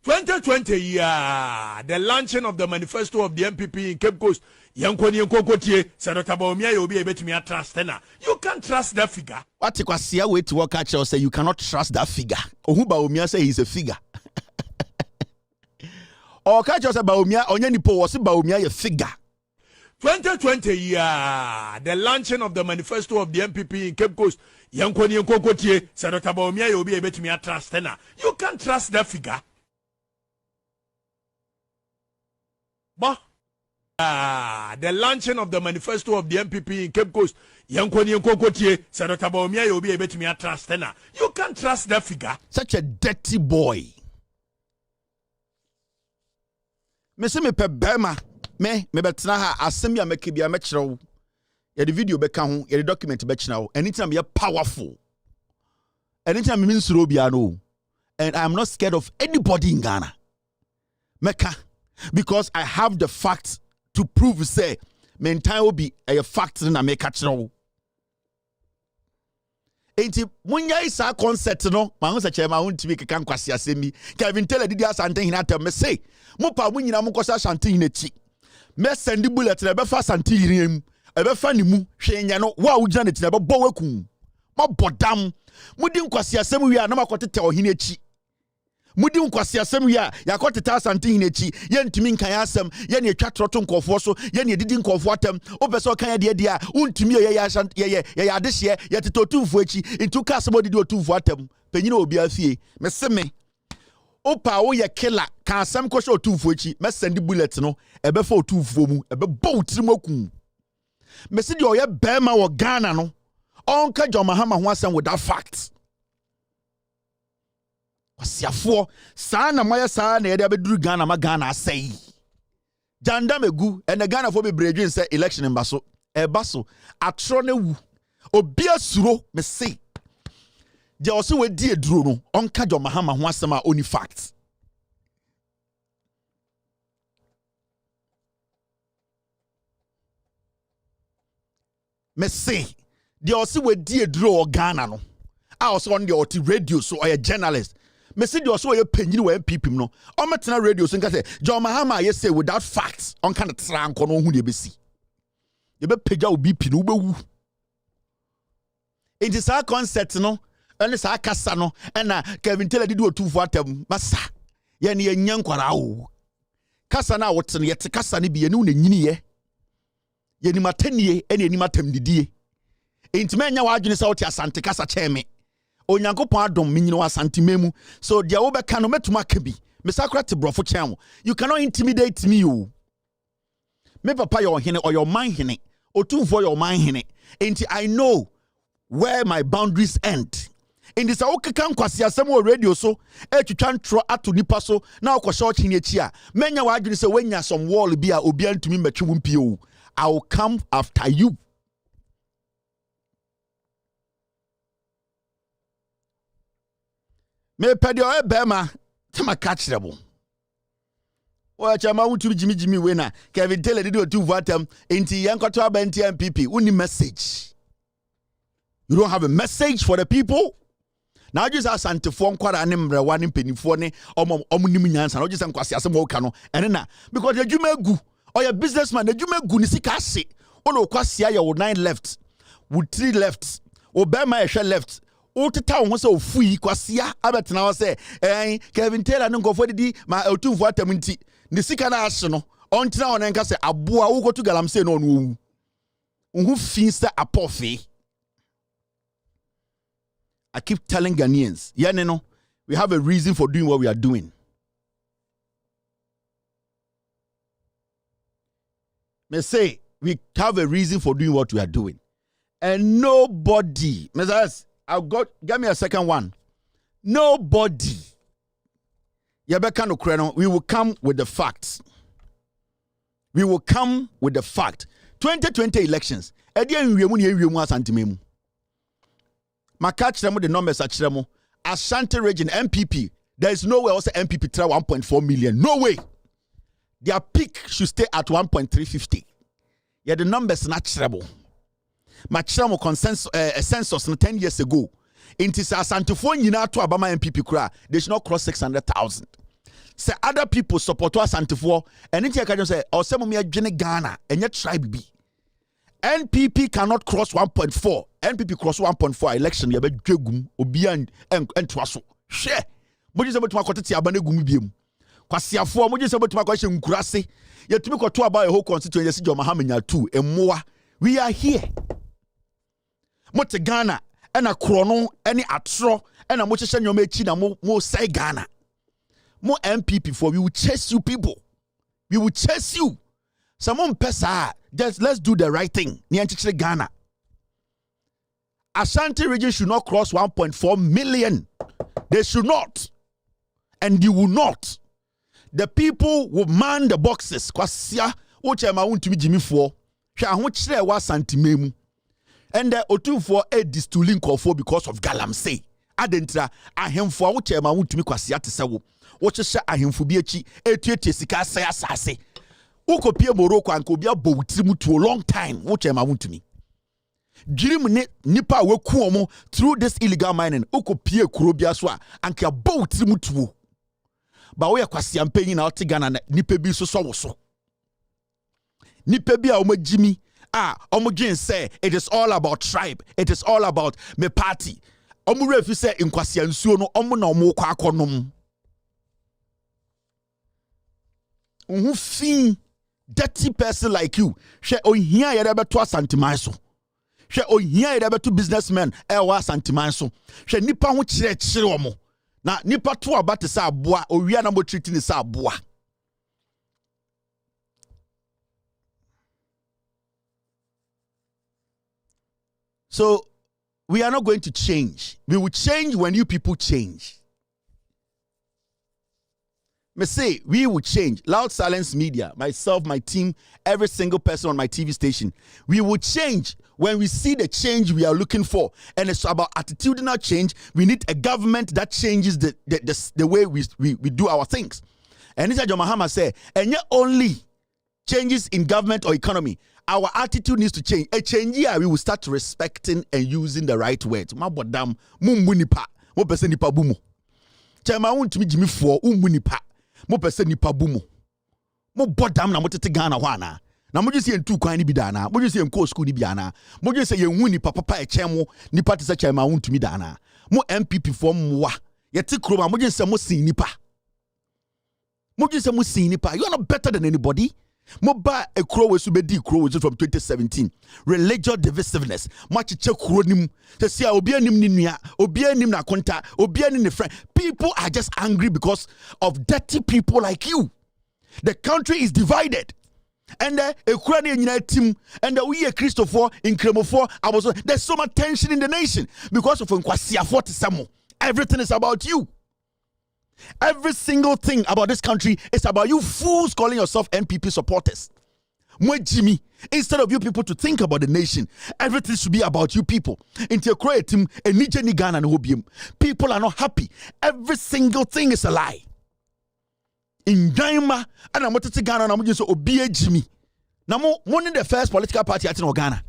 2020 the launching of the manifesto of the MPP in Cape Coast Yankoni Kokotie, Senator Baumia, you'll be able to trust. You can't trust that figure. What you can see a way to work at say you cannot trust that figure. Ohu Baumia say he's a figure. Or catch us about Baumia, Onyani Po was Baumia a figure. 2020, the launching of the manifesto of the MPP in Cape Coast. Yankoni Kokotie, Senator Baumia, you'll be able to trust. You can't trust that figure. But the launching of the manifesto of the MPP in Cape Coast. Yankoni Kokotie, Senator Baumia, you'll be able to trust. You can't trust that figure. Such a dirty boy. Me se me pe bema me betena ha asem ya make bia me kire wo. Ye the video be ka ho, ye the document be kina wo. Anytime you powerful. Anytime me nsuro bia no. And I am not scared of anybody in Ghana. Meka because I have the facts to prove say me entire will be a fact na make kire wo. Enti munya isa concept no ma ho se chema ho ntimi keka nkwase asemi Kevin Taylor didi asante hinata me say mo pa mo nyina mo kosa asante hinachi me send bullet na be fa asante hirem e be fa ni mu hwenya no wa ugina ne tina be bo wakum mo bodam mudi nkwase asem wi a na makotete ohinachi mudi nkwase asem wi a yakotete asante hinachi ye ntimi nkan asem ye ne etwa troto nkofo so ye ne didi nkofo atem obese okan ye de a untimi ye adehye ye tetotumfo echi intu ka asem odidi otumfo atem penyina obi afie me se me opa wo ye killer ka asem ko sho otumfo echi me send bullet no ebe fa otumfo mu ebe bo utirimakum me se de oye bema wo Ghana no onka John Mahama ho asem with that fact. Wasiafo saa na moye saa na yede abeduru Ghana ma Ghana asai janda megu ene Ghana fo bebredwin say election mbaso ebaso atro na wu obi asuro me say je oso we die duro no onka John Mahama ho asem a oni fact me say je oso we die duro o Ghana no a oso on the radio so or a journalist me see the also ye penyin we MPP no o metena radio so nka say John Mahama ye say without facts on kind of tranko no hu de besi ye be pagya obi pi no bewu it is our concept no and sa kasa no na Kevin Taylor did otu fu atam masa ye ne nya nkwara o kasa na wote ye te kasa ne bi ye ne una nyini ye ni matanie ene ni matam didie intima nya wa adwene sa wote asante kasa cheme Onyankopon adom minyino asante memu so dia wo beka no metuma ka bi mesakra te brofo chen you cannot intimidate me o me papa your hene or your man hene otumfo your man hene enti I know where my boundaries end in this okeka nkwase asem o radio so etwetwa ntro ato nipa so na okosho chi ni echi a menya wa adwene se wanya some wall bi a obi antumi metwe wumpie o I will come after you. Me pedi o ebema tema catch them. O chama wutu jimi we na Kevin Taylor did otu vatem enti yankoto aba enti MPP uni message. You don't have a message for the people. Now just ask antifo nkwara ne mrewa ne mpenifo ne omunim nyansa na just nkwase asem wo ka no ene na because the djuma gu or your businessman the djuma gu ni sika ase o no kwase ya wo 9 left with 3 left o bema ehwe left o teta wo se ofui kwasea abetena wo se Kevin Taylor ne nkofo didi ma otumfo atam nti ne sika na ahye no ontina won nka se aboa wo gotu galamse no no owu unhu fi se apofe. I keep telling Ghanaians, we have a reason for doing what we are doing. May say we have a reason for doing what we are doing. And nobody, get me a second one. Nobody, we will come with the facts. We will come with the fact. 2020 elections. My catch them with the numbers at Chiremo. Ashanti region MPP. There is no way also MPP try 1.4 million. No way. Their peak should stay at 1.350. Yeah, the numbers not Chiremo. My Chiremo consensus census 10 years ago. Inti Ashanti phone you to Abama MPP kura. They should not cross 600,000. say other people support us Santifo, and it can say, or some of me are Ghana, and yet tribe B. NPP cannot cross 1.4. NPP cross 1.4 election, you have Jegum, Obian, and Twasso. Share. What is about my quantity Abanegum? Kwasiafo mo je se botuma kwahye nkurase yetumi kwoto aba a whole constituency jo mahamenya 2 emoa we are here mote Ghana ena krono ene atro ena mo chehye nyoma echi na mo say Ghana mo MPP for we will chase you people, we will chase you some pesa just let's do the right thing ni anchire Ghana. Ashanti region should not cross 1.4 million. They should not, and you will not. The people will man the boxes. Kwasia, ochema wuntumi jimi for. Hwa ho kire wa santimemu. And the otumfo e distilling kofo because of galamsey. Adentra ahemfo ochema wuntumi kwasia tesewo. Wo chehye ahemfo bi echi etuetie sika asai asase. Ukopie Morocco anko bia bowutiri to a long time. Ochema wuntumi. Jirim ne nipa we ku omo through this illegal mining. Ukopie kuro bia so a anka bowutiri to. Ba we kwasi ampanyi na ote Ghana na nipa bi so wo so nipa bi a omagimi omodwen say it is all about tribe, it is all about me party omurefi say nkwasi ansuo no omo na omo kwa akonom unhu fin dirty person like you hwe ohia ye beto asantiman so hwe ohia ye beto businessmen wa asantiman so hwe nipa ho kire omo na nipa to abate sa aboa owia na mo treat ni sa aboa. So we are not going to change. We will change when you people change. Me say we will change. Loud Silence Media, myself, my team, every single person on my TV station. We will change when we see the change we are looking for. And it's about attitudinal change. We need a government that changes the way we do our things. And this is John Mahama say, and not only changes in government or economy, our attitude needs to change. A change here, we will start respecting and using the right words. Mabodam, mumunipa, mo pese nipa bumo. Chema untimi jimi fo, umunipa, mo pese nipa bumo. Mo bodam na mo tete Ghana wana. Na mo jisi entu kwan ni bidana, mo jisi enko school ni biana. Mo jisi yenwu nipa papa echemo, nipa tese chema untimi dana. Mo MPP fo mwa. Yeti kroma, mo jisi mo sin nipa. Mo jisi mo sin nipa. You are not better than anybody. Moba a crow was subedi crow from 2017. Religious divisiveness. Much check nim. To see obianim ninia, obianim na konta, obianim ni friend. People are just angry because of dirty people like you. The country is divided. And a Ukrainian team and we a Christopher in Kremofor. There's so much tension in the nation because of everything is about you. Every single thing about this country is about you fools calling yourself NPP supporters. Jimmy, instead of you people to think about the nation, everything should be about you people. People are not happy. Every single thing is a lie. In Daima, and I'm to Ghana, and I'm just obey Jimmy. Now, money the first political party at Ghana.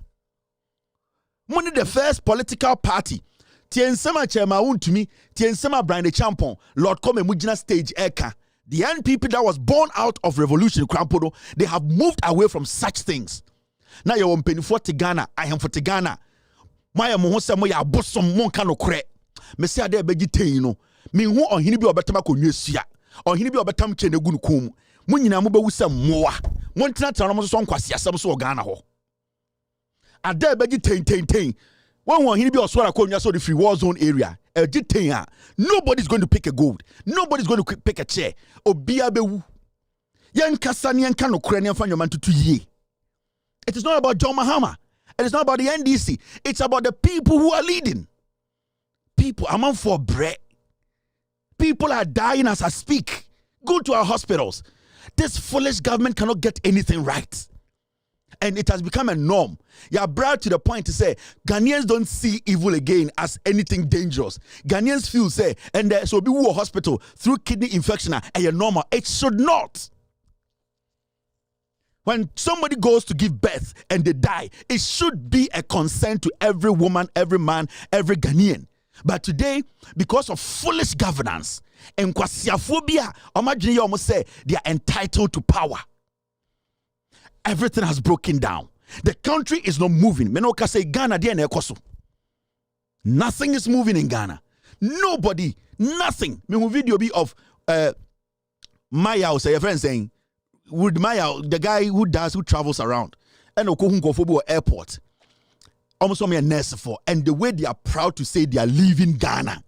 Money the first political party. Tiensema chema untumi, tiensema Brian the Champon, Lord Come Mujina stage eka. The NPP that was born out of revolution, Krampodo, they have moved away from such things. Now you're on penny for Ghana, I am for Ghana. Maya Mohose Moya Bosom Monkano Cre. Messia de Begitino. Me who on Hinibi or Betamako Nusia, or Hinibi or Betam Chenegun Kum. Munina Mube Wissa Moa. Montana Tanamoson Quasia Samso Ghana ho. A de Begitain. When he be Oswara Konya so the free war zone area, nobody's going to pick a gold. Nobody's going to pick a chair. Obiabewu. Yan Kasani and Kano Ukrainian fan your man to 2 years. It is not about John Mahama. It is not about the NDC. It's about the people who are leading. People, I'm on for bread. People are dying as I speak. Go to our hospitals. This foolish government cannot get anything right. And it has become a norm. You are brought to the point to say Ghanaians don't see evil again as anything dangerous. Ghanaians feel say, and so be a hospital through kidney infection and normal. It should not. When somebody goes to give birth and they die, it should be a concern to every woman, every man, every Ghanaian. But today, because of foolish governance, and kwasiaphobia, imagine you almost say they are entitled to power. Everything has broken down. The country is not moving. Menoka say Ghana dia na ekoso. Nothing is moving in Ghana. Nobody, nothing. Me video be of Maya, say your friend saying, would Maya, the guy who travels around, and Okohunkofobo airport, almost me a nurse for, and the way they are proud to say they are leaving Ghana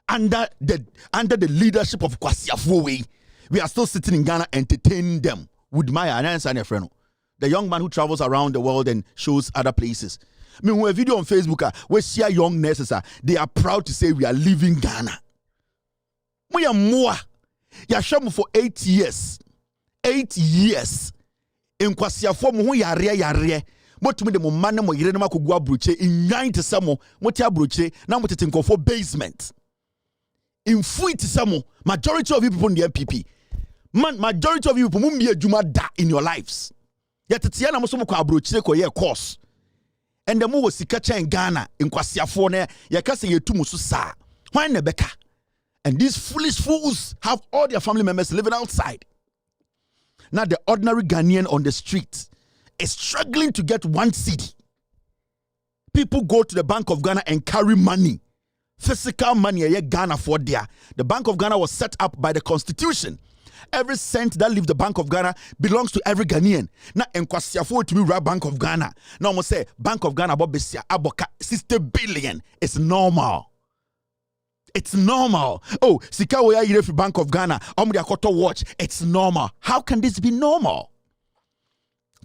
under the leadership of Kwasi Afo, we are still sitting in Ghana entertaining them. Would Maya and your friend, the young man who travels around the world and shows other places. I mean, when a video on Facebook, we see young nurses, they are proud to say we are leaving Ghana. We are more. You are for 8 years. 8 years. In Kwasi Afo, mu yare. But me the man mo yire na makogua broche in 90 samo mo tia broche na mo tete nkofo basement. In fuit samo majority of you people in the MPP. Man, majority of you people mum be adwuma da in your lives. Yet tia na mo so mo kwa broche ko ye course. And the mo was sika chen Ghana in Kwasi Afo na ye ka se ye tu musu sa. Why na beka? And these foolish fools have all their family members living outside. Now the ordinary Ghanaian on the street is struggling to get 1 cedi. People go to the Bank of Ghana and carry money. Physical money, Ghana for there. The Bank of Ghana was set up by the Constitution. Every cent that leaves the Bank of Ghana belongs to every Ghanaian. Now, in Kwasiafo to be right Bank of Ghana. Now, I'm say Bank of Ghana about 60 billion. It's normal. It's normal. Oh, Sika Oya Irefi Bank of Ghana. Watch. It's normal. How can this be normal?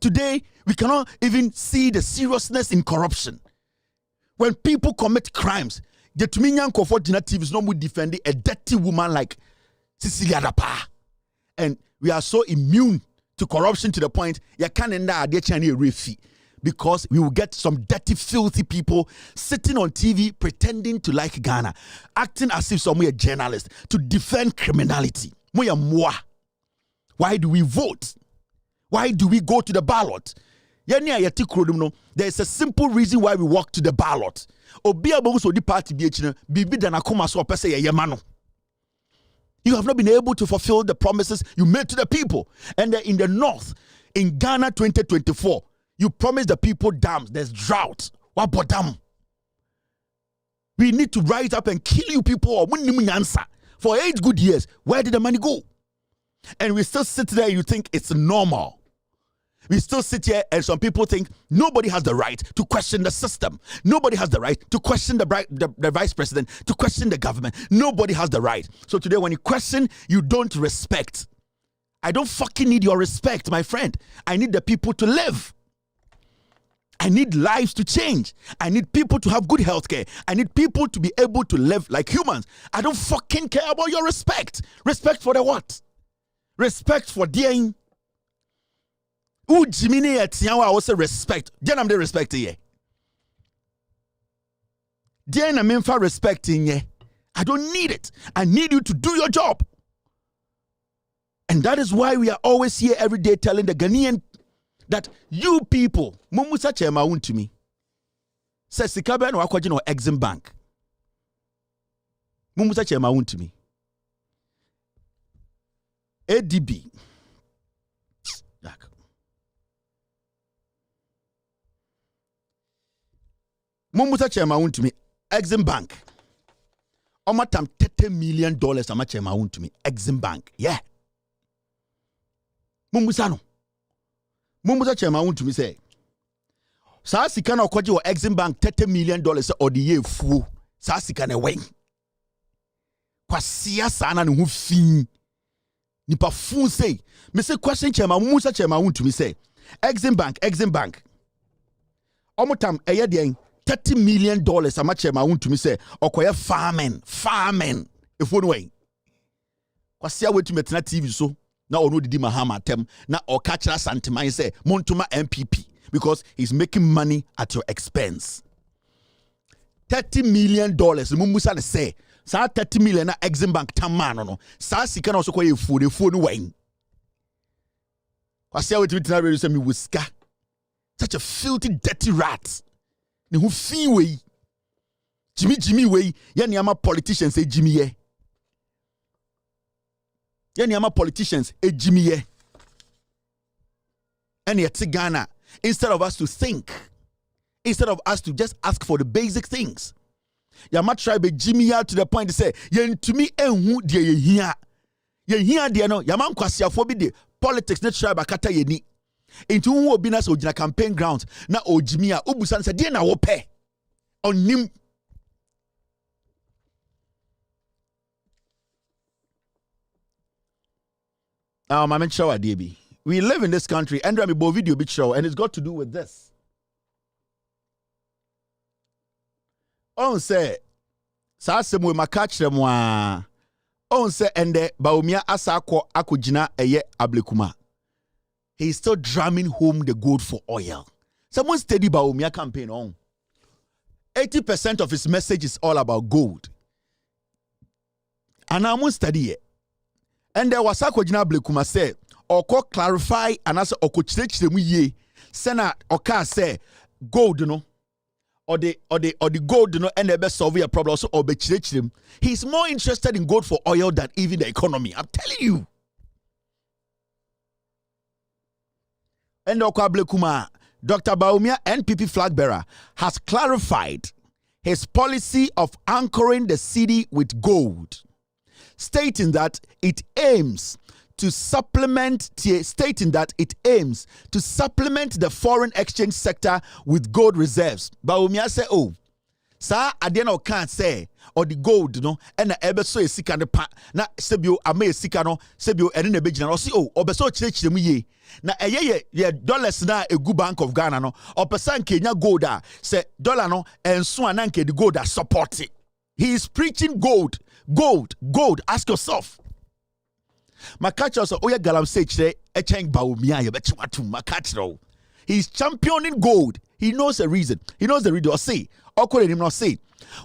Today, we cannot even see the seriousness in corruption. When people commit crimes, the Tuminyan Comfort Dinner TV is not defending a dirty woman like Cecilia Dapa. And we are so immune to corruption to the point, because we will get some dirty, filthy people sitting on TV pretending to like Ghana, acting as if some are journalists to defend criminality. Why do we vote? Why do we go to the ballot? There is a simple reason why we walk to the ballot. You have not been able to fulfill the promises you made to the people. And in the north, in Ghana 2024, you promised the people dams. There's drought. What about dam? We need to rise up and kill you people. For 8 good years, where did the money go? And we still sit there and you think it's normal. We still sit here and some people think nobody has the right to question the system. Nobody has the right to question the vice president, to question the government. Nobody has the right. So today when you question, you don't respect. I don't fucking need your respect, my friend. I need the people to live. I need lives to change. I need people to have good health care. I need people to be able to live like humans. I don't fucking care about your respect. Respect for the what? Respect for the who Jiminy at Tiawa also respect. Then I'm the respect ye. Then I'm in for respecting ye. I don't need it. I need you to do your job. And that is why we are always here every day telling the Ghanaian that you people, Mumusa Chema won to me. Says the Kaban or Aquajin or Exim Bank. Mumusa Chema won to me. ADB. Mumusa Chema won to me. Exim Bank. Omatam $30 million ama Chema won to me. Exim Bank. Yeah. Mumusa no. Mumusa Chema won to me say. Sa sika na okwaji wo Exim Bank $30 million or the year fu. Sa sika na wen. Kwasia sana ne hu fi. Nipa fu say. Me say question Chema Mumusa Chema won to me say. Exim Bank. Omotam eye den $30 million ama Chema won to me say okoye farming if one way kwasia wetu metena TV so na ono didi mahama tem na okachira santiman say montuma MPP because he's making money at your expense. $30 million mumusa ne say sa 30 million na Exim Bank tamano no sa sika na so koye fuo no wen kwasia wetu metena radio say me wuska such a filthy dirty rat. Ne hu fi we Jimmy way, yama politicians say Jimmy ye. Yama politicians a Jimmy ye. And yet Ghana, instead of us to think, instead of us to just ask for the basic things, yama tribe a Jimmy to the point to say, yen to me and who dear ye here. Ye here dear no, yaman kwasia for de politics net tribe akata ye ni. Into who be nas ojina campaign ground na o Jimmy a ubusan sa dear na wo pe on nim. I'm sure DB. We live in this country, and I'm a video big show, and it's got to do with this. On say, Sasem we makach them wa. On say, and the Baumia Asako Akujina eye ablekuma. He's still drumming home the gold for oil. Someone steady Baumia campaign on. 80% of his message is all about gold. And I'm going to study it. And there was a Akujina ablekuma say, Oko clarify and as oko church them ye sena oka say gold no or the gold no and the best solve your problem so or be church them. He's more interested in gold for oil than even the economy. I'm telling you. And Oko Ablekuma, Dr. Baumia, NPP flag bearer, has clarified his policy of anchoring the city with gold, stating that it aims to supplement the foreign exchange sector with gold reserves. Baumia say, oh, sa adena can't say or the gold no and ebe so esika ne pa na sebio ama esika no sebio ene na begina no si oh obeso chirechire mu ye na eye ye dollars na egu Bank of Ghana no opesa Kenya gold a say dollar no enso ananke the gold a support it. He is preaching gold. Ask yourself. Makacho so oya galamsey chire echeng Baumia ye bechiwatu makacho. He's championing gold. He knows the reason. He knows the reason. Say,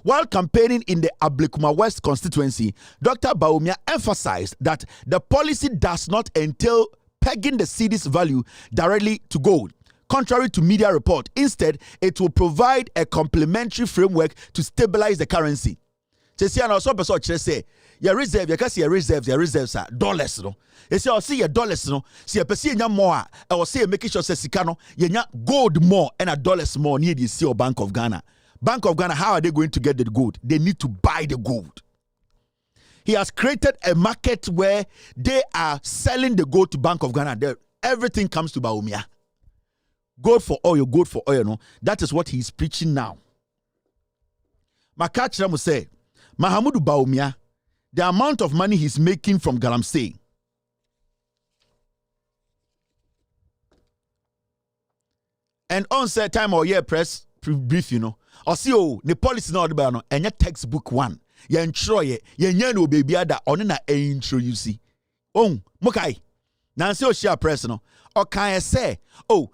while campaigning in the Ablekuma West constituency, Dr. Baumia emphasized that the policy does not entail pegging the city's value directly to gold. Contrary to media report, instead, it will provide a complementary framework to stabilize the currency. Your reserve, you can see your reserves are dollars. No, you see, see your dollars. No, see a person more. I will say making sure say sikano, you gold more and a dollars more near the CEO Bank of Ghana. Bank of Ghana, how are they going to get the gold? They need to buy the gold. He has created a market where they are selling the gold to Bank of Ghana. There, everything comes to Baumia. Gold for oil. No, that is what he's preaching now. Makachram say, Mahamudu Baumia. The amount of money he's making from Galamsey. And on set time or year press brief, or see the policy not about and your textbook one. You intro ye no baby ada on na intro you see. Oh, Mokai. Nancy Oshia press no. Or can I say, oh,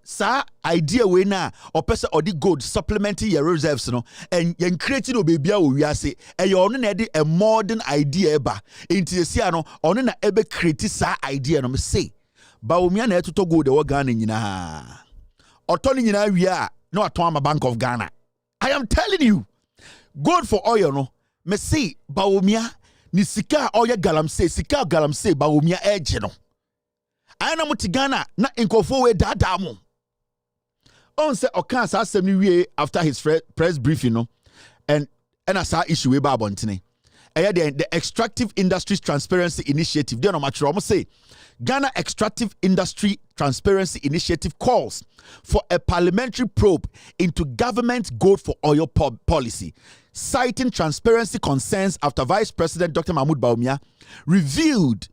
sa idea we na or person or the gold supplementing your reserves no and yen creating o baby we are say you on a modern idea ba into the siano on na ebe create sa idea no me say Baumia na to go the Ghana nyina otoni nyina wi a no aton ma Bank of Ghana. I am telling you, gold for oil no me say Baumia ni sika oil galamsey Baumia edge no. I am not Ghana, not in Kofo Dadamo. On say Okansa assembly after his press briefing, and I saw issue with Babontine. The Extractive Industries Transparency Initiative, they no matter what say. Ghana Extractive Industry Transparency Initiative calls for a parliamentary probe into government gold for oil policy, citing transparency concerns after Vice President Dr. Mahmoud Baumia revealed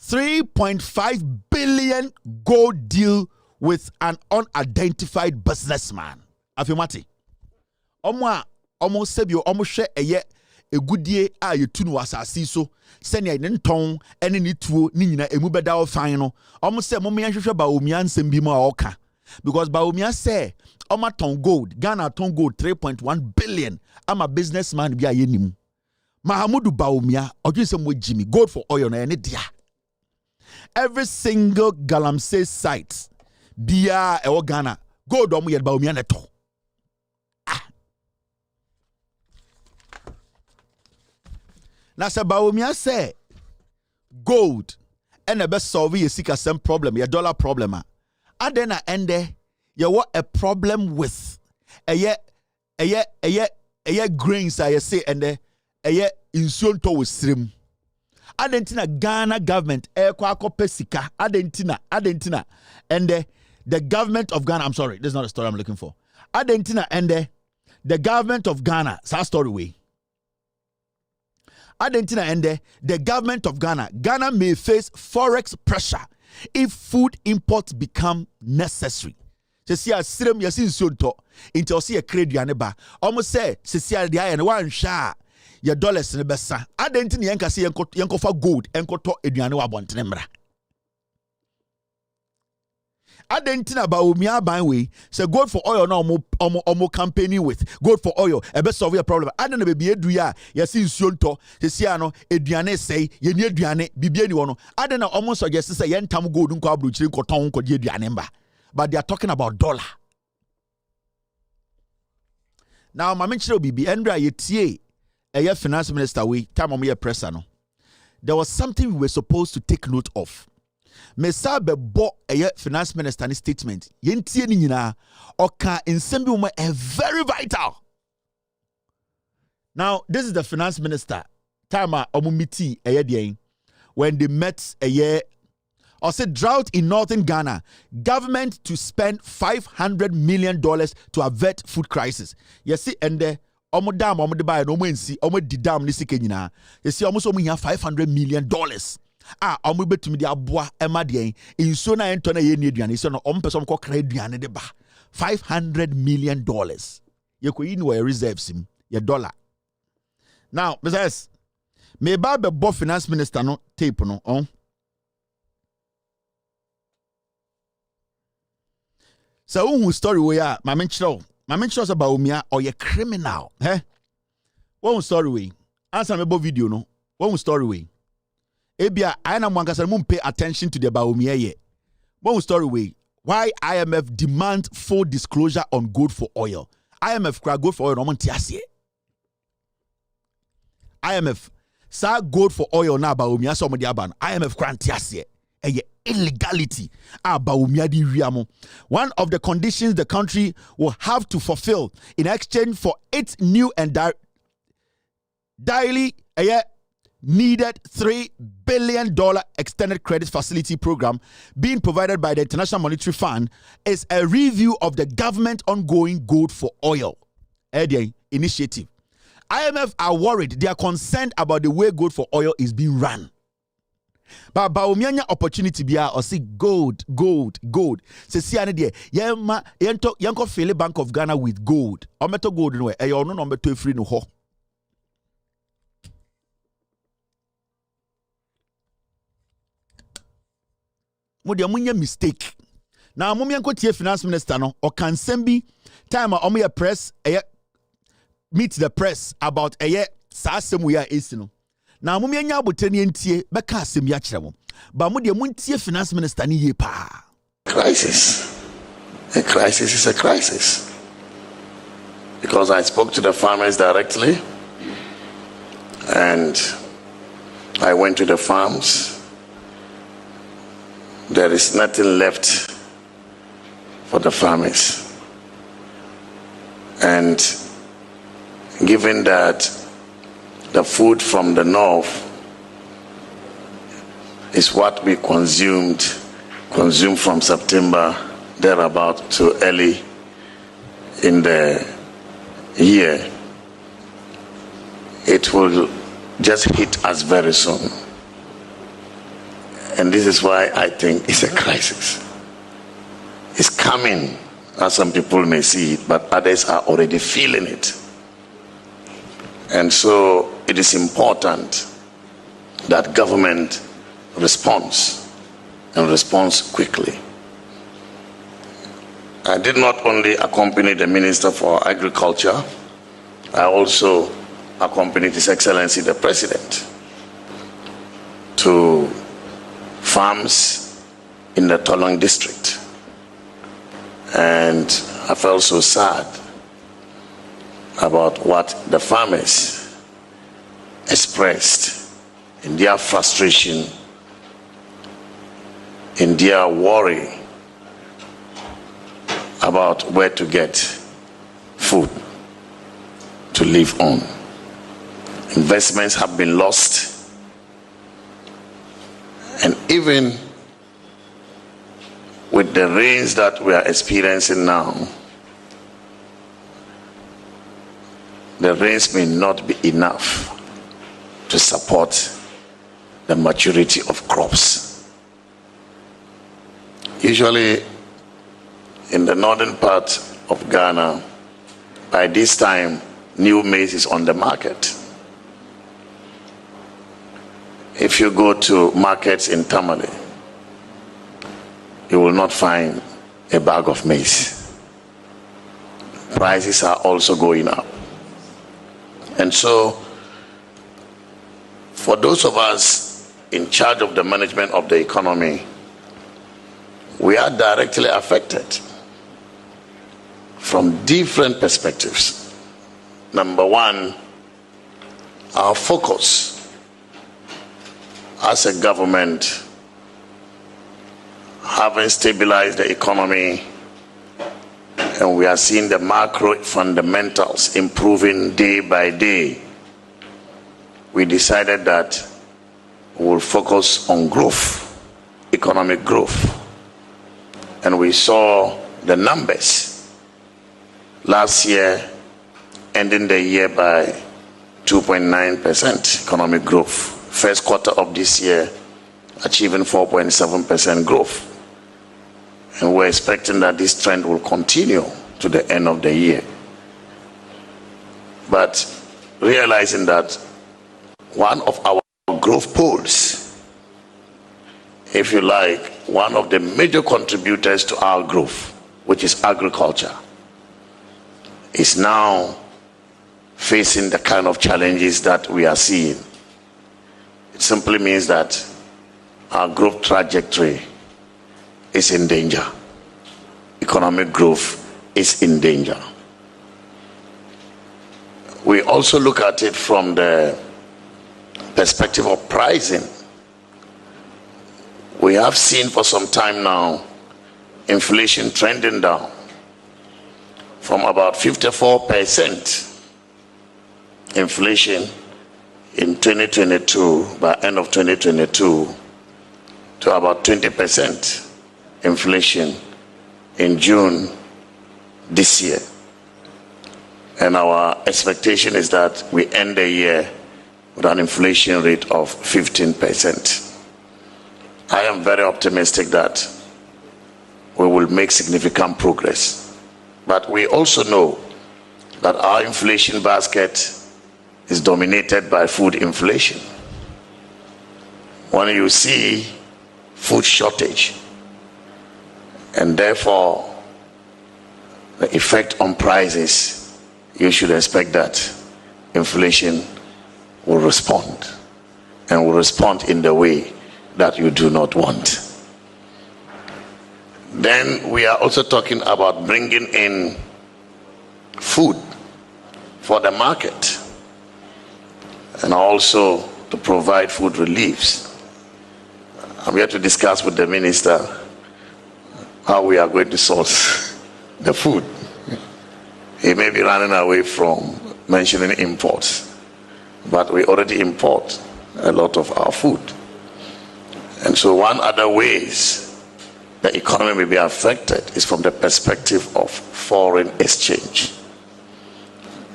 3.5 billion gold deal with an unidentified businessman. Afimati. Omo sebio omo hwe eye egudie a yetunu asase so sene ne nton ene ne tuo ni nyina emu beda ofan no omo se mo me hwehwe Baumia nsem bi ma oka because Baumia say omo ton gold Ghana ton gold 3.1 billion ama businessman bi ayenim Mahamudu Baumia odwese mo Jimmy gold for oil na ene dia. Every single Galamsey site, Bia or Ghana, gold omu yet Baumia neto. Na se Bawumia say gold and the best solve ye seek some problem, your dollar problem. Adena ende you what a problem with a grains I say and a insun to srim. Adentina Ghana government kwako pesika Adentina and the government of Ghana, I'm sorry, this is not a story I'm looking for. Adentina and the government of Ghana, it's our story way. Adentina and the government of Ghana may face forex pressure if food imports become necessary. Se si asrem yasin sonto into see a credit ba almost say se si ade aye no wan hwa ya dollars ne besa adentina yanka se yanko fa gold enko to aduane wa bontene mra adentina ba omia ban we say gold for oil na omo campaigning with gold for oil e be solve your problem adena be edu ya yasin sonto se si ano aduane sei ye ni aduane bibia ni wono adena omo suggest say yentam gold nko abrochire nko ton nko di aduane mba. But they are talking about dollar. Now, my mention Bibi Andrea Yetie, a finance minister, we time on me a presser. No, there was something we were supposed to take note of. Mesabe bought a finance minister statement. Yentie ni na oka insembi uma a very vital. Now, this is the finance minister. Tama omumiti a year when they met a year. Or said drought in northern Ghana, government to spend $500 million to avert food crisis. You see, and the dam buy no mensi di dam nisi kenyina. You see, almost $500 million. Bet me the abwa emadien in sona entona ye ni aduane so no person ko kra aduane de ba $500 million. You ko yin we reserves him your dollar. Now, besides, me ba be bo finance minister no tape no on. So who story we are my mention about Umia or your criminal one story we answer me video no one story we ebia I na mwankasa mum pay attention to the Baumia ye one story we why IMF demand full disclosure on gold for oil. IMF cry gold for oil no montiasie IMF sa gold for oil na Baumia so mo di aban IMF cry ntiasie illegality. One of the conditions the country will have to fulfill in exchange for its new and daily needed $3 billion extended credit facility program being provided by the International Monetary Fund is a review of the government ongoing gold for oil initiative. IMF are worried, they are concerned about the way gold for oil is being run. But Baumia opportunity bia or see gold. Se si ane de yanko fele Bank of Ghana with gold. Ometo gold no e no number 2 free no ho. Mo de amunya mistake. Na mo yanko tie finance minister no o kan sembi time omo ye press meet the press about sa asem we are esi no. Na mo mianya abotani entie beka asem ya kire mo ba mo de muntie finance minister ni ye pa crisis. A crisis is a crisis, because I spoke to the farmers directly and I went to the farms. There is nothing left for the farmers, and given that the food from the north is what we consume from September thereabout to early in the year. It will just hit us very soon. And this is why I think it's a crisis. It's coming, as some people may see it, but others are already feeling it. And so it is important that government responds, and responds quickly. I did not only accompany the Minister for Agriculture, I also accompanied His Excellency the President to farms in the Tolong district. And I felt so sad about what the farmers expressed in their frustration, in their worry about where to get food to live on. Investments have been lost, and even with the rains that we are experiencing now, the rains may not be enough to support the maturity of crops. Usually in the northern part of Ghana, by this time, new maize is on the market. If you go to markets in Tamale, you will not find a bag of maize. Prices are also going up. And so, for those of us in charge of the management of the economy, we are directly affected from different perspectives. Number one, our focus as a government, having stabilized the economy, and we are seeing the macro fundamentals improving day by day, we decided that we will focus on growth, economic growth. And we saw the numbers last year, ending the year by 2.9% economic growth. First quarter of this year, achieving 4.7% growth. And we're expecting that this trend will continue to the end of the year. But realizing that one of our growth poles, if you like, one of the major contributors to our growth, which is agriculture, is now facing the kind of challenges that we are seeing. It simply means that our growth trajectory is in danger. Economic growth is in danger. We also look at it from the perspective of pricing. We have seen for some time now inflation trending down from about 54% inflation in 2022, by end of 2022, to about 20% inflation in June this year. And our expectation is that we end the year with an inflation rate of 15%. I am very optimistic that we will make significant progress. But we also know that our inflation basket is dominated by food inflation. When you see food shortage, and therefore the effect on prices, you should expect that inflation will respond, and will respond in the way that you do not want. Then we are also talking about bringing in food for the market, and also to provide food reliefs. I'm here to discuss with the minister how we are going to source the food. He may be running away from mentioning imports, but we already import a lot of our food. And so one other ways the economy may be affected is from the perspective of foreign exchange.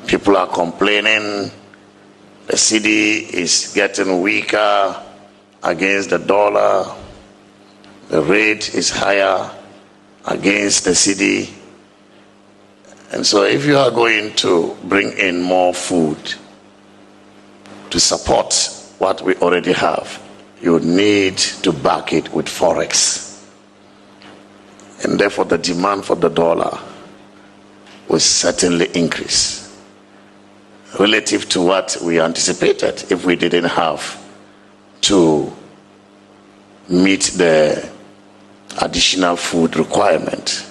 People are complaining the cedi is getting weaker against the dollar, the rate is higher against the cedi. And so if you are going to bring in more food to support what we already have, you need to back it with forex. And therefore the demand for the dollar will certainly increase relative to what we anticipated if we didn't have to meet the additional food requirement,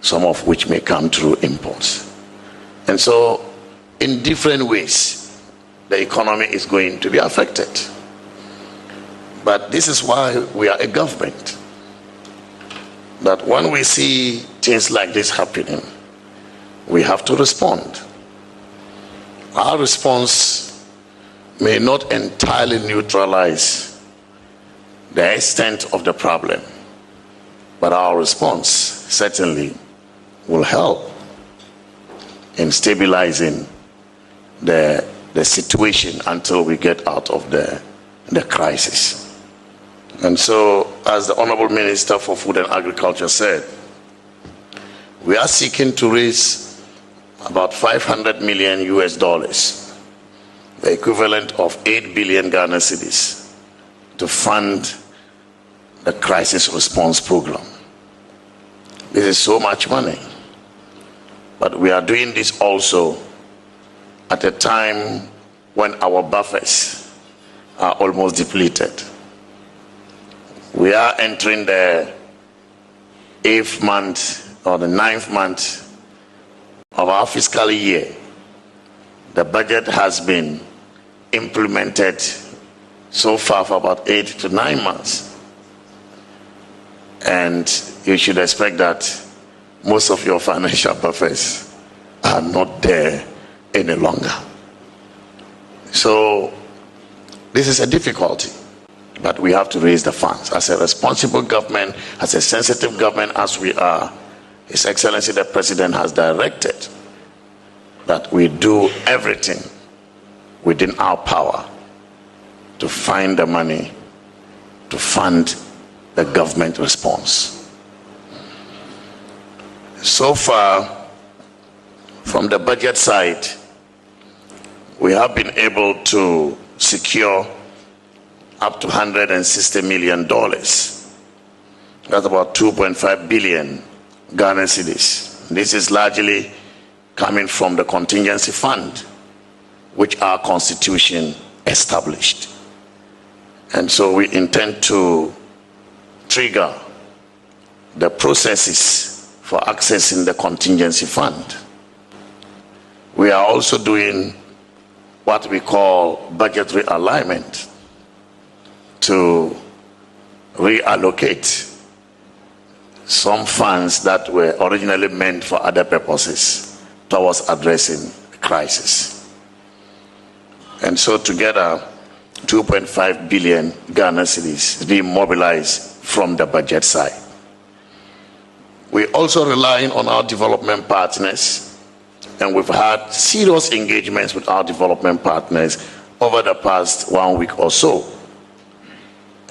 some of which may come through imports. And so in different ways the economy is going to be affected. But this is why we are a government. That when we see things like this happening, we have to respond. Our response may not entirely neutralize the extent of the problem, but our response certainly will help in stabilizing the situation until we get out of the crisis. And so, as the Honorable Minister for Food and Agriculture said, we are seeking to raise about $500 million, the equivalent of 8 billion Ghana cedis, to fund the crisis response program. This is so much money. But we are doing this also at a time when our buffers are almost depleted. We are entering the 8th month or the 9th month of our fiscal year. The budget has been implemented so far for about 8 to 9 months. And you should expect that most of your financial buffers are not there any longer. So this is a difficulty, but we have to raise the funds. As a responsible government, as a sensitive government as we are, His Excellency the President has directed that we do everything within our power to find the money to fund the government response. So far, from the budget side, we have been able to secure up to $160 million. That's about 2.5 billion Ghana cedis. This is largely coming from the contingency fund, which our constitution established. And so we intend to trigger the processes for accessing the contingency fund. We are also doing what we call budgetary alignment to reallocate some funds that were originally meant for other purposes towards addressing the crisis. And so together, 2.5 billion Ghana cedis is being mobilized from the budget side. We're also relying on our development partners, and we've had serious engagements with our development partners over the past 1 week or so.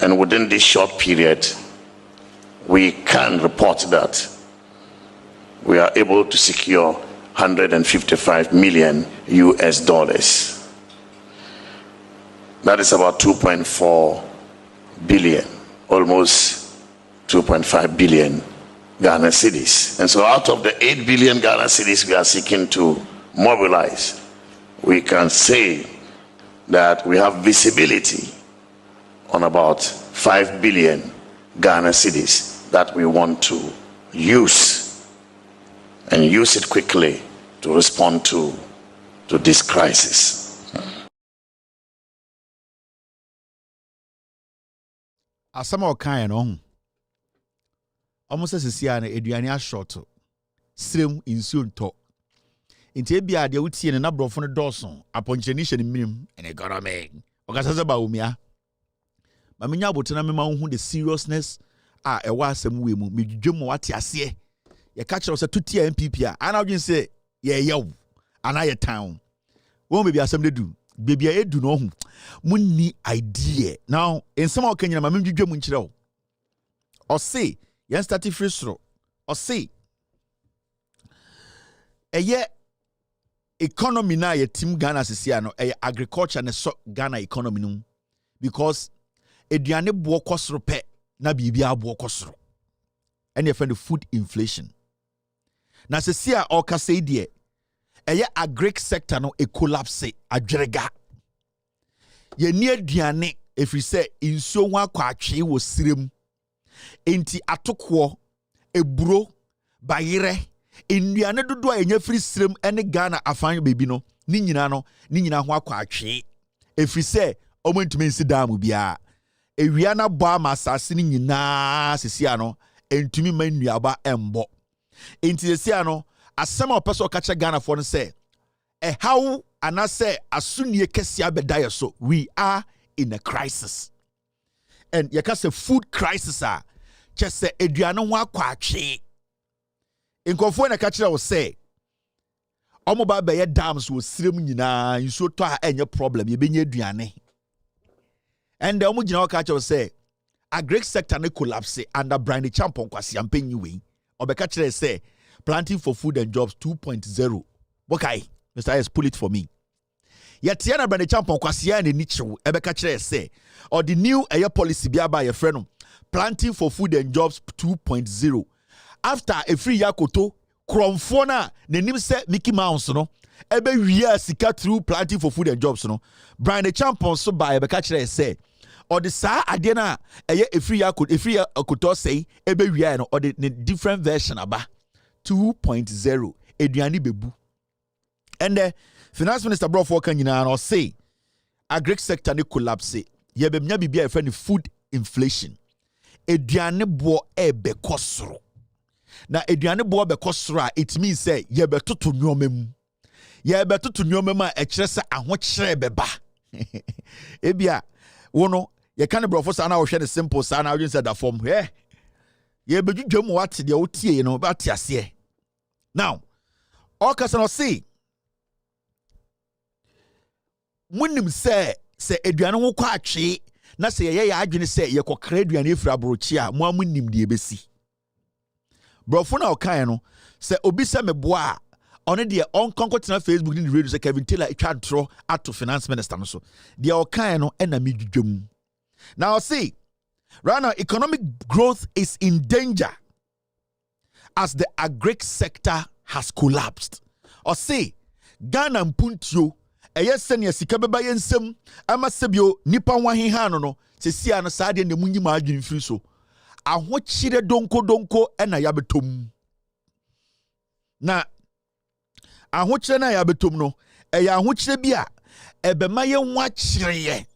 And within this short period, we can report that we are able to secure $155 million. That is about 2.4 billion, almost 2.5 billion Ghana cedis. And so out of the 8 billion Ghana cedis we are seeking to mobilize, we can say that we have visibility on about 5 billion Ghana cedis that we want to use, and use it quickly to respond to this crisis. Asama okan no almost as sia na eduane ashort srem insuo nto nti bia de wutie ne na brofo no dɔso aponcheni hye ne minim ene gorome okasa se ba omia ma menya abotena me ma hu the seriousness a ɛwa asɛm we mu medwedwem wate ase ye ka kyerɛ sɛ tutia MPP a ana odwen sɛ ye yew ana ye town wo me bi asɛm de du bebia edu no hu munni idea now ensɛm a okanyina ma medwedwem nkyerɛ wo o say yen start free soro o say eye economy na ye team Ghana sisia no eye agriculture ne so Ghana economy no because eduane bo kosoro pe na bibia bo kosoro ene fe the food inflation na sisia o ka say de eye agric sector no e collapse adwerega ye ni aduane efri se insuo ho akwa atwe wo sirem enti atokwo eburo bayire nduane dodo a enya free srem ene Ghana afan bebi no ni nyina ho akwa atwe efiri se omo ntumi nsi dam bia ewia na bɔ ama asase ni nyina sesia no entumi ma nnuaba embo enti sesia no asɛm a ɔpɛ sɛ ɔka kyerɛ Ghana for no sɛ ɛhaw anase asunnie kɛse abɛda yɛ so we are in a crisis and yɛka sɛ food crisis a kyɛ sɛ aduane ho akwa atwe nkɔfoɔ na ka kyerɛ wo sɛ ɔmo ba bɛyɛ dams wɔ sirem nyinaa nsuo tɔ a ɛnyɛ problem yɛbɛnya aduane and ɔmo gyina hɔ ka kyerɛ wo sɛ agric sector ne collapse under Brian Champon Kwasi Ampenyi wei ɔbɛka kyerɛ sɛ planting for food and jobs 2.0 bokai Mr. S pull it for me yet na Brian Champon Kwasi ya ne nichew ɛbɛka kyerɛ sɛ or the new air policy bi aba yɛ frɛ no planting for food and jobs 2.0 after a free yakoto kromfo na nenim se Mickey Mouse no ebe wia sika through planting for food and jobs no Brian Champon so ba ebe ka kire se or the sa ade na eye a free yakoto say ebe wia no or the different version aba 2.0 eduani bebu and the finance minister brought for kan nyina no say agric sector ne collapse ye be nya bibia e friend food inflation eduane bo ebe kosoro na eduane bo be kosoro a it means say ye betoto nneoma mu ye betoto nneoma mu a e kire se ahokyere beba ebia wono ye kan brofo sa na wo hwe ne simple sa na wo say da form ye bedwudwam wate de wo tie no ba te ase now all kasa no see munim se eduane ho kwa atwe na se ye adwene se ye kokra aduane efira abrochi a mo amunim de ebesi brofo na okan no se obi se meboa one de on konkotena Facebook ni radio se Kevin Taylor etwa ntro ato finance minister no so de okan no na medwudwam now see right now economic growth is in danger as the agric sector has collapsed or say Ghana mpuntio eye sene sika beba yensem ama sebio nipa hwaheha no sesia no saade ne munyima adwin firi so ahokyire donko na yabetom na ahokyire na yabetom no eye ahokyire bi a ebema ye nwa kyereye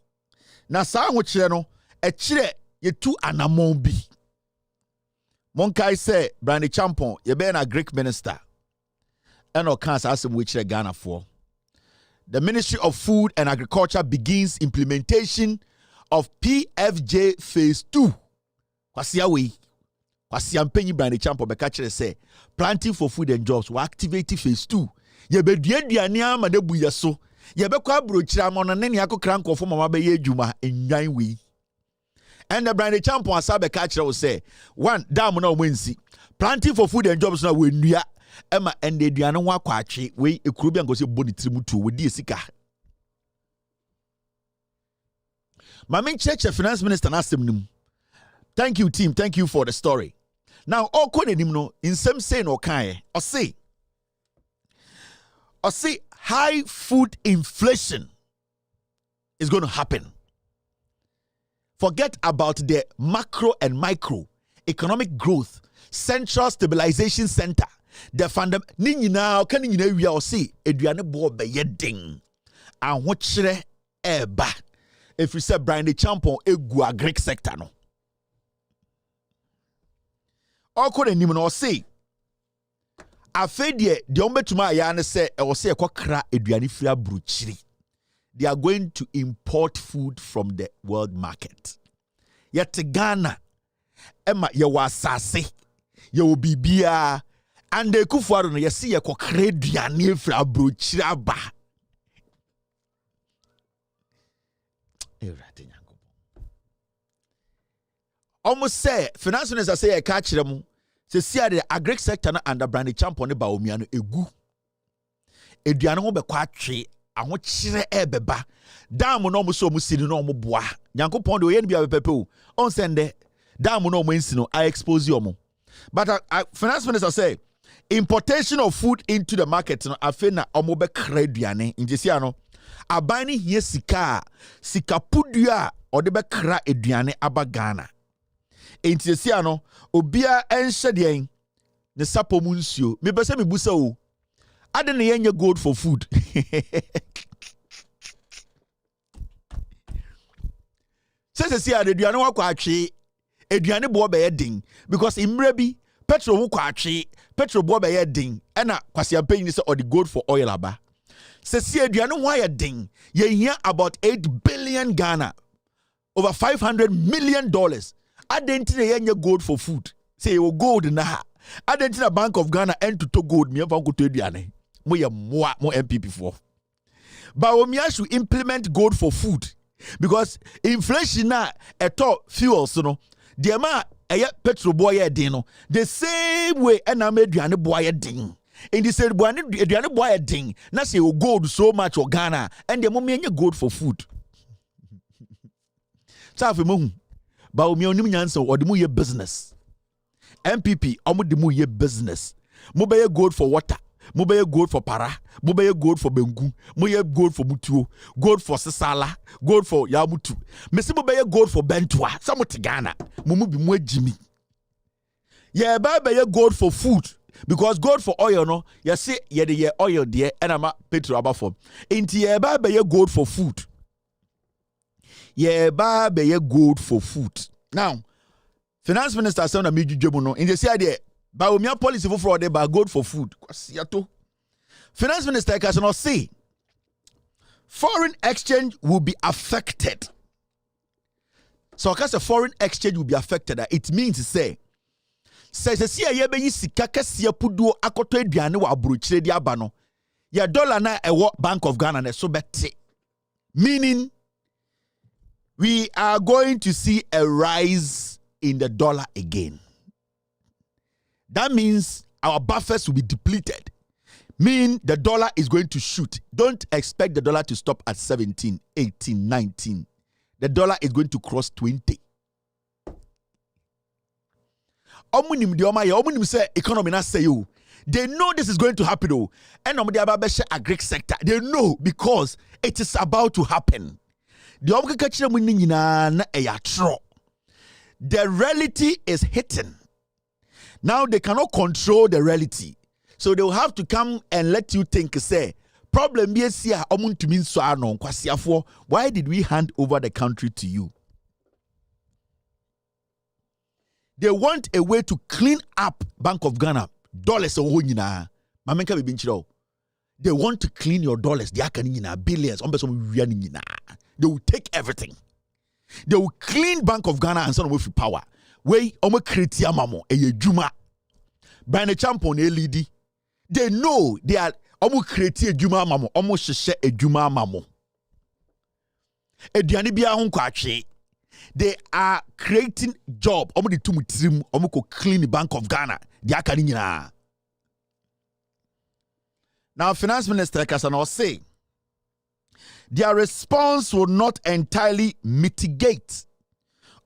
na saa ahokyire no ekire yetu anamon bi monkai se Brian Champon ye be na Greek minister eno kan sa asem we kyerɛ Ghana for. The Ministry of Food and Agriculture begins implementation of PFJ Phase 2. Kwasi Ampenyi Brian Champon beka kyerɛ sɛ planting for food and jobs will activate Phase 2. Ye be duaduane ama de bu ye so. Ye be kwa brochira mo no ne ne akokra nkofo mama be ye adwuma enwan we. And the Brian Champon asa beka kyerɛ wo sɛ one dam na omansi. Planting for food and jobs na we nua Emma and the Diana Wakwachi, we a Kurubian goes body trimutu with Diesika. My main church finance minister asked him, thank you, team, thank you for the story. Now, all code him no in some say no kind or say high food inflation is going to happen. Forget about the macro and micro economic growth, central stabilization center. The fundam ni nyina kan nyina wia o se aduane bo be yedin ahokyere eba efiri se Brian Champon egu agric sector no okore nim no o se afedie de ombetuma aya ne se e wo se ekokra aduane fira bruchiri. They are going to import food from the world market. Yet Ghana ema ye wasase ye obibia and the kufuaro no yesi ye kokra aduane fra brochiri aba. Almost say finance minister say e ka kire mu se sia the agric sector na under Brian Champon ne ba omiano egu aduane ho be kwa atwe aho kire ebeba dam no mo so mo sini no mo boa Nyankopon de oye ne bia bepepe o on sende dam no mo nsi no I expose you mo. But finance minister say importation of food into the market no afe na omo be kra aduane njesia no aban ne hie sika pudua o de be kra aduane aba Ghana njesia no obia enhye de ne sapo mu nsuo me be se me busa o I didn't hear gold for food. Says see the aduane wa kwa atwe aduane bo be yedin because imre bi petrol wo kwa atwe petrol bo be yedin na kwase ampanyi ni say or the gold for oil aba. Says see aduane wo yedin ye hear about 8 billion Ghana, over $500 million. Identity yenye gold for food. Say you gold na. Identity Bank of Ghana and to gold me fa ko to aduane. Mo ye mo MPP for. But we should implement gold for food. Because inflation na eto fuels no the ma petrol boy din no the same way and na aduane boy din in the said aduane boy din na say gold so much or Ghana and the moment gold for food so afi mo ba o mi onim nyansa o de mo ye business MPP omo de mo ye business mo be ye gold for water, mo be ye gold for para, mo be ye gold for bengu, mo ye gold for mutuo, gold for sisala, gold for yamutu. Me se mo be ye gold for bentua, samo te Ghana, mo mu bi mo ajimi. Ye ba be ye gold for food because gold for oil no, ye se ye de ye oil de and ama petrol aba form. Inti ye ba be ye gold for food. Ye ba be ye gold for food. Now, Finance Minister said na mejujumu no, in the say there ba omia policy for fraud ba gold for food. Kwasiato. Finance Minister cannot say foreign exchange will be affected. So because the foreign exchange will be affected, it means to say see ye be sika kase puduo akoto aduane wa abrochire di aba no. Your dollar na ewo Bank of Ghana na so bete. Meaning we are going to see a rise in the dollar again. That means our buffers will be depleted. Mean the dollar is going to shoot. Don't expect the dollar to stop at 17, 18, 19. The dollar is going to cross 20. Omunim say economy na say you. They know this is going to happen though. And agric sector. They know because it is about to happen. The reality is hitting. Now they cannot control the reality. So they will have to come and let you think, say, problem why did we hand over the country to you? They want a way to clean up Bank of Ghana. Dollars. They want to clean your dollars. Billions. They will take everything. They will clean Bank of Ghana and send away for power. Way create mamo juma by the champion LED. They know they are create a juma mamo share a juma mamo. They are creating job. Clean the Bank of Ghana. Now, Finance Minister Kasano say their response will not entirely mitigate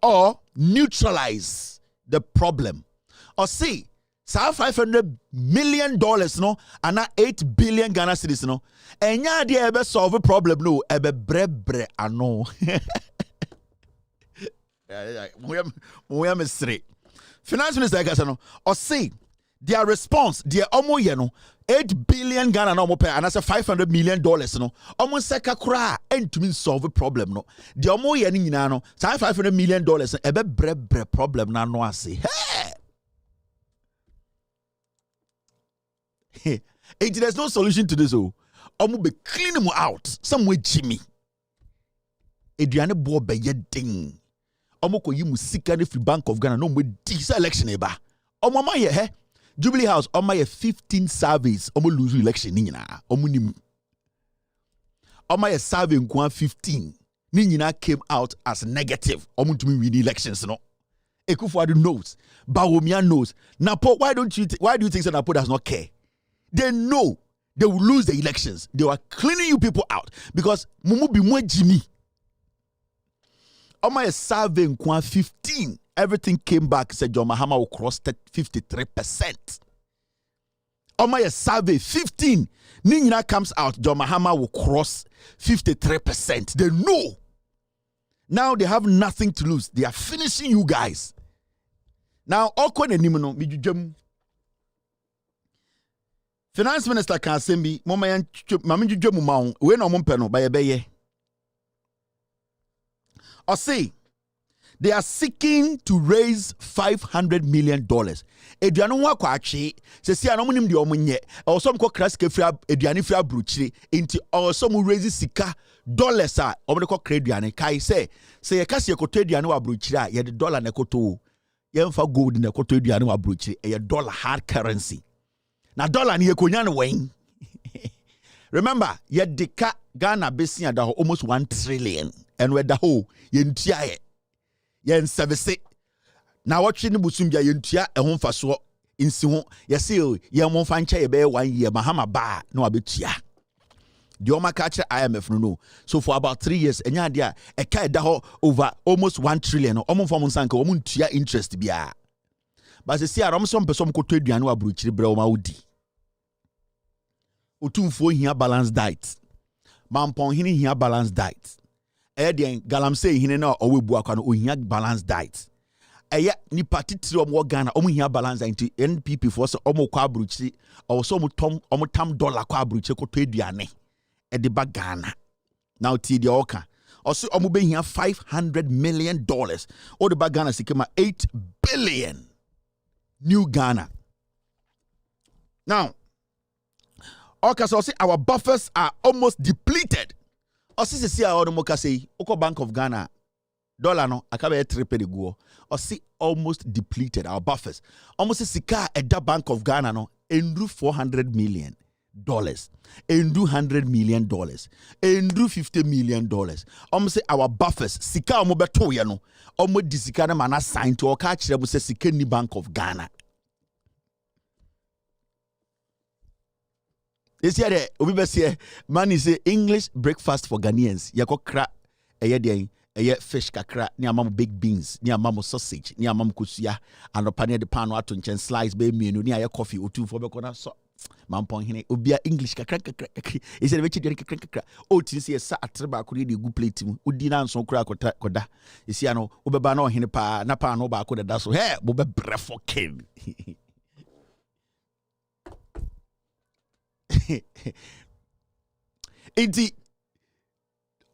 or neutralize the problem. Or see, $500 million no, and $8 billion Ghana cedis no, and ya de ebe solve a problem no, ebe bre ano. Finance Minister Kasano, or see, their response, their omo yeno, 8 billion Ghana no mo pay and that's $500 million no. Omo seka kura and to mean solve a problem no. The omo yeni nyina no, $500 million ebe bre problem na no ase. Hey. There's no solution to this oh. Omo be clean him out. Somewhere Jimmy. Eduane bo be ye ding. Omo ko yi mu sika ne free Bank of Ghana no mo di election eba. Omo ma ye he. Jubilee House, on my 15 surveys, lose election nina. On my survey 15, nina came out as negative. To me win elections, no. Ekufuadu knows, Bawumia knows. Napo, why do you think that Napo does not care? They know they will lose the elections. They were cleaning you people out because Mumu bi mwe Jimmy. On my survey 15. Everything came back, said John Mahama will cross 53%. On my survey, 15, Nina comes out, John Mahama will cross 53%. They know. Now they have nothing to lose. They are finishing you guys. Now, Finance Minister Kansembi, mama yan mama dwedwe mu ma wo, we na ompe no ba ye beye. Or say they are seeking to raise $500 million. Eduano wa kwa achi, se si anom nim de omunye. Osom ko kraske fria eduane fria bruchiri. Inti osom raise sika dollars a omde ko kra eduane. Kai se ye kase ye koto eduane wa bruchiri a ye de dollar na koto. Ye mfa gold na koto eduane wa bruchiri. Ye dollar hard currency. Na dollar ni ye konya no wen. Remember, ye deka Ghana besia da almost 1 trillion. And we da ho ye ntia ye. Yen service na watwe ne busumbia yentua ehon faso insi ho yese ye mo fa nche ye be 1 year mahama ba na wabetua de o maka kire IMF no so for about 3 years enya de a eka da ho over almost 1 trillion o mo fam nsanka o mo ntua interest bia ba se sia rom so mpesom koto aduane wa brochiri bre o ma wodi otumfo hia balance diet mampon hini hia balance diet Edian galamsey hine na owebu akwa no ohia balance diet. Eye ni party tiri omo Ghana omo hia balance into NPP for so omo kwa abruchi o so omo tam dollar kwa abruchi ko to aduane. E de ba Ghana. Now ti de oka. Also omo be hia $500 million. O de ba Ghana sikema 8 billion new Ghana. Now oka so say our buffers are almost depleted. Osi se a odo moka say oko Bank of Ghana dollar no akabe triple de go osi almost depleted our buffers almost sika at the Bank of Ghana no endru $400 million endru $100 million endru $50 million almost our buffers sika omo beto ye no omo di sika na mana sign to oka kire mo se sika ni Bank of Ghana. This year, we say, man is a English breakfast for Ghanaians. Yako kra, eye fish kakra, ni amamu baked beans, ni amamu sausage, ni amamu kusuya, and opanya de pan wato nchen slice be menu, ni aye coffee otu for bekona so. Mampon hine obia English kakra. He said vechi de kakra. O ti se sa atreba akuri de gu plate mu. Udi na nso kura koda. You see ano obeba na hine pa na pa no ba ko da so. Hey, bo be brefo ken. Enti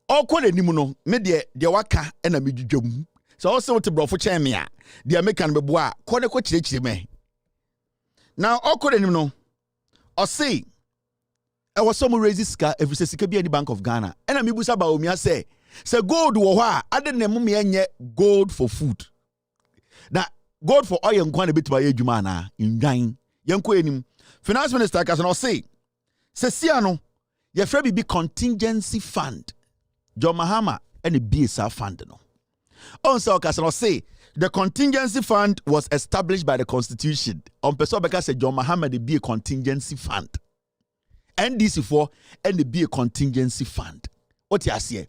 okwo le nimu no me de waka na medwudwam so wo se wo te brofo chen me a de make an bebo a ko ne ko kirechire me now okwo le nimu no o say e was some raise sika every sika bi any Bank of Ghana na me busa ba omia say gold wo ho a ade na mu me enye gold for food na gold for oil nkwa na betima ye adwuma na ndwan yenko enim Finance Minister Kasan o say Sesiano, ye free be contingency fund. John Mahama and the BSA fund. No. Also, Kasan say the contingency fund was established by the Constitution. On person because John Mahama the be a contingency fund. NDC for and the be a contingency fund. What you say?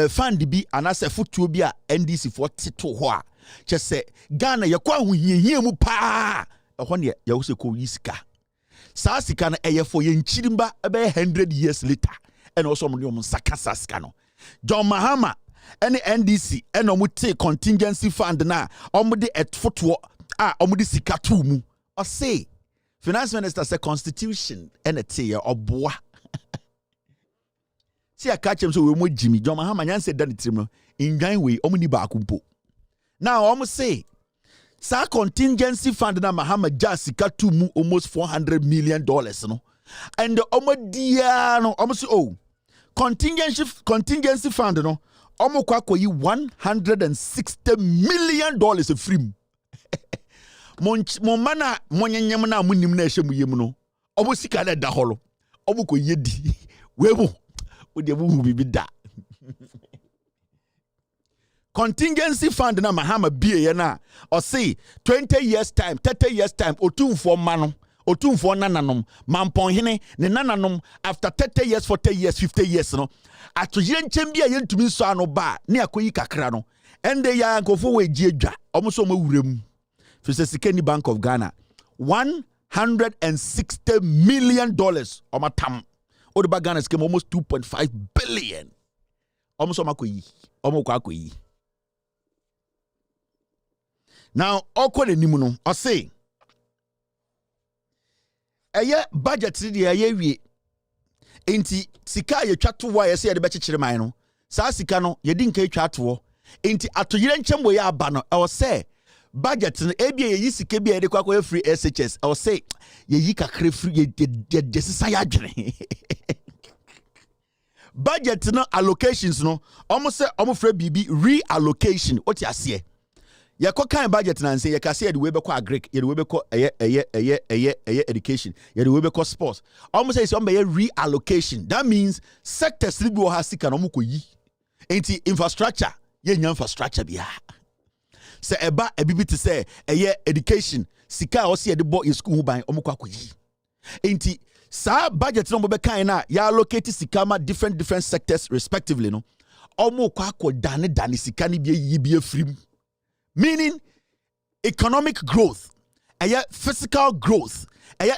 Fund be an as a foot to be a NDC for tito hoa. Just say Ghana ya kwa hu mu pa. Ehon ye ya wo ko yiska. Sa sika na eye for ye nchirimba ebe 100 years later and also mo saka sika no John Mahama and NDC and omo take contingency fund na omo de etfoto a omo de sika to mu o say Finance Minister say constitution and a tie oboa see a catch him so we mo Jimmy John Mahama nyan say dan tirim no indwan we omo ni ba akumpo now omo say sa contingency fund na Mahama Jasika to mu almost $400 million no and the omodia no almost contingency fund no omo kwa koyi $160 million free mon mana monyenyem na munim na ehye muyem no omo sika na da holo omo koyi di webo o de bu bibi da contingency fund na Mahama bie na or say 20 years time 30 years time otumfo mano otumfo nananom mampon hene ne nananom after 30 years 40 years 50 years no atoyire nchem bia yentumi so ano ba ne akoyi kakra no ende ya nkofo we giedwa omoso mawurem fi Sikeni Bank of Ghana $160 million omatam oduba Ghana scheme almost 2.5 billion omoso makoyi omokwa akoyi. Now, okwo de nimu no, o say ɛyɛ budget ni deɛ ɛyɛ wie enti sika yɛ twa to wa yɛ sɛ yɛde bɛkyekyere man no saa sika no yɛdi nka twa to enti atoyere nkyɛm wɔ yɛ aba no ɛwɔ sɛ budget no ebi yɛyi sika bi yɛde kɔ akɔ free SHS ɛwɔ sɛ yɛyi kakra free yɛ sisa yɛ adwene budget no allocations no almost say almost free BB reallocation what you say ya ko kan budget na say ya ka say we be ko agric ya we be ko education ya we be ko sports almost say some be reallocation that means sectors li bi has sika no ko yi enti infrastructure ya nya infrastructure bia say eba ebibi to say education sika o say de bo school hu ban omko akoyi enti sa budget no be kind na ya allocate sikama different sectors respectively no omo kwa dane sika ni bia yi bia frim meaning economic growth physical growth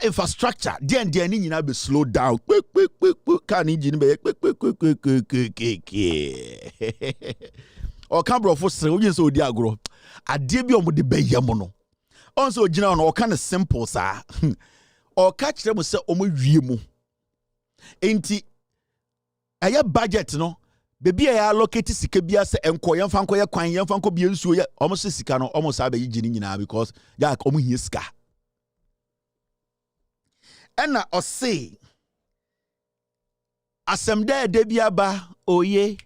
infrastructure den ni nyina be slow down kan engine be o kan brofo sere o yin so odi agro ade bi omo de be yam no on so gina no o kan simple sa or catch them say omo wie mu enti aya budget no bebi ya allocate sika bia se enko yemfa nko ye kwan yemfa nko bia nsuo ye omo se sika no omo sa ba yi gini nyina because ya omo hie sika ena o say asem de bia ba oye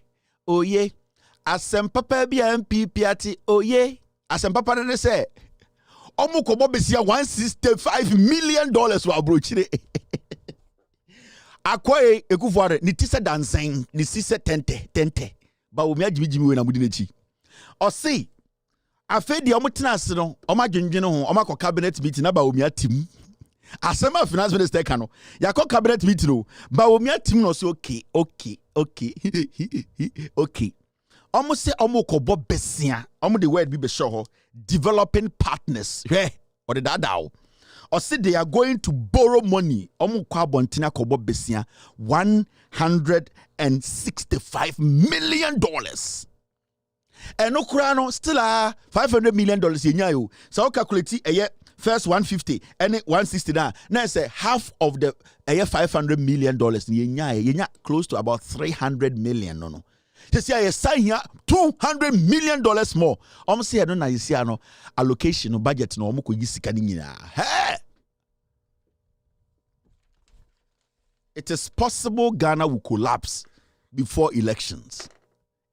asem papa bia MPP ati oye asem papa ne say omu ko bobesia $165 million wa abrochire akoye ekufuare ni tise dansen ni sise tente ba omi agimigimi we na mudi nechi o see afedi omu tenase no omu adwendwene ho omu akọ cabinet meeting na ba omi atim asema finance minister kano yakọ cabinet meeting no ba omi atim no so okay omu se omu ko bobesia omu the word bi be show developing partners or the dadao or say they are going to borrow money omu kwa bontina kobo besia $165 million and no still $500 million yenya yo so calculate first 150 and 160 now say half of the $500 million yenya close to about 300 million no they say I sign here $200 million more. Say I don't know you see no allocation no budget no omo ko yisika ni nyina. Hey! It is possible Ghana will collapse before elections.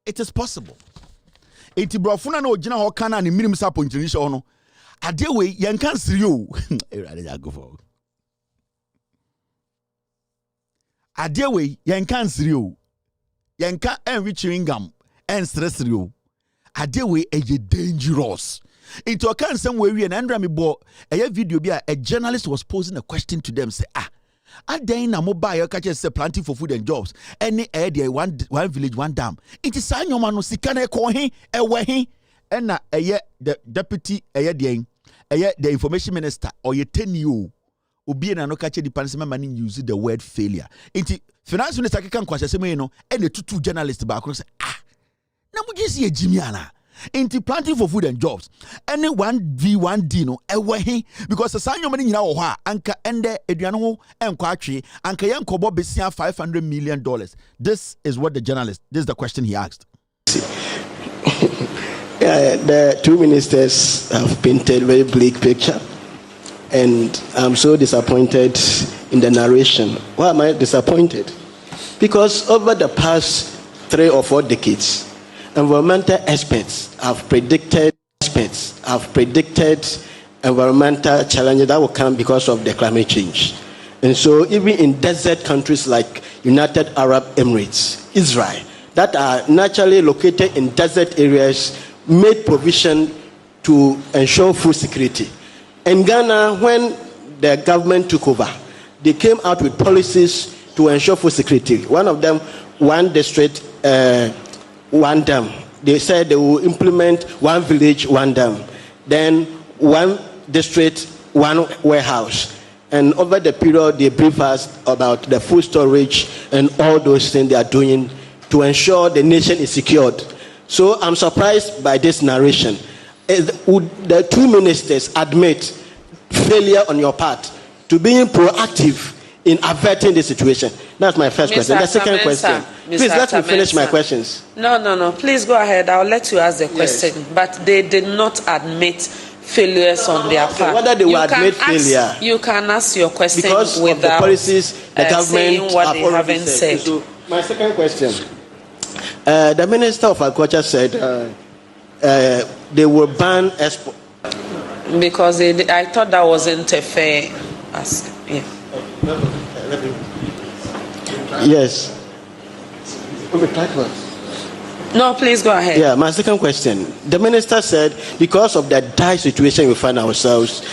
It is possible. Enti brofuna na ogina ho kana ni minim sa ponchiri sho no. Ade we yen kan siri o. Erade ya go for. Ade we yen kan siri o. Yanka and chewing gum and stress you. Adewe a dangerous. Into a can somewhere we and Andra me bo a video be a journalist was posing a question to them say I na mobile catches say planting for food and jobs. Any area one village one dam. It is sign your man si can I call him a way and na the deputy the information minister or ye 10 you Ubi and no catch the punishment money use the word failure. Into finance minister can question say no and the two journalists back say na mo just see Jimiana into planting for food and jobs any 1v1d no ewe because the sign your money nyina wo ha anka ende aduane ho enko atwe anka yen kobo besia $500 million. This is what the journalist, this is the question he asked. The two ministers have painted a very bleak picture. And I'm so disappointed in the narration. Why am I disappointed? Because over the past 3 or 4 decades, environmental experts have predicted environmental challenges that will come because of the climate change. And so even in desert countries like United Arab Emirates, Israel, that are naturally located in desert areas, made provision to ensure food security. In Ghana, when the government took over, they came out with policies to ensure food security. One of them, one district, one dam. They said they will implement one village, one dam. Then one district, one warehouse. And over the period, they brief us about the food storage and all those things they are doing to ensure the nation is secured. So I'm surprised by this narration. Would the two ministers admit failure on your part to being proactive in averting the situation? That's my first question. The second question. Please let me finish my questions. No. Please go ahead. I'll let you ask the question. Yes. But they did not admit failures on their part. Whether they will admit failure. You can ask your question because without of the policies the government saying what they haven't said. So my second question. The Minister of Agriculture said they will ban export. Because I thought that wasn't a fair ask. Yeah. Yes. No, please go ahead. Yeah, my second question. The minister said because of the dire situation we find ourselves,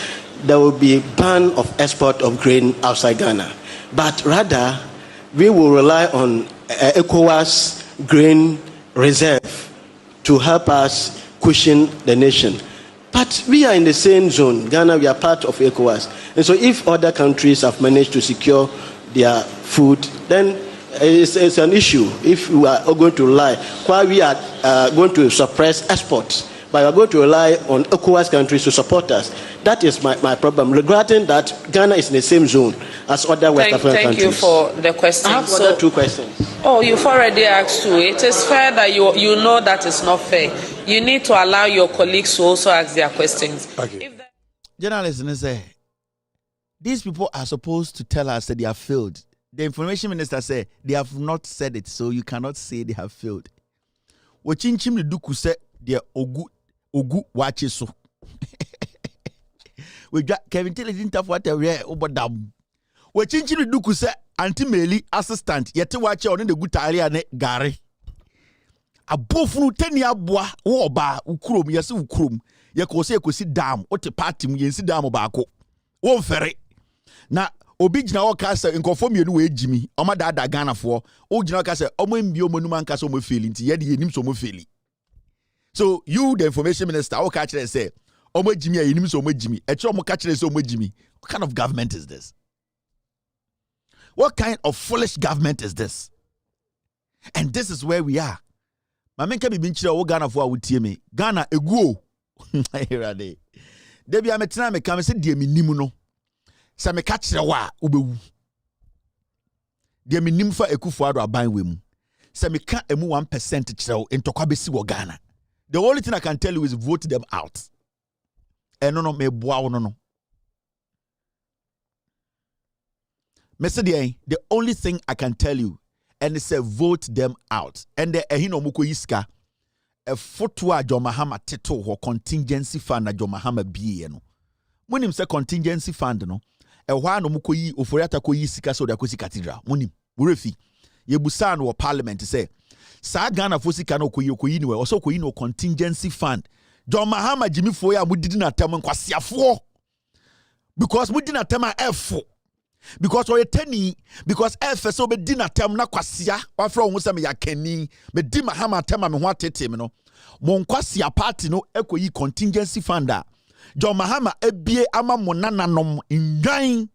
there will be a ban of export of grain outside Ghana. But rather, we will rely on ECOWAS grain reserve to help us cushion the nation. But we are in the same zone. Ghana, we are part of ECOWAS. And so if other countries have managed to secure their food, then it's an issue. If we are going to rely, while we are going to suppress exports, but we are going to rely on ECOWAS countries to support us. That is my problem. Regretting that Ghana is in the same zone as other West African countries. Thank you for the question. I have other two questions. Oh, you've already asked two. It is fair that you know that it's not fair. You need to allow your colleagues to also ask their questions. Okay. Journalists say these people are supposed to tell us that they have failed. The information minister said they have not said it, so you cannot say they have failed. Wachinchim the duku said they ogu watch so. We got Kevin Taylor didn't have what a rare obadam. Wachinchim the duku said anti-Meli assistant yet watch on the good area ne Gary. A bofunu tenia boa woba ukrum yes ukrum ye ko se kosi dam o te party mu yensi dam baako wo mfere na obi gina wo ka se nkofo mienu we ejimi o ma da Ghana fo o gina wo ka se o mo mbie o manum anka se o mo feli nti ye de yenim so mo feli. So you the information minister o ka kire say o mo ejimi a yenim so mo ejimi e kire o mo ka kire say o mo ejimi. What kind of government is this? What kind of foolish government is this? And this is where we are. Mama nka bibi nkyere wo Ghana fo a wotie me Ghana eguo irade debi ametena me ka me se de menim no se me ka kire wa obewu de menim fa Akufo Addo aban we mu se me ka emu 1% kire wo ntokwa besi wo Ghana. The only thing I can tell you is vote them out. No me boa wo no me se the only thing I can tell you and say vote them out. And the ehino muko yiska a photo a John Mahama teto or contingency fund a John Mahama be no. When him say contingency fund no, a one muko yi oforiata ko yisika so da kosi cathedral. Munim urefi ye busan or parliament say sa Ghana fosi kana ko yi no also ko yi no contingency fund. John Mahama Jimmy Foya mu didi na tem nkwasiafo because mu didi na tem a F4. Because we teni because FSO be di na tem na kwasia wa fra wo se me yakani me di Mahama tem me ho atete me no mo nkwasia party no ekoyi contingency fund a John Mahama ebie ama mo nananom ndwan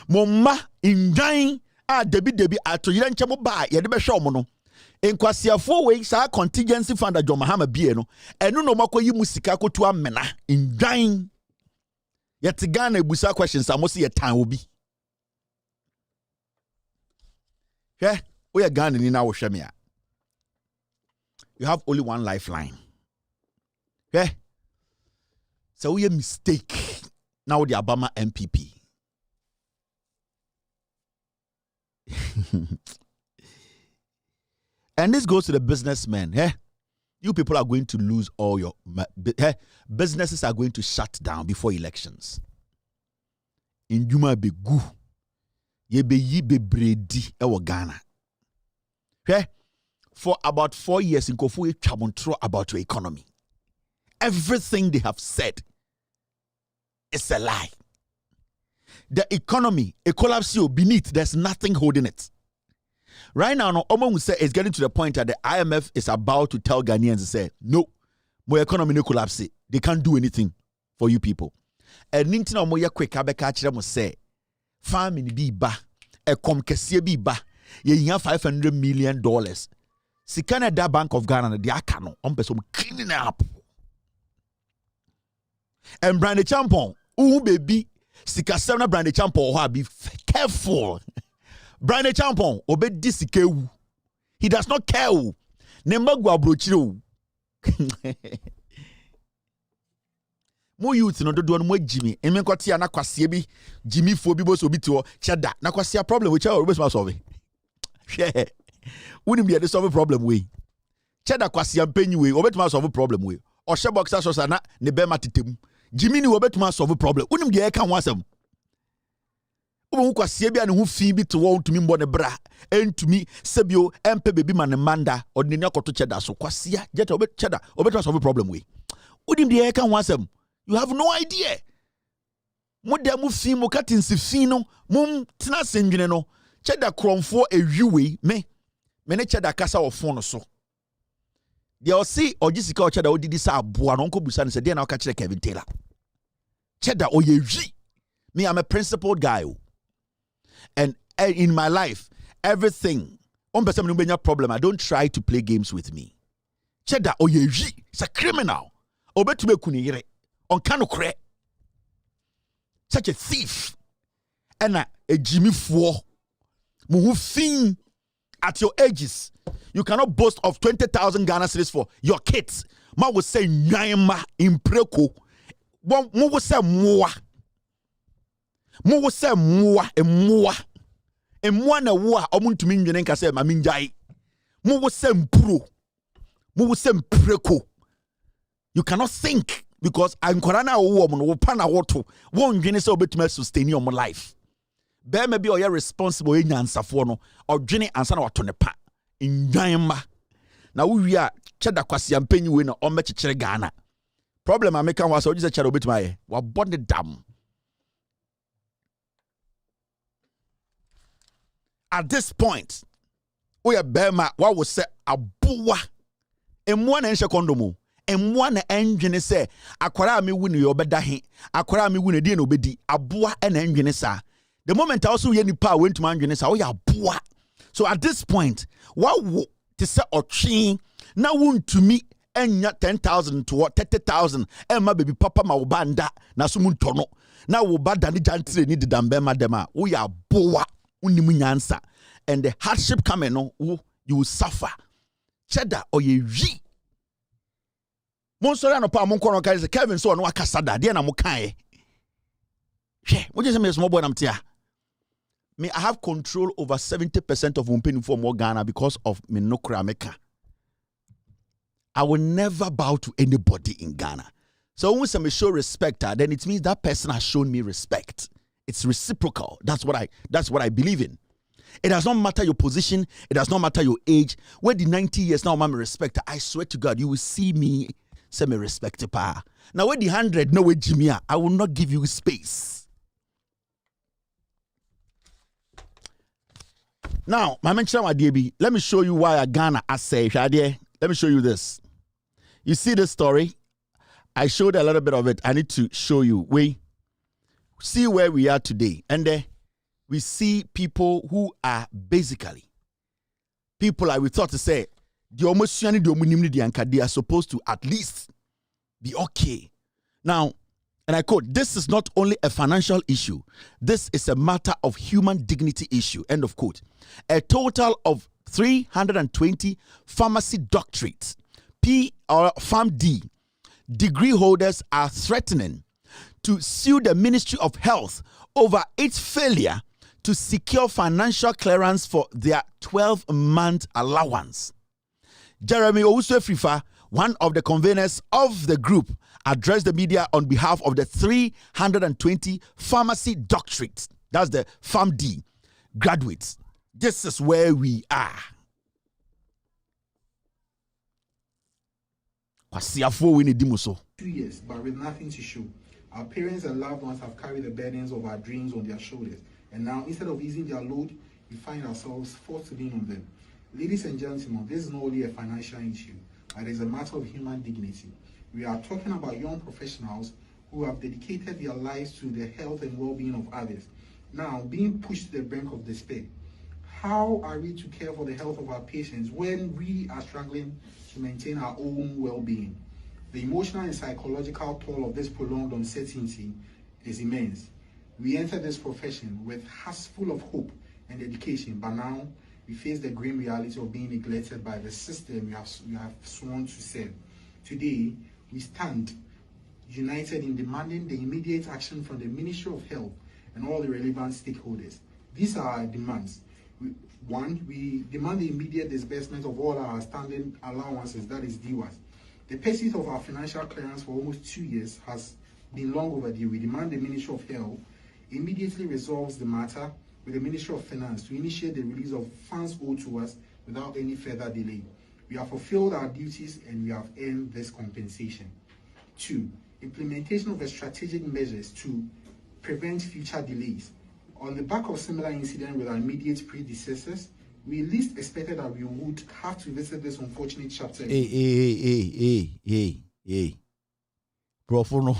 mo ma ndwan a debi atoyire nche mo ba ye de be hwe mo no nkwasiafo we sa contingency fund a John Mahama bie no enu no makoyi musika kotu amena ndwan yet Ghana ebusa questions amosi ye tan obi. Yeah, we are Ghana in our Shemia. You have only one lifeline. Yeah. So we a mistake. Now the Obama MPP. And this goes to the businessmen. Yeah. You people are going to lose all your businesses are going to shut down before elections. In Juma be good. Ye be yi be bredi ewo Ghana. Okay? For about 4 years, in Kofu Chamontro about your economy. Everything they have said is a lie. The economy, a collapse beneath, there's nothing holding it. Right now, no, Omo will say it's getting to the point that the IMF is about to tell Ghanaians to say, no, my economy no collapse. They can't do anything for you people. And Nintina Omo ya quick abeka mo say, famine bi ba e kom kese bi ba ye nya $500 million Sikana da Bank of Ghana de aka no on person cleaning up and Brandy Champon baby Sikasem na Brandon Champon, be careful. Brandon Champon, obey disikewu. He does not care. Nembagwa brochiro. Mo youth no do no Jimmy. Eme kwati ana kwasie bi Jimmy fo bi bo so bi to cheda. Na kwasia problem which are always solve. Share. Wouldn't be a solve problem way. Cheda kwasia mpenyi we obetuma solve problem we. O she boxer so na ne be matitem. Jimmy ni obetuma solve problem. Wouldn't be e kan wasem. Obo kwasia bia ne ho fi bi to wo ntumi mbo ne bra. Entumi sebio empe baby man manda odini akoto cheda so kwasia jeta obet cheda obetuma solve problem we. Wouldn't be e kan wasem. You have no idea. Moda mu fi mo katinsi fi no mum tena sendwene no cheda kromfo ewiwe me ne cheda kasa ofo no so. They all see ogisika o cheda odidi sa aboa no nko busa ne se de na o ka kire Kevin Taylor. Cheda oyewi. Me, I'm a principled guy. And in my life, everything on person no benya problem. I don't try to play games with me. Cheda oyewi. It's a criminal. Obetume kuniyire. On kano kre. Such a thief. And a Jimmy Fwo. Muhu fin at your ages. You cannot boast of 20,000 Ghana cedis for your kids. Ma will say nyama impreko. Mo will say moa. Mo will say moa e moa. E moa na wa omuntu minjene nka say ma minjai. Mo will say mpro. Mo will say mpreko. You cannot think. Because I'm Korana woman will pan a water, won't genius obetuma sustain your life. Bear may be or you're responsible in answer for no, or Jenny answer or tonepa in Yama. Now we are cheddar quasi and penny winner or match Ghana. Problem I make was just a shadow bit my what bonded dam. At this point, we are Bema, what was said a boa and one and secondomo. And one engine say, Akwara mi win your bedahi, Akwara mi win a dean obedi, a boa and engine sa. The moment I also any power went to my engine, oh yeah, boa. So at this point, what to say or chin now won't to me and 10,000 to what 30,000 and my baby papa ma ubanda na sumun tono. Now ubada ni jantri ni dambema dema, we are boa unimunyansa. And the hardship coming no, you will suffer. Cheddar or ye ye. Monsora no pa monkono kai se Kevin so no akasada de na mo kan hwe mo je se me small boy nam tia me I have control over 70% of women for more Ghana because of me nokra meka. I will never bow to anybody in Ghana. So when some show respect, then it means that person has shown me respect. It's reciprocal. That's what I believe in. It does not matter your position, it does not matter your age. Where the 90 years now I'm a respecter, I swear to God you will see me say me respect pa. Now with the 100, no way Jimmy, I will not give you space. Now, my mention my DB, let me show you why Ghana I say, let me show you this. You see this story? I showed a little bit of it. I need to show you. We see where we are today. And we see people who are basically people like we thought to say, they are supposed to at least be okay. Now, and I quote, this is not only a financial issue. This is a matter of human dignity issue. End of quote. A total of 320 pharmacy doctorates, P or PharmD, degree holders are threatening to sue the Ministry of Health over its failure to secure financial clearance for their 12-month allowance. Jeremy Owusu-Afrifa, one of the conveners of the group, addressed the media on behalf of the 320 pharmacy doctorates. That's the PharmD graduates. This is where we are. 2 years, but with nothing to show. Our parents and loved ones have carried the burdens of our dreams on their shoulders. And now, instead of easing their load, we find ourselves forced to lean on them. Ladies and gentlemen, this is not only a financial issue, but it is a matter of human dignity. We are talking about young professionals who have dedicated their lives to the health and well-being of others, now being pushed to the brink of despair. How are we to care for the health of our patients when we are struggling to maintain our own well-being? The emotional and psychological toll of this prolonged uncertainty is immense. We entered this profession with hearts full of hope and dedication, but now we face the grim reality of being neglected by the system we have sworn to serve. Today, we stand united in demanding the immediate action from the Ministry of Health and all the relevant stakeholders. These are our demands. One, we demand the immediate disbursement of all our standing allowances, that is DWAS. The pursuit of our financial clearance for almost 2 years has been long overdue. We demand the Ministry of Health immediately resolves the matter with the Ministry of Finance to initiate the release of funds owed to us without any further delay. We have fulfilled our duties and we have earned this compensation. 2, implementation of strategic measures to prevent future delays. On the back of similar incident with our immediate predecessors, we least expected that we would have to visit this unfortunate chapter. Hey. Brofono.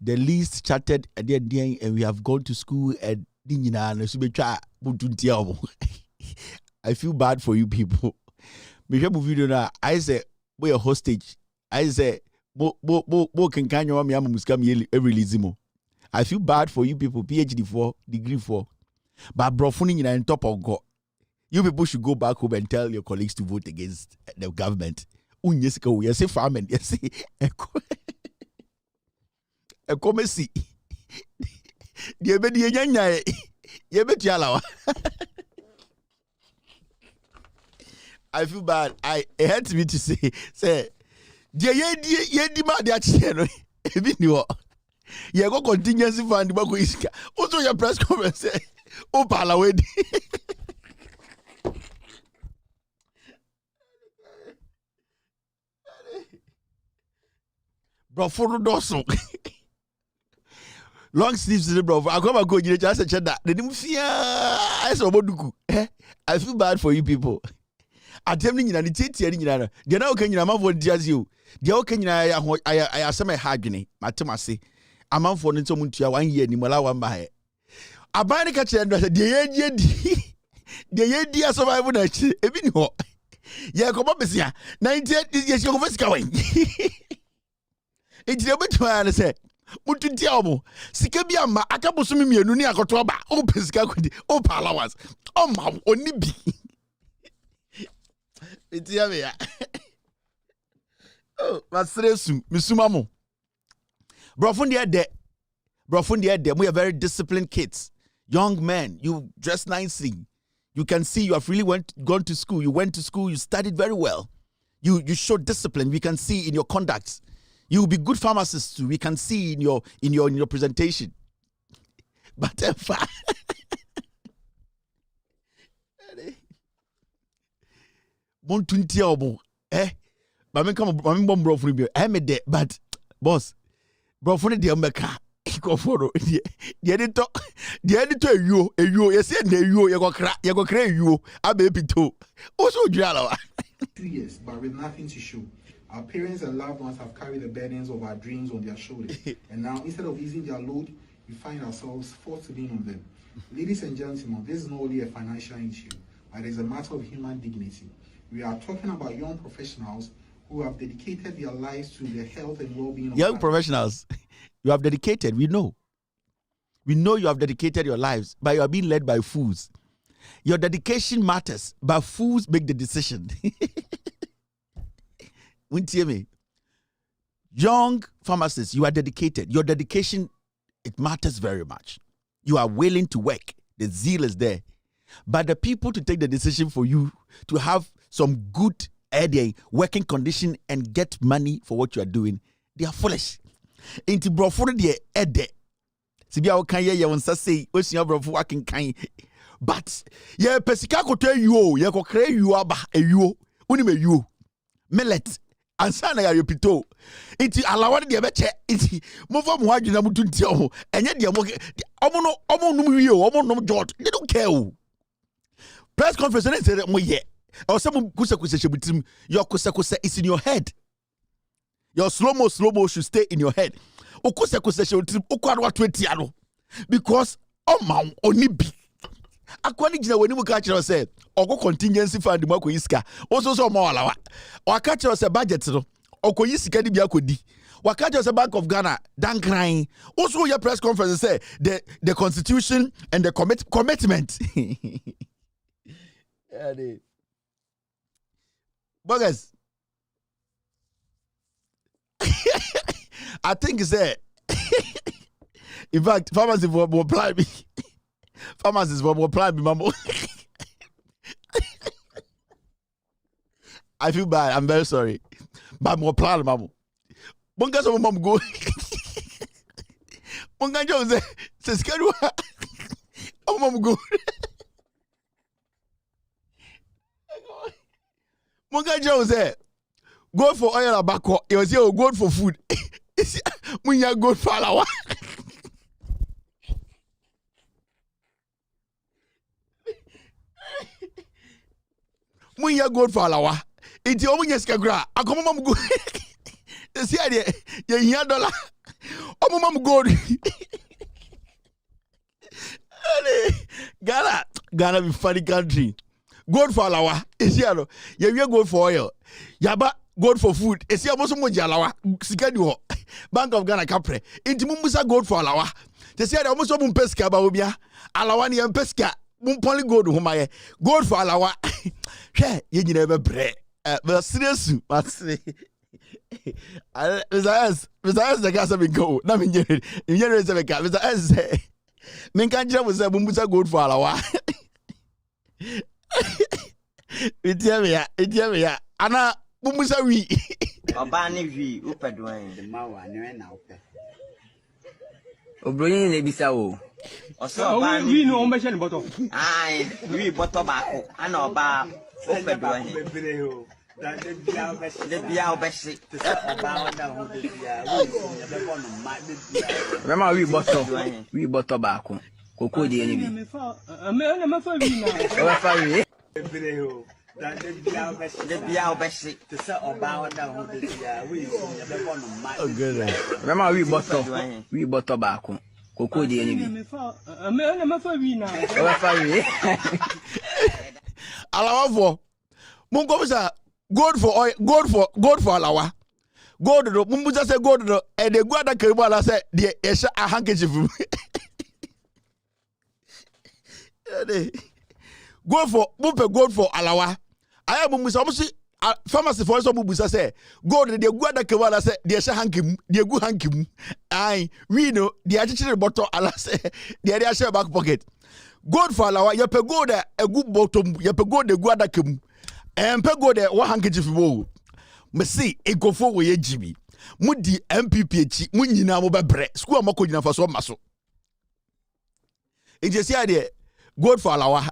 The least chatted at the end, and we have gone to school and I feel bad for you people. I say, we're a hostage. I say, I feel bad for you people, PhD 4, degree 4. But brofuni in top of God. You people should go back home and tell your colleagues to vote against the government. We say farming, you see. I feel bad. It hurts me to say, you go contingency fund also your press conference say palawedi bro for doso long sleeves bro I go just check that I feel bad for you people. Attempting in an Italian, they now can you volunteers you. The okay, I assume a hagony, Matomasi. A month for Nintomuntia 1 year, Nimola one by. A band catch and the idea survival actually, even what. Yeah, come up, Messia. 98 is your first going. It's a bit to answer. Mutu diamo. Sikabiama, Akabusumi, Nunia Cotoba, O Pescacudi, O Palawas, O Mam, O Nibi. It's here. Oh, Masresu, Misumamo. Brofundi de. We are very disciplined kids, young men. You dress nicely. You can see you have really gone to school. You went to school. You studied very well. You show discipline. We can see in your conduct. You will be good pharmacists too. We can see in your presentation. But but boss, bro, for the America, go for the editor, you, yes, you go crazy, you, I baby too. Also, 2 years, but with nothing to show. Our parents and loved ones have carried the burdens of our dreams on their shoulders, and now instead of easing their load, we find ourselves forced to lean on them. Ladies and gentlemen, this is not only a financial issue, but it is a matter of human dignity. We are talking about young professionals who have dedicated their lives to the health and well-being of young professionals. You have dedicated, we know. We know you have dedicated your lives, but you are being led by fools. Your dedication matters, but fools make the decision. Wouldn't you hear me? Young pharmacists, you are dedicated. Your dedication, it matters very much. You are willing to work. The zeal is there. But the people to take the decision for you to have some good working condition and get money for what you are doing, they are foolish. Inti brofo de ede. Sibia o kan ye won say osia brofo wakin kan. But ye pesika koto yuo, ye kokre yuo aba eyuo. Uni me yuo. Millet. Ansana ya repito. Inti alawade de beche. Inti mo fo mo adwena mutu nti o. Enye de omo num wie o, omo num George. They don't care o. Press conference say mo ye. Or some kusa shebutim, your kusa is in your head. Your slow mo should stay in your head. O kusa shebutim, o kwadwa 20 ano. Because man oni bi. Akwani jina when you catch yourself, or go contingency fund the Mako Iska. Also, so more alawa. Or catch yourself budget, or ko Iska di biakodi. Wakaja is a Bank of Ghana, Dan crying. Also, your press conference say the constitution and the commitment. Yeah, Buggers. I think it's a. In fact, pharmacists will apply me. Pharmacists will apply me, Mambo. I feel bad. I'm very sorry. But I'm applying, Mambo. Bunga so mom go. Bunga Jones says, "Schedule." Oh, mom go. Bunga Jones go for oil abako. You say go for food. When you go for alawa. When you go for alawa. It's your own yeskagra. I come mom go. See idea. You $1. Oh, mom go. Ghana be funny country. Gold for alawa. Is here. You go for oil. Yaba. Gold for food. Esi aboso mo jalawa. Sikadi ho. Bank of Ghana kapre. Inti mumbusa gold for alawa. Tesi ada omoso mu peska ba obia. Alawa ni peska. Mumpoli gold ho maye. Gold for alawa. Hwe ye nyina be bre. But serious. Mr. S the gas have been go. Na me nyere. Nyere se be ka. Mr. S. Men kan jira mo se mumbusa gold for alawa. Itiame ya. Ana Bumusa wi. Obani wi upadwan de mawa ne na upe. Obroyin ne bisa o. Oso obani wi no ombe shele boto. Ai, wi boto ba ko. Ana oba upadwan. De bia obesi. Oba wanda ho de bia. Mama wi boto ba ko. Koko de ni bi. Me na fa wi na. O fa wi. The Bia Bessie to set or bow down with the good. Remember, we bought tobacco. Coco, the enemy. Allow Mungosa, good for oil, good for alawa. Go to Mumbuza said, go to and the Guada Keribala said, the Esha a handkerchief. Go for Mupe, good for alawa. I am Musamusi pharmacy for some Musa say, go to the Guada Kewala say, the Shahankim, the good hankim. I we know the attitude bottle alas, the idea back pocket. Good for alawa, you pe go there a good bottom, you pe go the Guada Kim, and pe go there one handkerchief woe. Messi, a go for way Jimmy. Mudi MPPH, Munina Moba school Mokojina for some muscle. It's just the idea. Good for alawa.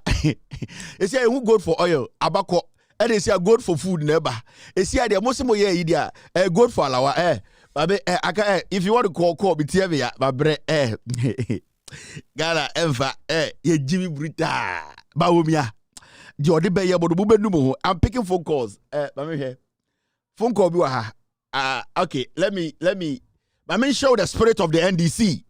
It's here who good for oil, abako. And they say good for food never. It's here the most more idea. Good for alawa. Baby, if you want to call me tell me my bre Gala enfa ye Jimmy Brita. Baumia. Jodi be ya bodu bube numo. I'm picking phone calls. Mami here. Phone call biwa ha. Okay, let me show the spirit of the NDC.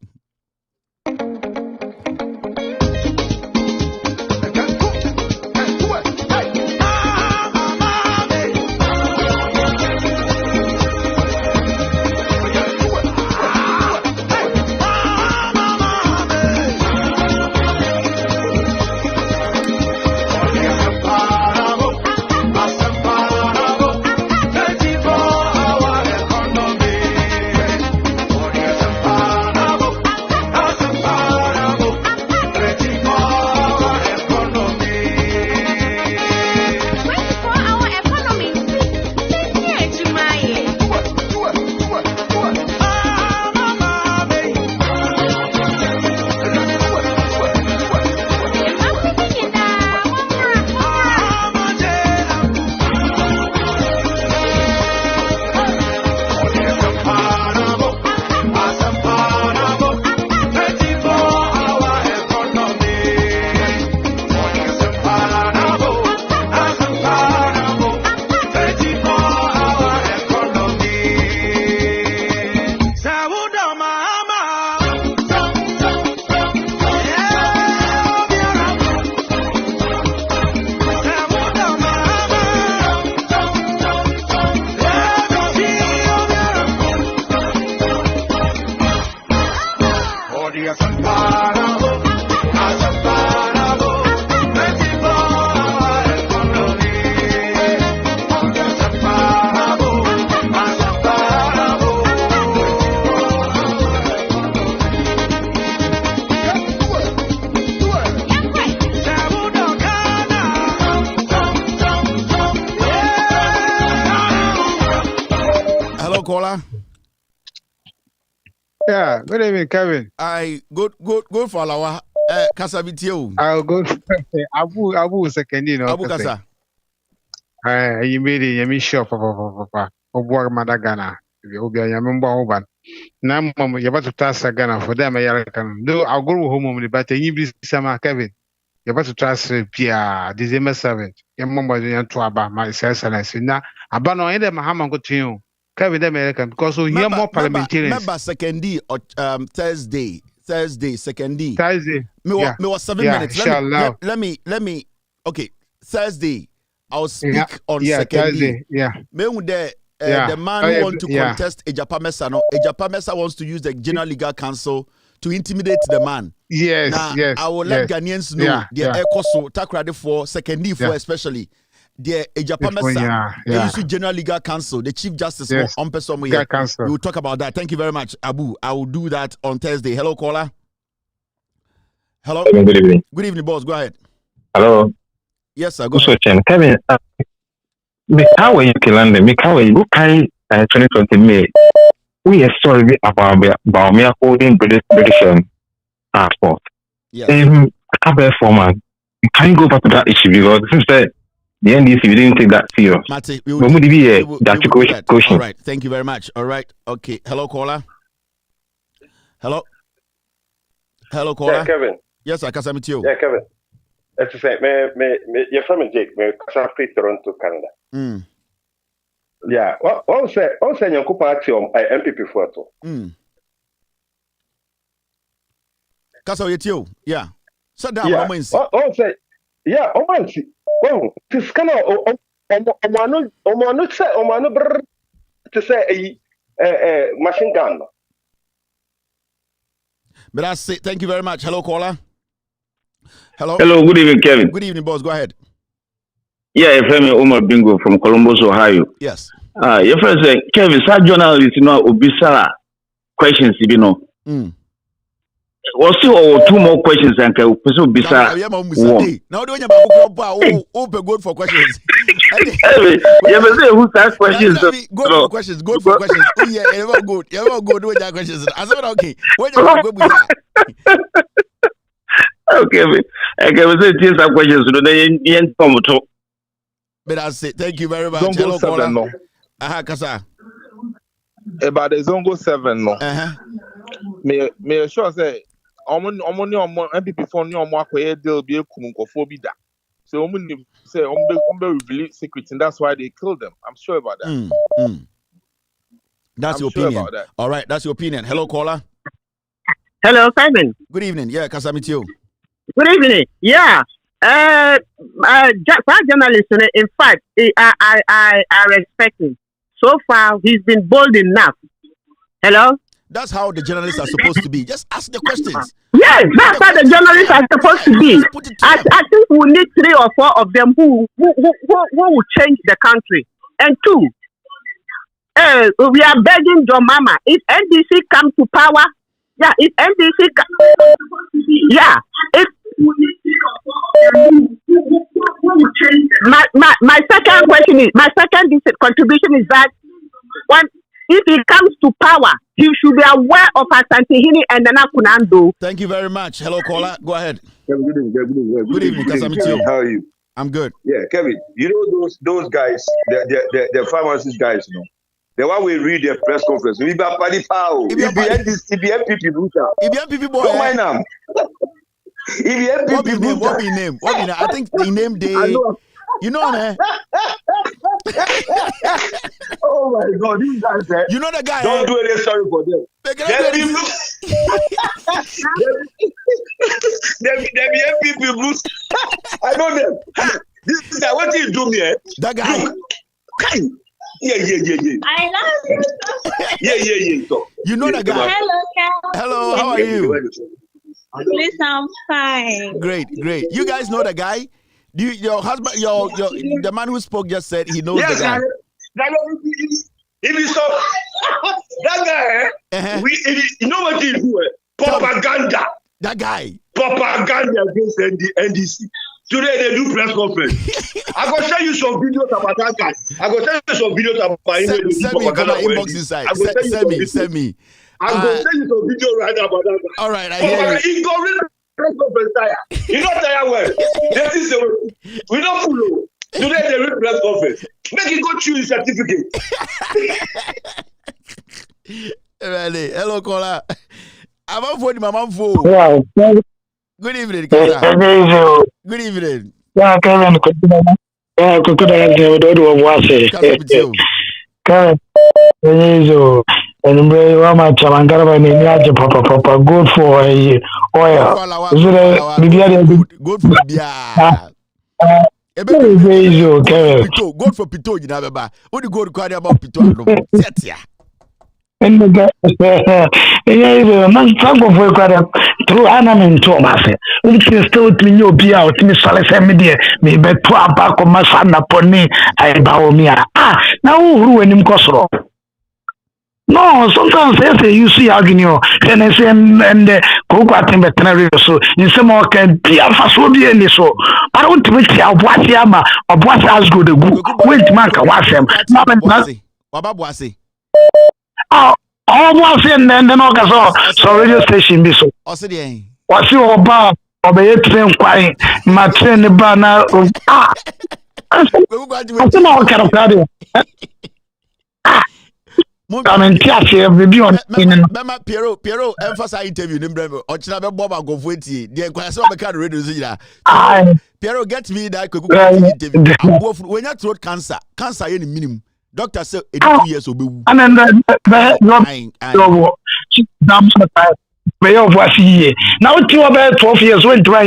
caller. Yeah, good evening, Kevin. I go for our Kasabitio. I'll go. Abu second, you know. Abu Kasa. You made it. You made sure, Papa. Obuag Madagana. You be a member of one. Now, you're about to task Ghana for them. I'll go home, but you be summer, Kevin. You're about to trust Pia, December 7th. Your mama is to about my excellency. Now, about no end of Mahama go to you. Kevin American, because we hear more parliamentarians. Remember, second D or Thursday, second D. Thursday. Me was 7 minutes. Let me. Okay, Thursday. I'll speak on second Thursday. D. Yeah. Me the man who wants to contest Ejapa Mesa. No, Ejapa Mesa wants to use the General Legal Council to intimidate the man. Yes, now, yes. I will let Ghanaians know the Ekoso Takrade for second D for especially. The Ejapa Mesa, the UC General Legal Council, the Chief Justice, we will talk about that. Thank you very much, Abu. I will do that on Thursday. Hello, caller. Hello. Good evening. Good evening, boss. Go ahead. Hello. Yes, sir. Go ahead. Kevin, how are you, Kilande? How are you? 2020 May. We are sorry about me holding British passport. Yes. Forman. Can you go back to that issue because it seems that the NDC we didn't take that serious. Mate, All right. Thank you very much. All right. Okay. Hello, caller. Hello, caller. Yeah, Kevin. Yes, I can submit you. Yeah, Kevin. As I say, you're from Jake, me free Toronto, Canada. Yeah. Also, you could party on MPP photo. Kasa you. Yeah. So down, Also, yeah, Omansi. Well, this kind of to say a machine gun. But that's it. Thank you very much. Hello, caller. Hello. Hello. Good evening, Kevin. Good evening, boss. Go ahead. Yeah, Femi Omar Bingo from Columbus, Ohio. Yes. Your friend said, Kevin, sir, journalist, Obisa questions, Was still two more questions and person Obisa. Now, do you open for questions? Who starts questions? Go for questions. Go for questions. Yeah, ever good. Do your questions. I said, okay. When you go with that. Okay, we say some questions. But that's it. Thank you very much. Hello, caller. Kasa. About the Zongo 7, no. Me sure say, MPP for new Mwakwe deal be a Kumukophobia. So, say, reveal secrets, and that's why they killed them. I'm sure about that. That's your opinion. All right, that's your opinion. Hello, caller. Hello, Simon. Good evening. Yeah, Kasamit you. Good evening. Yeah. Journalist, in fact, I respect him. So far, he's been bold enough. Hello? That's how the journalists are supposed to be. Just ask the questions. Yes, that's how the journalists are supposed to be. I think we need 3 or 4 of them who will change the country. And 2, we are begging John Mama, if NDC come to power, if NDC my second question is, my second contribution is that if he comes to power, he should be aware of Asantehene and Nana Kunando. Thank you very much. Hello, caller. Go ahead. Kevin, good evening. Good evening, Kevin. How are you? I'm good. Yeah, Kevin. You know those guys, the pharmacist guys, the one we read their press conference. We be party power. If the MPP brutal. If the MPP boy. Don't mind them. If the MPP brutal. What be name? I think the name they. You know, man. Oh my God, these guys. You know the guy. Don't do any sorry for them. They be MPP brutal. I know them. This guy, what did you do me? That guy. Yeah. I love you. Yeah. So, you know the guy. Hello, Cal. Hello, how are you? Please, I'm fine. Great. You guys know the guy? Your husband, the man who spoke just said he knows the guy. If you saw that guy, you know what he do? Propaganda. That guy. Propaganda against NDC. Today they do press conference. I go show you some videos about that guy. I go show you some videos about him. Send me inbox inside. Send me. I go send you some video right now about that guy. All right, I hear you. He go real press conference tire. He not tire well. That is we don't follow. Today they real press conference. Make him go through his certificate. Really? Hello, caller. I'm on phone, my phone. Yeah. Good evening, Kasa. Good evening. Yeah, Kevin. Yeah, we don't watch it. Kevin. And Rama Chamangara and Papa good for oil. Good for Bia. Good for Pito, you know, what do you go to cry about Pito? And through Anam Thomas, which is still to you be out in Solace Media, me bet to a back of my son upon me, I bow me. Now who and him Cosro? No, sometimes they say you see Agnio, Tennessee and Coquatin veterinary, so in some more can be a fasobi and so. I don't wish I watch Yama or watch as good a good. Wait, Mark, watch him. Wababwasi. Almost in the Nogaso, so radio station be so. What's your bar or the train quiet? My train the banner. I don't know what kind of radio. I mean, maybe on Mama Piero emphasize interview nimbrem ochina be boba go fueti the enquest on the radio zira Piero get me that interview when you throat cancer any minimum doctor say 82 years obewu and then Mayor of Wasi. Now, 12 years went to my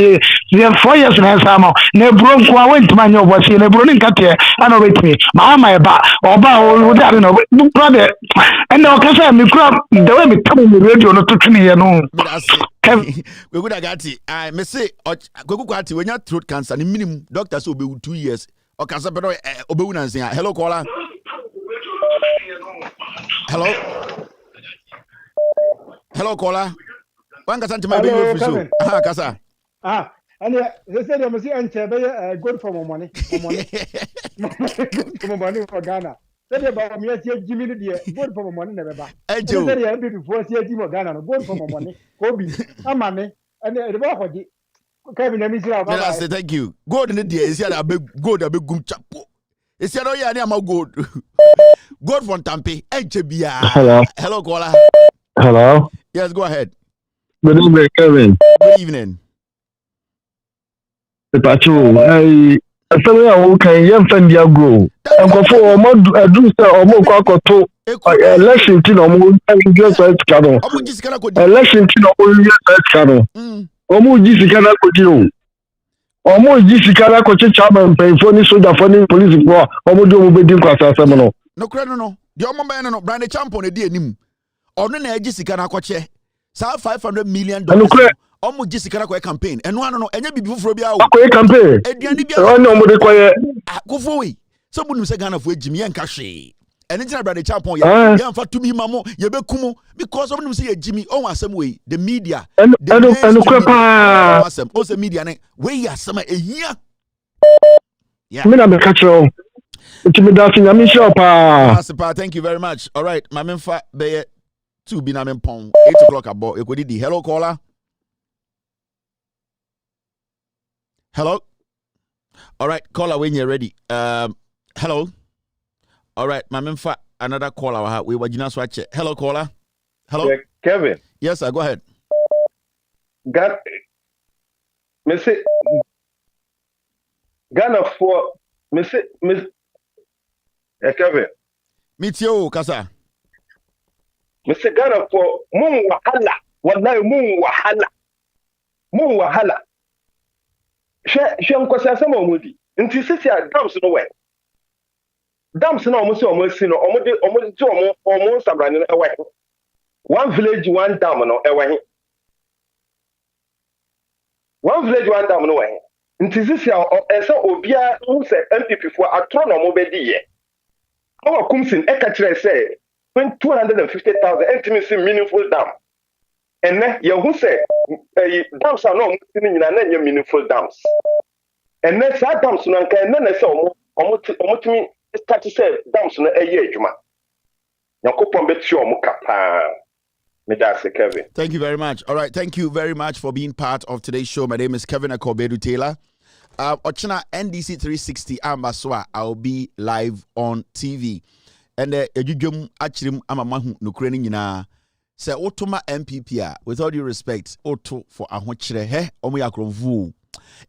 4 years and some. Nebron went to my new Wasi, Nebronin Katia, and over me. Mamma, I don't know, brother. And now, because I'm a crop, the way we come in the radio, not to me, you know. We would have got it. I may say, Gokuati, when you throat cancer, the minimum doctors will be 2 years. Or cancer, but Obuna say, hello, caller. Hello, caller. One can to my baby. Kasa. And they said, I must see and good for money. Money for Ghana. Said about me, Jimmy, good for money, never back. I said, before Jimmy Ghana, good for money. Kobe, I'm money, and the Bahoji. Kevin, let me say, thank you. Good in the day, is a big good, a big good chapo. It's your yeah, I'm good. Good from Tampe, Hello. Hello, caller. Hello. Yes, go ahead. Good evening, Kevin. Good evening. The patrol, I tell you, can you find your grow? And go for a mod, a drooster or more cock or two. Election to no more US channel. Election to no more US channel. Or more GC Canada could you. Or more GC Canada could chairman pay for any soda for any police war or more do be doing class seminal. No, no. The Omo man no brand champ on a dear nim. Or no GC Canada coche. $500 million. Almost just a campaign. And one no, and you be before be out. Campaign. Oh no, but quiet. Go for we. Someone who say Ghana for Jimmy and Kashi. And it's not brother Champon. Yeah, for to me, Mamo, you be kumo because someone who say Jimmy. Oh, some way the media. And also media. Where you are some a year. Yeah. Me na be catch you. Intimidating. I'm sure. Thank you very much. All right, my men fa be. 2 Binamen Pong, 8 o'clock about Equidity. Hello, caller. Hello. All right, caller when you're ready. Hello. All right, my man for another caller. We were just watching. Hello, caller. Hello, Kevin. Yes, sir. Go ahead. Ghana for Kevin. Meet you, Kasa. Mr. Ghana for Moon Wahala. Wallahi Moon Wahala. She unkwasa sama omudi. Nti sisi a dams no we. Dams na omo se omo si no omo sabrani no ewe. One village one dam no ewe. One village one dam no we. Nti sisi a ese obia hu se MPP for atro no omo be di ye. Owo kumsin e ka kire se 250,000 intimacy meaningful dam. And then you who say dams are not meaningful dams. And then that dams no can then say omotimi start to say dams no eye adwuma. Yakopon bet you omo kapa. Kevin. Thank you very much. All right, thank you very much for being part of today's show. My name is Kevin Akobedu Taylor. Ochina NDC 360 Ambaswa. I'll be live on TV. And ejujum achirim amamahu nukreni nyina. Say otoma MPP with all due respect, oto for ahochire he omo yakronvu.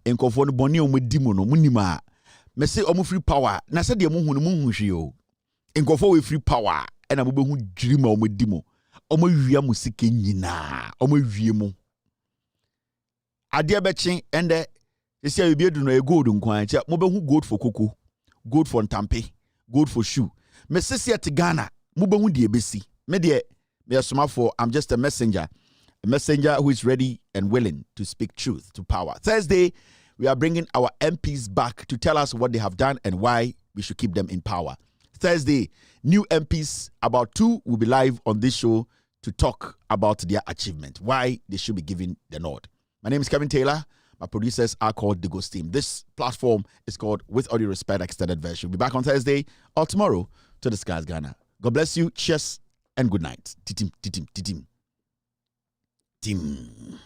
Enkofo no boni omo dimo no munima. Me say omo free power. Na say de mo hu no mu hu hwe o. Enkofo we free power. Ena mo be hu dwirima omo dimo. Omo wia musike nyina omo wie mu ade bechi ende ese abi edu no e gold nkwan che mo be hu gold for koko, gold for ntampe, gold for shoe. Me sisi at Ghana mo be hu de ebesi me de me asoma for I'm just a messenger who is ready and willing to speak truth to power. Thursday we are bringing our MPs back to tell us what they have done and why we should keep them in power. Thursday, new MPs, about 2 will be live on this show to talk about their achievement, why they should be given the nod. My name is Kevin Taylor. My producers are called The Ghost Team. This platform is called With All Due Respect Extended Version. We'll be back on Thursday or tomorrow to discuss Ghana. God bless you. Cheers and good night. Titim, titim, titim. Tim.